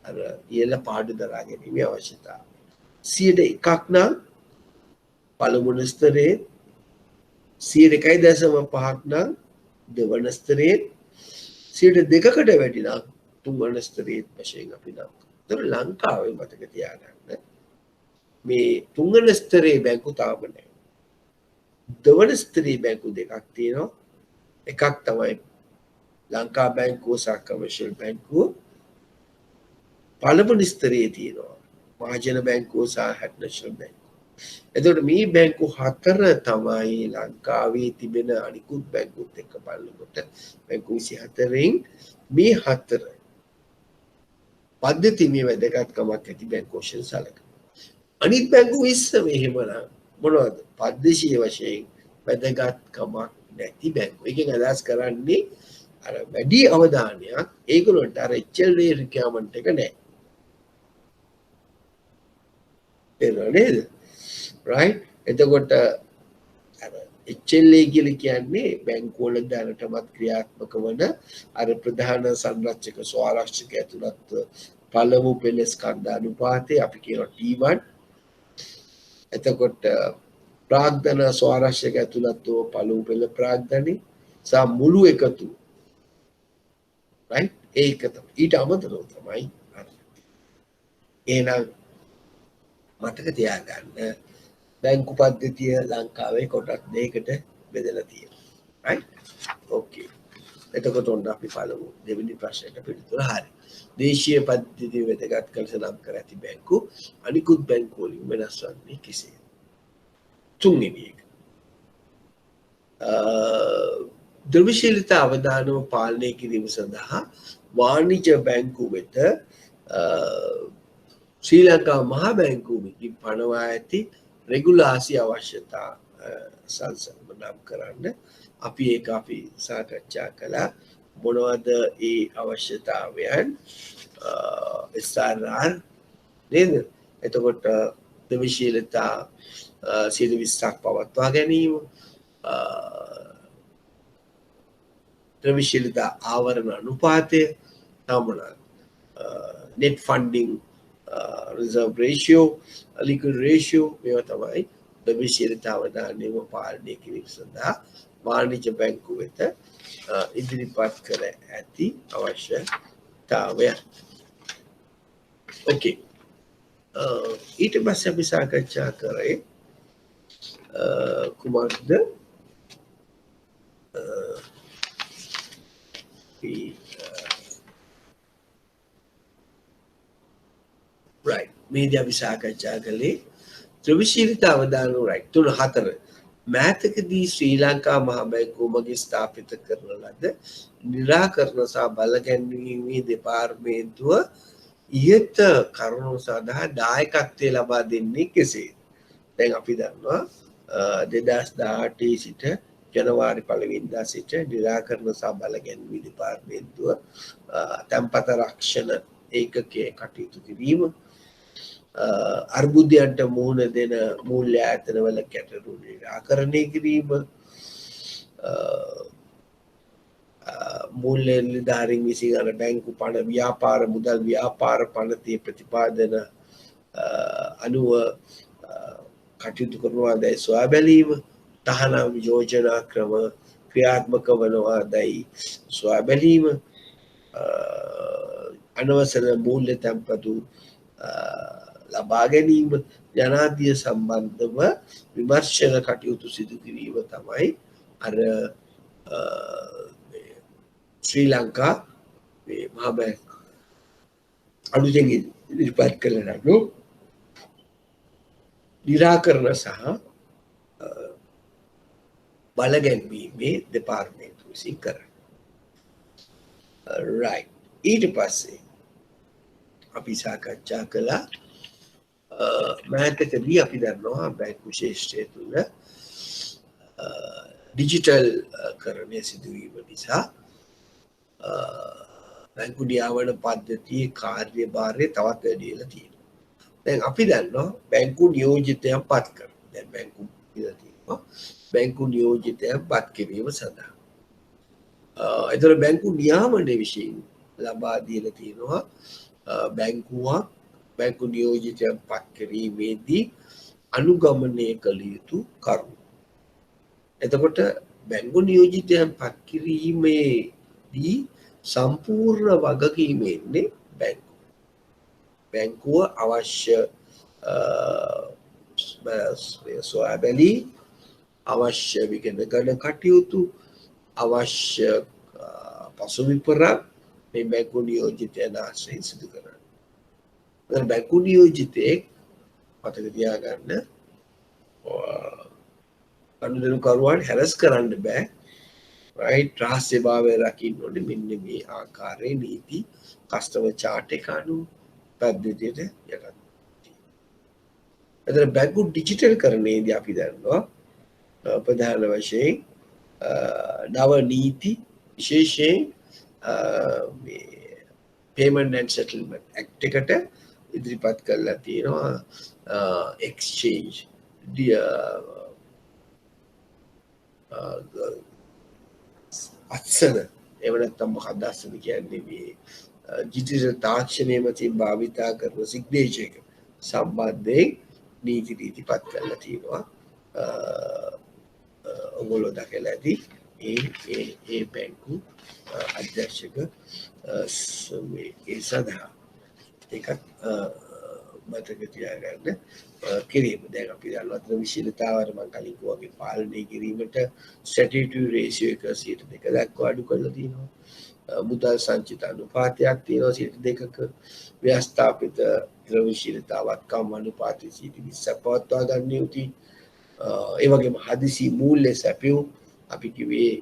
අර ඉහළ පාඩු දරා ගැනීමේ අවශ්‍යතාවය. 101ක් නම් පළමුවන ස්තරයේ 101.5ක් නම් දෙවන ස්තරයේ 2%කට වැඩි නම් තුන්වන ස්තරයේ වශයෙන් අපි නම්. ඒතර ලංකාවේ මතක තියාගන්න මේ තුන්වන ස්තරයේ බැංකු තාම නැහැ. දෙවන ස්තරයේ බැංකු දෙකක් තියෙනවා. එකක් තමයි ලංකා බැංකුව සහ කමර්ෂල් බැංකුව. පළවෙනි ස්තරයේ තියෙනවා මහජන බැංකුව සහ නැෂනල් බැංකුව. එතකොට මේ බැංකු හතර තමයි ලංකාවේ තිබෙන අනිකුත් බැංකුත් එක්ක බලනකොට බැංකු 24න් මේ හතර පද්ධතිමය වැදගත්කමක් ඇති බැංකු වශයෙන් සැලකෙනවා. අනිත් බැංකු 20 මෙහෙමනම් මොනවද? පද්ධතිය වශයෙන් වැදගත්කමක් නැති බැංකු. එකෙන් අදහස් කරන්නේ අර වැඩි අවධානයක් ඒගොල්ලන්ට අර HLA රික්වයර්මන්ට් එක නැහැ. නේද? right? එතකොට අර HLA කියලා කියන්නේ බැංකු වල දැනටමත් ක්‍රියාත්මක වන අර ප්‍රධාන සංරක්ෂක ස්වාරක්ෂක ඇතුළත් පළමු පෙළ ස්කන්ධ අනුපාතය අපි කියනවා T1. එතකොට ප්‍රාග්ධන ස්වාරක්ෂක ඇතුළත් පළමු පෙළ ප්‍රාග්ධනේ සහ මුළු එකතු right? ඒක තමයි. ඊට අමතරව තමයි එහෙනම් මතක තියාගන්න බැංකු පද්ධතිය ලංකාවේ කොටස් දෙකකට බෙදලා තියෙනවා. right? ඕකේ. එතකොට ඔන්න අපි බලමු දෙවෙනි ප්‍රශ්නයට පිළිතුර හරි. දේශීය පද්ධතිය වැදගත් කළ නම් කර ඇති බැංකු අනිකුත් බැංකු වලින් වෙනස් වන්නේ කෙසේද? තුන්වෙනි එක. ද්‍රව්‍යශීලතා අවදානම පාලනය කිරීම සඳහා වාණිජ බැංකු වෙත ශ්‍රී ලංකා මහා බැංකුවකින් පනවා ඇති රෙගුලාසි අවශ්‍යතා සංසන්දනය කරන්න අපි ඒක අපි සාකච්ඡා කළා. මොනවද ඒ අවශ්‍යතාවයන්? SRR නේද? එතකොට ද්‍රව්‍යශීලතා 20% පවත්වා ගැනීම, ද්‍රව්‍යශීලතා ආවරණ අනුපාතය, තමන net funding reserve ratio, liquid ratio, මේවා තමයි ද්‍රව්‍යශීලතා අවදානම පාලනය කිරීම සඳහා වාණිජ බැංකු වෙත ඉදිරිපත් කර ඇති අවශ්‍යතාවය. ඕකේ. ඊට පස්සේ අපි සාකච්ඡා කරේ කුමක්ද? right. මේදී අපි සාකච්ඡා කළේ ද්‍රව්‍යශීලතා අවදානම right 3-4 මෑතකදී ශ්‍රී ලංකා මහ බැංකුව මගින් ස්ථාපිත කරන ලද නිරාකරණ සහ බලගැන්වීමේ දෙපාර්තමේන්තුව ඉහත කරුණු සඳහා දායකත්වය ලබා දෙන්නේ කෙසේද? දැන් අපි දන්නවා 2018 සිට ජනවාරි 1 වෙනිදා සිට නිරාකරණ සහ බලගැන්වීමේ දෙපාර්තමේන්තුව තැන්පත රක්ෂණ ඒකකයේ කටයුතු කිරීම, අර්බුදයන්ට මුහුණ දෙන මූල්‍ය ආයතනවල ගැටලු නිරාකරණය කිරීම, මූල්‍ය නිලධාරීන් විසින් අර බැංකු පණ ව්‍යාපාර මුදල් ව්‍යාපාර පනතේ ප්‍රතිපාදන අනුව කටයුතු කරනවාදැයි සොයා බැලීම, තහනම් යෝජනා ක්‍රම ක්‍රියාත්මක වනවාදැයි සොයා බැලීම, අනවසර මූල්‍ය තැන්පතු ලබා ගැනීම යනාදිය සම්බන්ධව විමර්ශන කටයුතු සිදු කිරීම තමයි අර ශ්‍රී ලංකා මහා බැංකුව අලුතෙන් ඉදිරිපත් කළ නඩු නිරාකරණ සහ බලගැන්වීමේ දෙපාර්තමේන්තුව විසින් කරන. right. ඊට පස්සේ අපි සාකච්ඡා කළා මෑතකදී අපි දන්නවා බැංකු ශේෂ්ත්‍රය තුළ ඩිජිටල් කරණය සිදුවීම නිසා බැංකු නියාමන පද්ධතියේ කාර්යභාරය තවත් වැඩි වෙලා තියෙනවා. දැන් අපි දන්නවා බැංකු නියෝජිතයන් පත් කරනවා. දැන් බැංකු කියලා තියෙනවා බැංකු නියෝජිතයන් පත් කිරීම සඳහා. ඒතර බැංකු නියාමනයේ විශේෂයෙන් ලබා දීලා තියෙනවා බැංකුවක් බැංකු නියෝජිතයන් පත් කිරීමේදී අනුගමනය කළ යුතු කරුණු. එතකොට බැංකු නියෝජිතයන් පත් කිරීමේදී සම්පූර්ණ වගකීම එන්නේ බැංකුව. බැංකුව අවශ්‍ය සොයා බැලීම්, අවශ්‍ය විගණන කටයුතු, අවශ්‍ය පසුබිම් මේ බැංකු නියෝජිතයන් ආශ්‍රයෙන් සිදු කරනවා. බැංකු නියෝජිතයෙක් මතක තියාගන්න අනුදැනුකරුවන් හැරස් කරන්න බෑ. right. රහස්‍යභාවය රකින්න ඕනේ මෙන්න මේ ආකාරයේ නීති කස්ටමර් චාර්ට් එක අනුව පද්ධතියට යටත්. එතන බැංකු ඩිජිටල් කරණයේදී අපි දන්නවා ප්‍රධාන වශයෙන් නව නීති විශේෂයෙන් payment and settlement act එකට ඉදිරිපත් කරලා තියෙනවා exchange අත්සන එහෙම නැත්නම් මොකක්ද අත්සන කියන්නේ මේ ඩිජිටල් තාක්ෂණය මතින් භාවිතා කරන සිග්නේචර් එක සම්බන්ධයෙන් නීති ඉදිරිපත් කරලා තියෙනවා. ඔයගොල්ලෝ දැකලා ඇති ඒ බැංකු අධ්‍යක්ෂක ඒ සඳහා ඒකත් මතක තියාගන්න කිරීම. දැන් අපි දන්නවා ද්‍රව්‍යශීලතාවර මම කලින් කිව්වා වගේ පාලනය කිරීමට ස්ටැටියුටරි රේෂියෝ එක 2 දක්වා අඩු කරලා තියෙනවා. මුදල් සංචිත අනුපාතයක් තියෙනවා 2%ක. ව්‍යවස්ථාපිත ද්‍රව්‍යශීලතාවත්කම් අනුපාතය 20ක් පවත්වා ගන්න යුතුයි. ඒ වගේම හදිසි මූල්‍ය සැපයුම් අපි කිව්වේ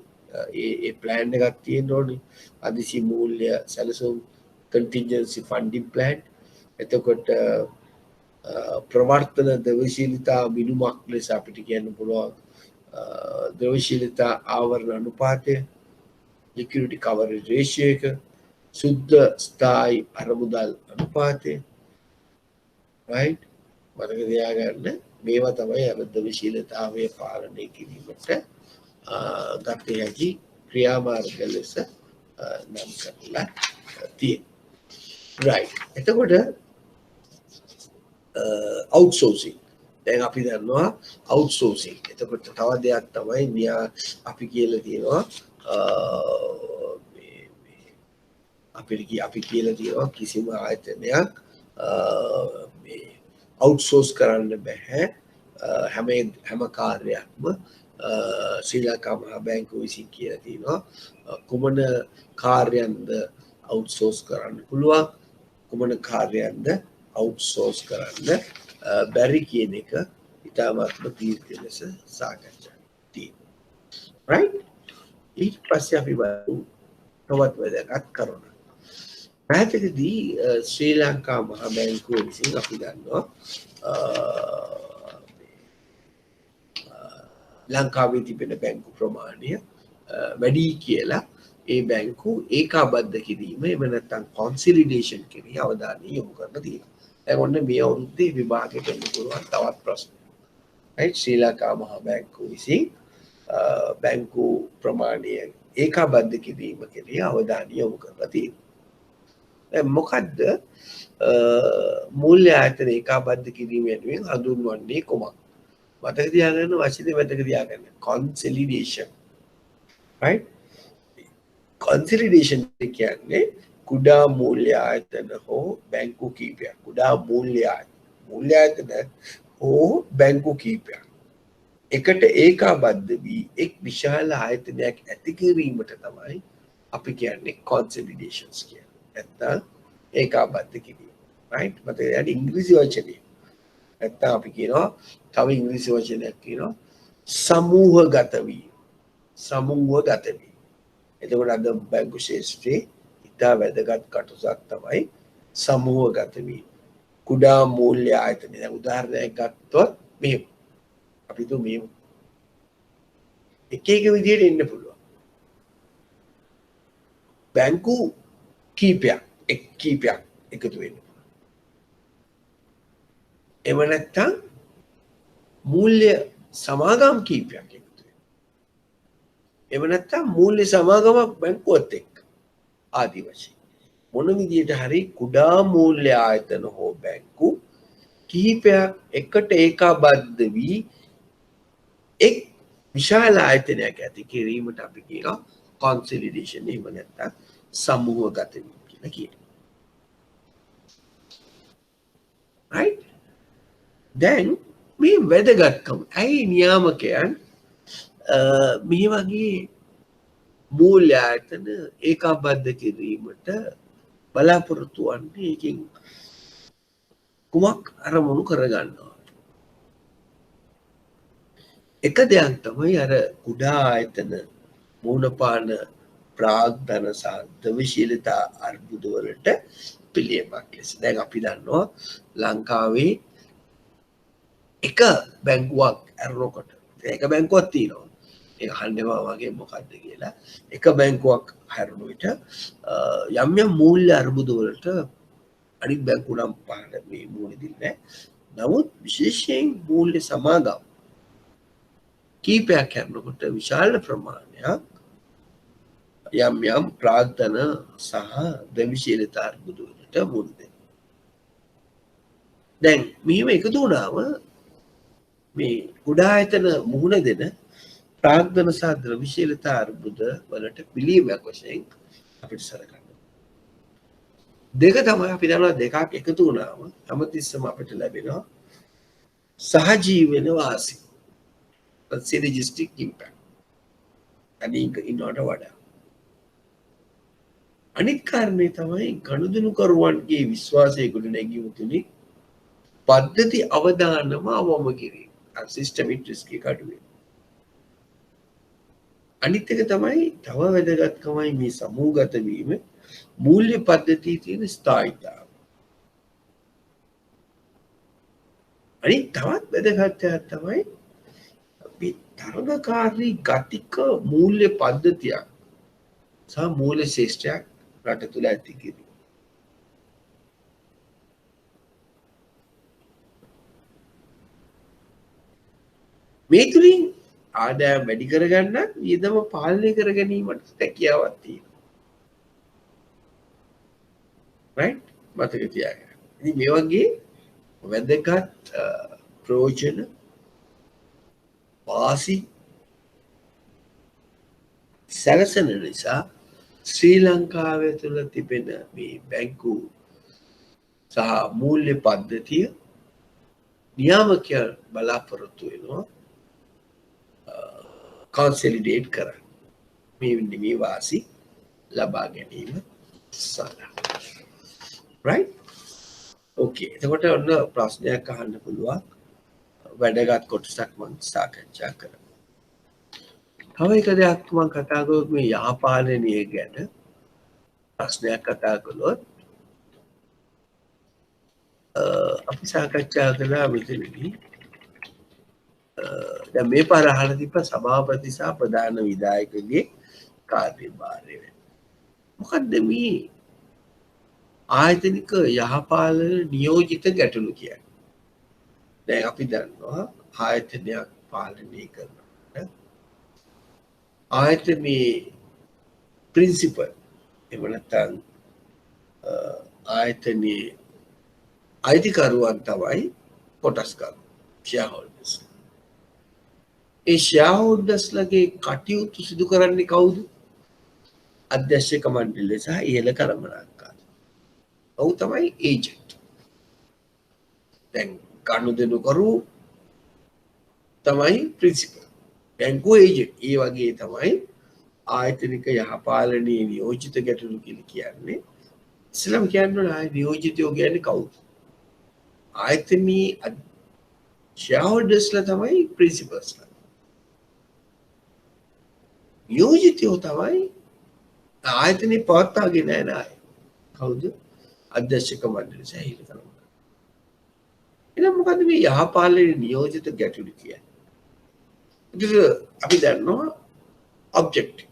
ඒ ප්ලෑන් එකක් තියෙන්න ඕනේ. හදිසි මූල්‍ය සැලසුම් contingency funding plan. එතකොට ප්‍රවර්තන ද්‍රව්‍යශීලතා මිනුමක් ලෙස අපිට කියන්න පුළුවන් ද්‍රව්‍යශීලතා ආවරණ අනුපාතය, liquidity coverage ratio එක, සුද්ධ ස්ථායි අරමුදල් අනුපාතය, right? මතක තියාගන්න මේවා තමයි අර ද්‍රව්‍යශීලතාවය පාලනය කිරීමට ගත හැකි ක්‍රියාමාර්ග ලෙස නම් කරලා තියෙනවා. right. එතකොට outsourcing. දැන් අපි දන්නවා outsourcing. එතකොට තව දෙයක් තමයි අපි කියලා තියෙනවා අපි කියලා තියෙනවා කිසිම ආයතනයක් outsource කරන්න බෑ. හැම කාර්යයක්ම ශ්‍රී ලංකා මහා බැංකුව විසින් කියලා තියෙනවා කුමන කාර්යයන්ද outsource කරන්න පුළුවන්, කුමන කාර්යයන්ද outsource කරන්න බැරි කියන එක ඉතාමත්ම දීර්ඝ ලෙස සාකච්ඡා තියෙනවා. right? ඊට පස්සේ අපි බලමු තවත් වැදගත් කරුණ. පැහැදිලිදී ශ්‍රී ලංකා මහා බැංකුව විසින් අපි දන්නවා ලංකාවේ තිබෙන බැංකු ප්‍රමාණය වැඩි කියලා ඒ බැංකු ඒකාබද්ධ කිරීම එහෙම නැත්නම් කොන්සොලිඩේෂන් කිරීම අවධානය යොමු කරලා තියෙනවා. දැන් ඔන්න මේ අවුරුද්දේ විභාගයට එන්න පුළුවන් තවත් ප්‍රශ්න. right? ශ්‍රී ලංකා මහා බැංකුව විසින් බැංකු ප්‍රමාණය ඒකාබද්ධ කිරීම කෙරෙහි අවධානය යොමු කරලා තියෙනවා. දැන් මොකද්ද මූල්‍ය ආයතන ඒකාබද්ධ කිරීම වෙනුවෙන් හඳුන්වන්නේ කොමක්? මතක තියාගන්න වචනේ මතක තියාගන්න. consolidation. right? consolidation කියන්නේ කුඩා මූල්‍ය ආයතන හෝ බැංකු කීපයක්. කුඩා මූල්‍ය ආයතන හෝ බැංකු කීපයක් එකට ඒකාබද්ධ වී එක් විශාල ආයතනයක් ඇති කිරීමට තමයි අපි කියන්නේ consolidations කියන්නේ. නැත්නම් ඒකාබද්ධ කිරීම. right? මතක තියාගන්න ඉංග්‍රීසි වචනේ. නැත්නම් අපි කියනවා තව ඉංග්‍රීසි වචනයක් කියනවා සමූහගත වීම. සමූහගත වීම. එතකොට අද බැංකු ශාස්ත්‍රයේ ඉතා වැදගත් කටුසක් තමයි සමූහගත වීම. කුඩා මූල්‍ය ආයතන. දැන් උදාහරණයක් ගත්තොත් මෙහෙම. අපි තු මෙහෙම එක විදිහට එන්න පුළුවන්. බැංකු කීපයක් එකතු වෙන්න. එම නැත්තම් මූල්‍ය සමාගම් කීපයක් එකතු වෙනවා. එම නැත්තම් මූල්‍ය සමාගමක් බැංකුවත් එක්ක ආදී වශයෙන් මොන විදියට හරි කුඩා මූල්‍ය ආයතන හෝ බැංකු කිහිපයක් එකට ඒකාබද්ධ වී එක් විශාල ආයතනයක් ඇති කිරීමට අපි කියනවා consolidation. එහෙම නැත්තම් සමූහගත වීම කියලා කියනවා. right? දැන් මේ වැදගත්කම ඇයි නියාමකයන් මේ වගේ මූල්‍ය ආයතන ඒකාබද්ධ කිරීමට බලාපොරොත්තු වන්නේ? එකකින් කුමක් අරමුණු කරගන්නවා? එක දෙයක් තමයි අර කුඩා ආයතන මූණපාන ප්‍රාග්ධන සහ ද්‍රව්‍යශීලතා අර්බුද වලට පිළියමක් ලෙස. දැන් අපි දන්නවා ලංකාවේ එක බැංකුවක් ඇරනකොට එක බැංකුවක් තියෙනවා. ඒක අහන්නේවා වගේ මොකද්ද කියලා. එක බැංකුවක් හැරුණු විට යම් මූල්‍ය අර්බුද වලට අනිත් බැංකු නම් පාන මේ මූල්‍ය දෙන්නේ නැහැ. නමුත් විශේෂයෙන් මූල්‍ය සමාගම් කීපයක් හැරුණකොට විශාල ප්‍රමාණයක් යම් ප්‍රාග්ධන සහ ද්‍රව්‍යශීලතා අර්බුද වලට මුහුණ දෙනවා. දැන් මෙහෙම එකතු වුණාම මේ කුඩා ආයතන මුහුණ දෙන ප්‍රාග්ධන සහ ද්‍රව්‍යශීලතා අර්බුද වලට පිළියමක් වශයෙන් අපිට සලකන්න. දෙක තමයි අපි දන්නවා දෙකක් එකතු වුණාම හැමතිස්සම අපිට ලැබෙනවා සහජීවන වාසි සිනර්ජිස්ටික් ඉම්පැක්ට් අනික ඉන්නවට වඩා අනිත් කාරණේ තමයි ගනුදෙනුකරුවන්ගේ විශ්වාසය ගොඩ නැගීම තුලින් පද්ධති අවදානම අවම කිරීම සිස්ටමික් රිස්ක් එක අඩු වෙනවා අනිත් එක තමයි තව වැදගත්කමයි මේ සමූහගත වීම මූල්‍ය පද්ධතියේ තියෙන ස්ථායීතාව අනිත් තවත් වැදගත්කමක් තමයි අපි තරගකාරී ගතික මූල්‍ය පද්ධතියක් සහ මූල්‍ය ශිෂ්ටයක් රට තුළ ඇති කිරීම මේ තුලින් ආදායම් වැඩි කරගන්න වියදම පාලනය කර ගැනීමට හැකියාවක් තියෙනවා. right? මතක තියාගන්න. ඉතින් මේ වගේ වැදගත් ප්‍රයෝජන වාසි සැලසෙන නිසා ශ්‍රී ලංකාවේ තුළ තිබෙන මේ බැංකු සහ මූල්‍ය පද්ධතිය නියාමකයන් බලාපොරොත්තු වෙනවා consolidate කරන්න මේ වාසි ලබා ගැනීම සඳහා right okay එතකොට ඔන්න ප්‍රශ්නයක් අහන්න පුළුවන් වැඩගත් කොටසක් මම සාකච්ඡා කරමු තව එක දෙයක් මම කතා කරොත් මේ යාපාලනය ගැන ප්‍රශ්නයක් කතා කළොත් අපි සාකච්ඡා කළා මෙතනදී දැන් මේ පාර අහලා තිබ්බ සභාපති සහ ප්‍රධාන විධායකගේ කාර්යභාරය වෙන. මොකද්ද මේ ආයතනික යහපාලන නියෝජිත ගැටලු කියන්නේ? දැන් අපි දන්නවා ආයතනයක් පාලනය කරනකොට ආයතනයේ ප්‍රින්සිපල් එහෙම නැත්නම් ආයතනයේ අයිතිකරුවන් තමයි කොටස්කරු shareholders. ඒ shareholdersලගේ කටයුතු සිදු කරන්නේ කවුද? අධ්‍යක්ෂක මණ්ඩලය සහ ඉහළ කළමනාකාරී. ඔව් තමයි ඒජන්ට්. දැන් ගනුදෙනුකරු තමයි ප්‍රින්සිපල්. බැංකුව ඒජන්ට්. ඒ වගේ තමයි ආයතනික යහපාලනයේ නියෝජිත ගැටලු කියලා කියන්නේ. ඉස්ලාම් කියන්නේ ආය නියෝජිතයෝ කියන්නේ කවුද? ආයතනයේ shareholdersලා තමයි ප්‍රින්සිපල්ස්ලා. නියෝජිතයෝ තමයි ආයතනයේ පවත්වාගෙන යන අය. කවුද? අධ්‍යක්ෂක මණ්ඩලය සහ ඉහළ කළමනාකාරී. එහෙනම් මොකද්ද මේ යහපාලනයේ නියෝජිත ගැටලු කියන්නේ? ඒක අපි දන්නවා ඔබ්ජෙක්ටිව්.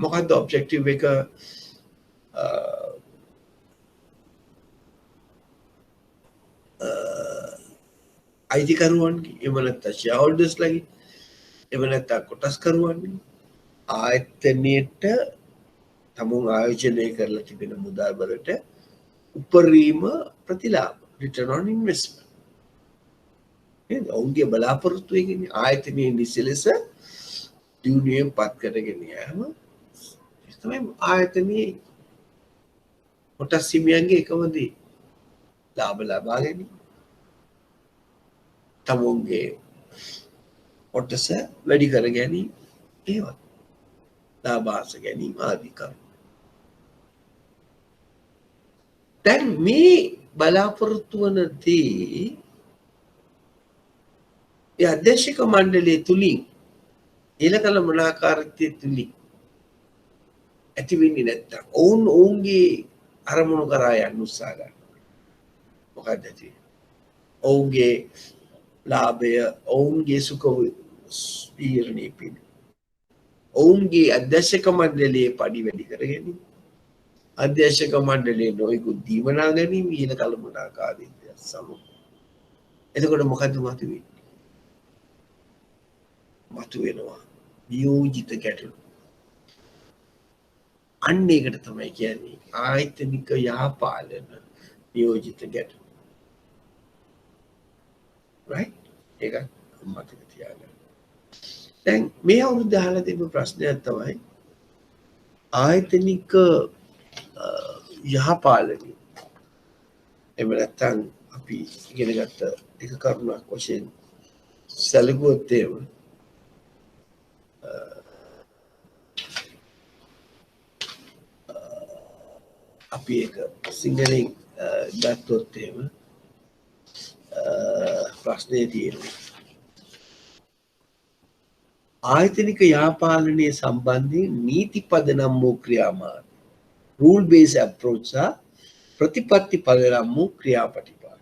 මොකද්ද ඔබ්ජෙක්ටිව් එක? අයිතිකරුවන්ගේ එහෙම නැත්නම් shareholdersලාගේ එහෙම නැත්නම් කොටස්කරුවන්ගේ ආයතනයේට තමුන් ආයෝජනය කරලා තිබෙන මුදල් වලට උපරිම ප්‍රතිලාභ return on investment නේද? ඔවුන්ගේ බලාපොරොත්තු වෙන්නේ ආයතනයේ නිසලස දියුණුවෙන් පත් කරගෙන යෑම තමයි ආයතනයේ කොටස් හිමියන්ගේ එකම දේ. ලාභ ලබා ගැනීම. තමුන්ගේ කොටස වැඩි කර ගැනීම ඒවත් ලාභාස ගැනීම ආදී කරුණු. දැන් මේ බලාපොරොත්තු වන දේ ඒ අධ්‍යක්ෂක මණ්ඩලය තුලින් ඉහළ කළමනාකාරීත්වය තුලින් ඇති වෙන්නේ නැත්තම් ඔවුන්ගේ අරමුණු කරා යන්න උත්සාහ ගන්නවා. මොකක්ද ඇති? ඔවුන්ගේ ලාභය, ඔවුන්ගේ සුඛ ස්ථීරණය පිණ. ඔවුන්ගේ අධ්‍යක්ෂක මණ්ඩලයේ පඩි වැඩි කර ගැනීම. අධ්‍යක්ෂක මණ්ඩලයේ නොයෙකුත් දීවනා ගැනීම ඉහළ කළමනාකාරීත්වය සමග. එතකොට මොකද්ද මතුවෙන්නේ? මතුවෙනවා නියෝජිත ගැටලු. අන්න ඒකට තමයි කියන්නේ ආයතනික යහපාලන නියෝජිත ගැටලු. right? ඒක මතක තියාගන්න. දැන් මේ අවුරුද්ද අහලා තිබු ප්‍රශ්නයක් තමයි ආයතනික යහපාලනය එහෙම නැත්නම් අපි ඉගෙන ගත්ත එක කරුණක් වශයෙන් සැලකුවොත් එහෙම අපි ඒක සිංහලෙන් ගත්තොත් එහෙම ප්‍රශ්නේ තියෙනවා ආයතනික යාපාලනය සම්බන්ධයෙන් නීති පදනම් වූ ක්‍රියාමාර්ග rule based approach සහ ප්‍රතිපත්ති පදනම් වූ ක්‍රියාපටිපාද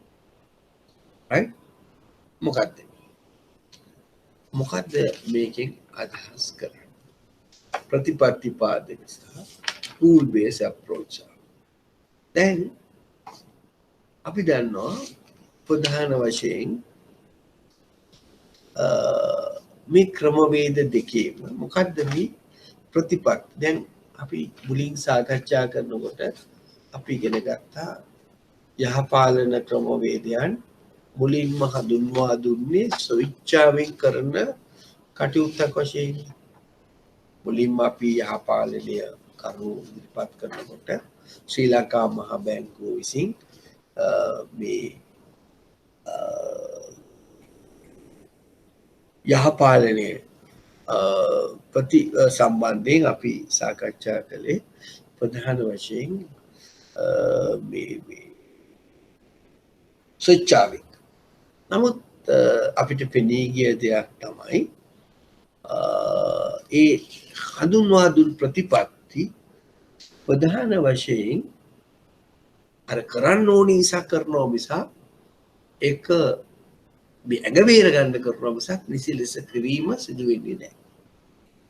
right මොකද්ද මේකෙන් අදහස් කරන්නේ ප්‍රතිපත්ති පාදක සහ rule based approach දැන් අපි දන්නවා ප්‍රධාන වශයෙන් මේ ක්‍රමවේද දෙකේම මොකද්ද මේ ප්‍රතිපත්ති දැන් අපි මුලින් සාකච්ඡා කරනකොට අපි ඉගෙන ගත්තා යහපාලන ක්‍රමවේදයන් මුලින්ම හඳුන්වා දුන්නේ ස්විච්චාවෙන් කරන කටයුත්තක් වශයෙන් මුලින්ම අපි යහපාලනය කරුණු ඉදිරිපත් කරනකොට ශ්‍රී ලංකා මහා බැංකුව විසින් මේ යහපාලනය සම්බන්ධයෙන් අපි සාකච්ඡා කළේ ප්‍රධාන වශයෙන් ස්වච්ඡාවෙන් නමුත් අපිට පෙනී ගිය දෙයක් තමයි ඒ හඳුන්වා දුන් ප්‍රතිපත්ති ප්‍රධාන වශයෙන් අර කරන්න ඕනි නිසා කරනවා මිසක් ඒක ඇඟවේර ගන්න කරනවා මිසක් නිසි ලෙස කිරීම සිදු වෙන්නේ නැහැ.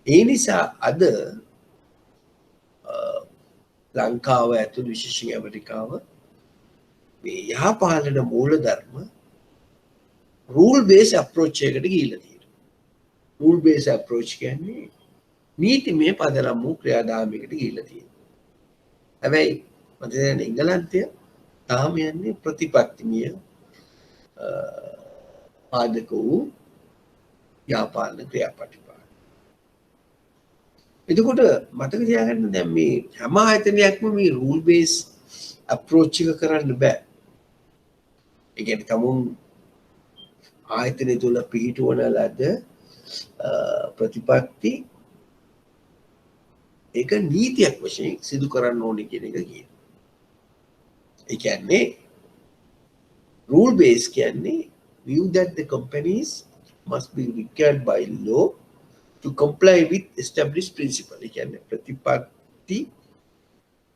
ඒ නිසා අද ලංකාව ඇතුළු විශේෂයෙන් ඇමරිකාව මේ යහපාලන මූලධර්ම rule based approach එකකට ගිහිල්ලා තියෙනවා. rule based approach කියන්නේ නීතිමය පදනම් වූ ක්‍රියාදාමයකට ගිහිල්ලා තියෙනවා. හැබැයි මම දැන් එංගලන්තය තාම යන්නේ ප්‍රතිපත්තිමය පාදක වූ යාපාලන ක්‍රියාපටිපාද. එතකොට මතක තියාගන්න දැන් මේ හැම ආයතනයක්ම මේ rule based approach එක කරන්න බෑ. ඒ කියන්නේ තමුන් ආයතනය තුල පිහිටවන ලද ප්‍රතිපත්ති ඒක නීතියක් වශයෙන් සිදු කරන්න ඕනේ කියන එක කියනවා. ඒ කියන්නේ rule based කියන්නේ view that the companies must be required by law to comply with established principle. ඒ කියන්නේ ප්‍රතිපත්ති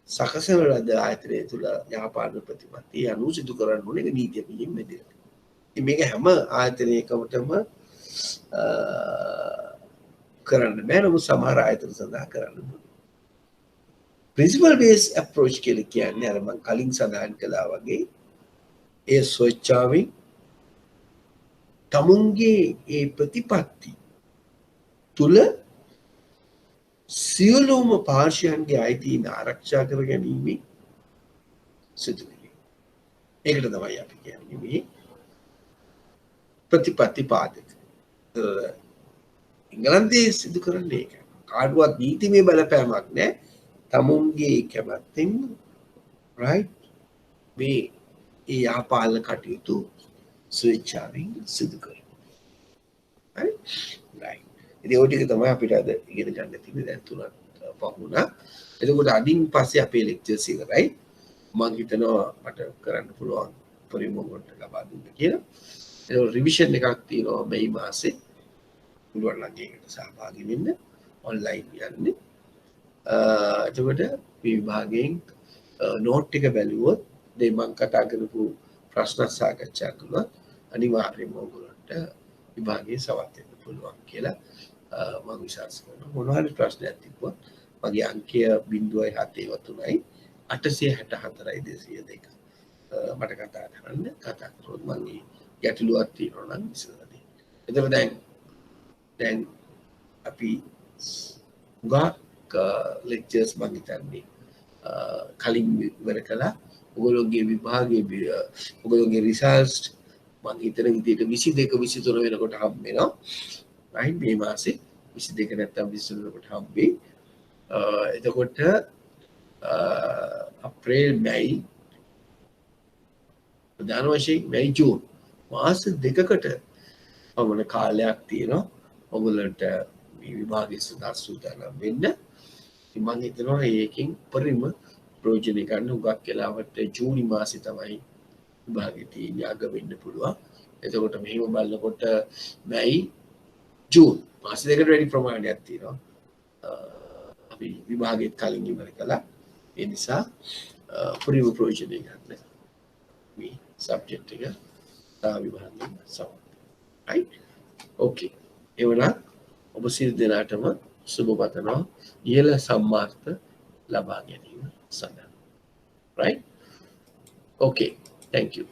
සකසන ලද ආයතනය තුළ යහපාලන ප්‍රතිපත්ති අනුව සිදු කරන්න ඕනේ නීතියකින් මෙදින. ඉතින් මේක හැම ආයතනයකටම කරන්න බෑ නමුත් සමහර ආයතන සඳහා කරන්න පුළුවන්. principle based approach කියලා කියන්නේ අර මම කලින් සඳහන් කළා වගේ ඒ ස්වච්ඡාවෙන් තමුන්ගේ ඒ ප්‍රතිපත්ති තුල සියලුම පාර්ශ්වයන්ගේ අයිතීන් ආරක්ෂා කර ගැනීම සිදු වෙනවා. ඒකට තමයි අපි කියන්නේ මේ ප්‍රතිපත්ති පාදක. එංගලන්තයේ සිදු කරන්නේ ඒක. කාටවත් නීතිමය බලපෑමක් නැහැ. තමුන්ගේ කැමැත්තෙන් right මේ ඒ යහපාලන කටයුතු ස්වේච්ඡාවෙන් සිදු කරනවා. right. ඉතින් ඔය ටික තමයි අපිට අද ඉගෙන ගන්න තියෙන්නේ දැන් තුනක් පහුණා. එතකොට අදින් පස්සේ අපේ ලෙක්චර්ස් ඉවරයි. මම හිතනවා මට කරන්න පුළුවන් පරිමෝගොන්ට ලබා දුන්න කියලා. ඒක රිවිෂන් එකක් තියෙනවා මේ මාසේ. පුළුවන් නම් ඒකට සහභාගී වෙන්න ඔන්ලයින් යන්නේ. එතකොට විභාගයෙන් නෝට් එක බැලුවොත් මේ මම කතා කරපු ප්‍රශ්න සාකච්ඡා කළොත් අනිවාර්යයෙන්ම ඔයගොල්ලන්ට විභාගයේ සවත් වෙන්න පුළුවන් කියලා මම විශ්වාස කරනවා. මොනවා හරි ප්‍රශ්නයක් තිබ්බොත් මගේ අංකය 0.73යි 864යි 202. මට කතා කරන්න කතා කරොත් මම ගැටලුවක් තියෙනවා නම් විසඳලා දෙන්න. එතකොට දැන් අපි ගාක් ලෙක්චර්ස් මම හිතන්නේ කලින් ඉවර කළා. ඔයගොල්ලෝගේ විභාගයේ ඔයගොල්ලෝගේ රිසල්ට්ස් මම හිතන විදිහට 22 23 වෙනකොට හම් වෙනවා. right මේ මාසේ 22 නැත්නම් 23 වෙනකොට හම් වෙයි. එතකොට අප්‍රේල් මැයි ප්‍රධාන වශයෙන් මැයි ජූන් මාස දෙකකට පමණ කාලයක් තියෙනවා ඔයගොල්ලන්ට මේ විභාගය සඳහා සූදානම් වෙන්න. ඉතින් මම හිතනවා ඒකෙන් උපරිම ප්‍රයෝජන ගන්න උගක් වෙලාවට ජූනි මාසේ තමයි විභාගෙ තියෙන්නේ අග වෙන්න පුළුවන්. එතකොට මෙහෙම බලනකොට මැයි ජූන් මාස දෙකකට වැඩි ප්‍රමාණයක් තියෙනවා. අපි විභාගෙත් කලින් ඉවර කළා. ඒ නිසා උපරිම ප්‍රයෝජන ගන්න මේ සබ්ජෙක්ට් එක තා විභාගයෙන් සමත්. right okay එවනම් ඔබ සියලු දෙනාටම සුබ පතනවා ඉහළ සම්මාර්ථ ලබා ගැනීම සඳහා. right okay thank you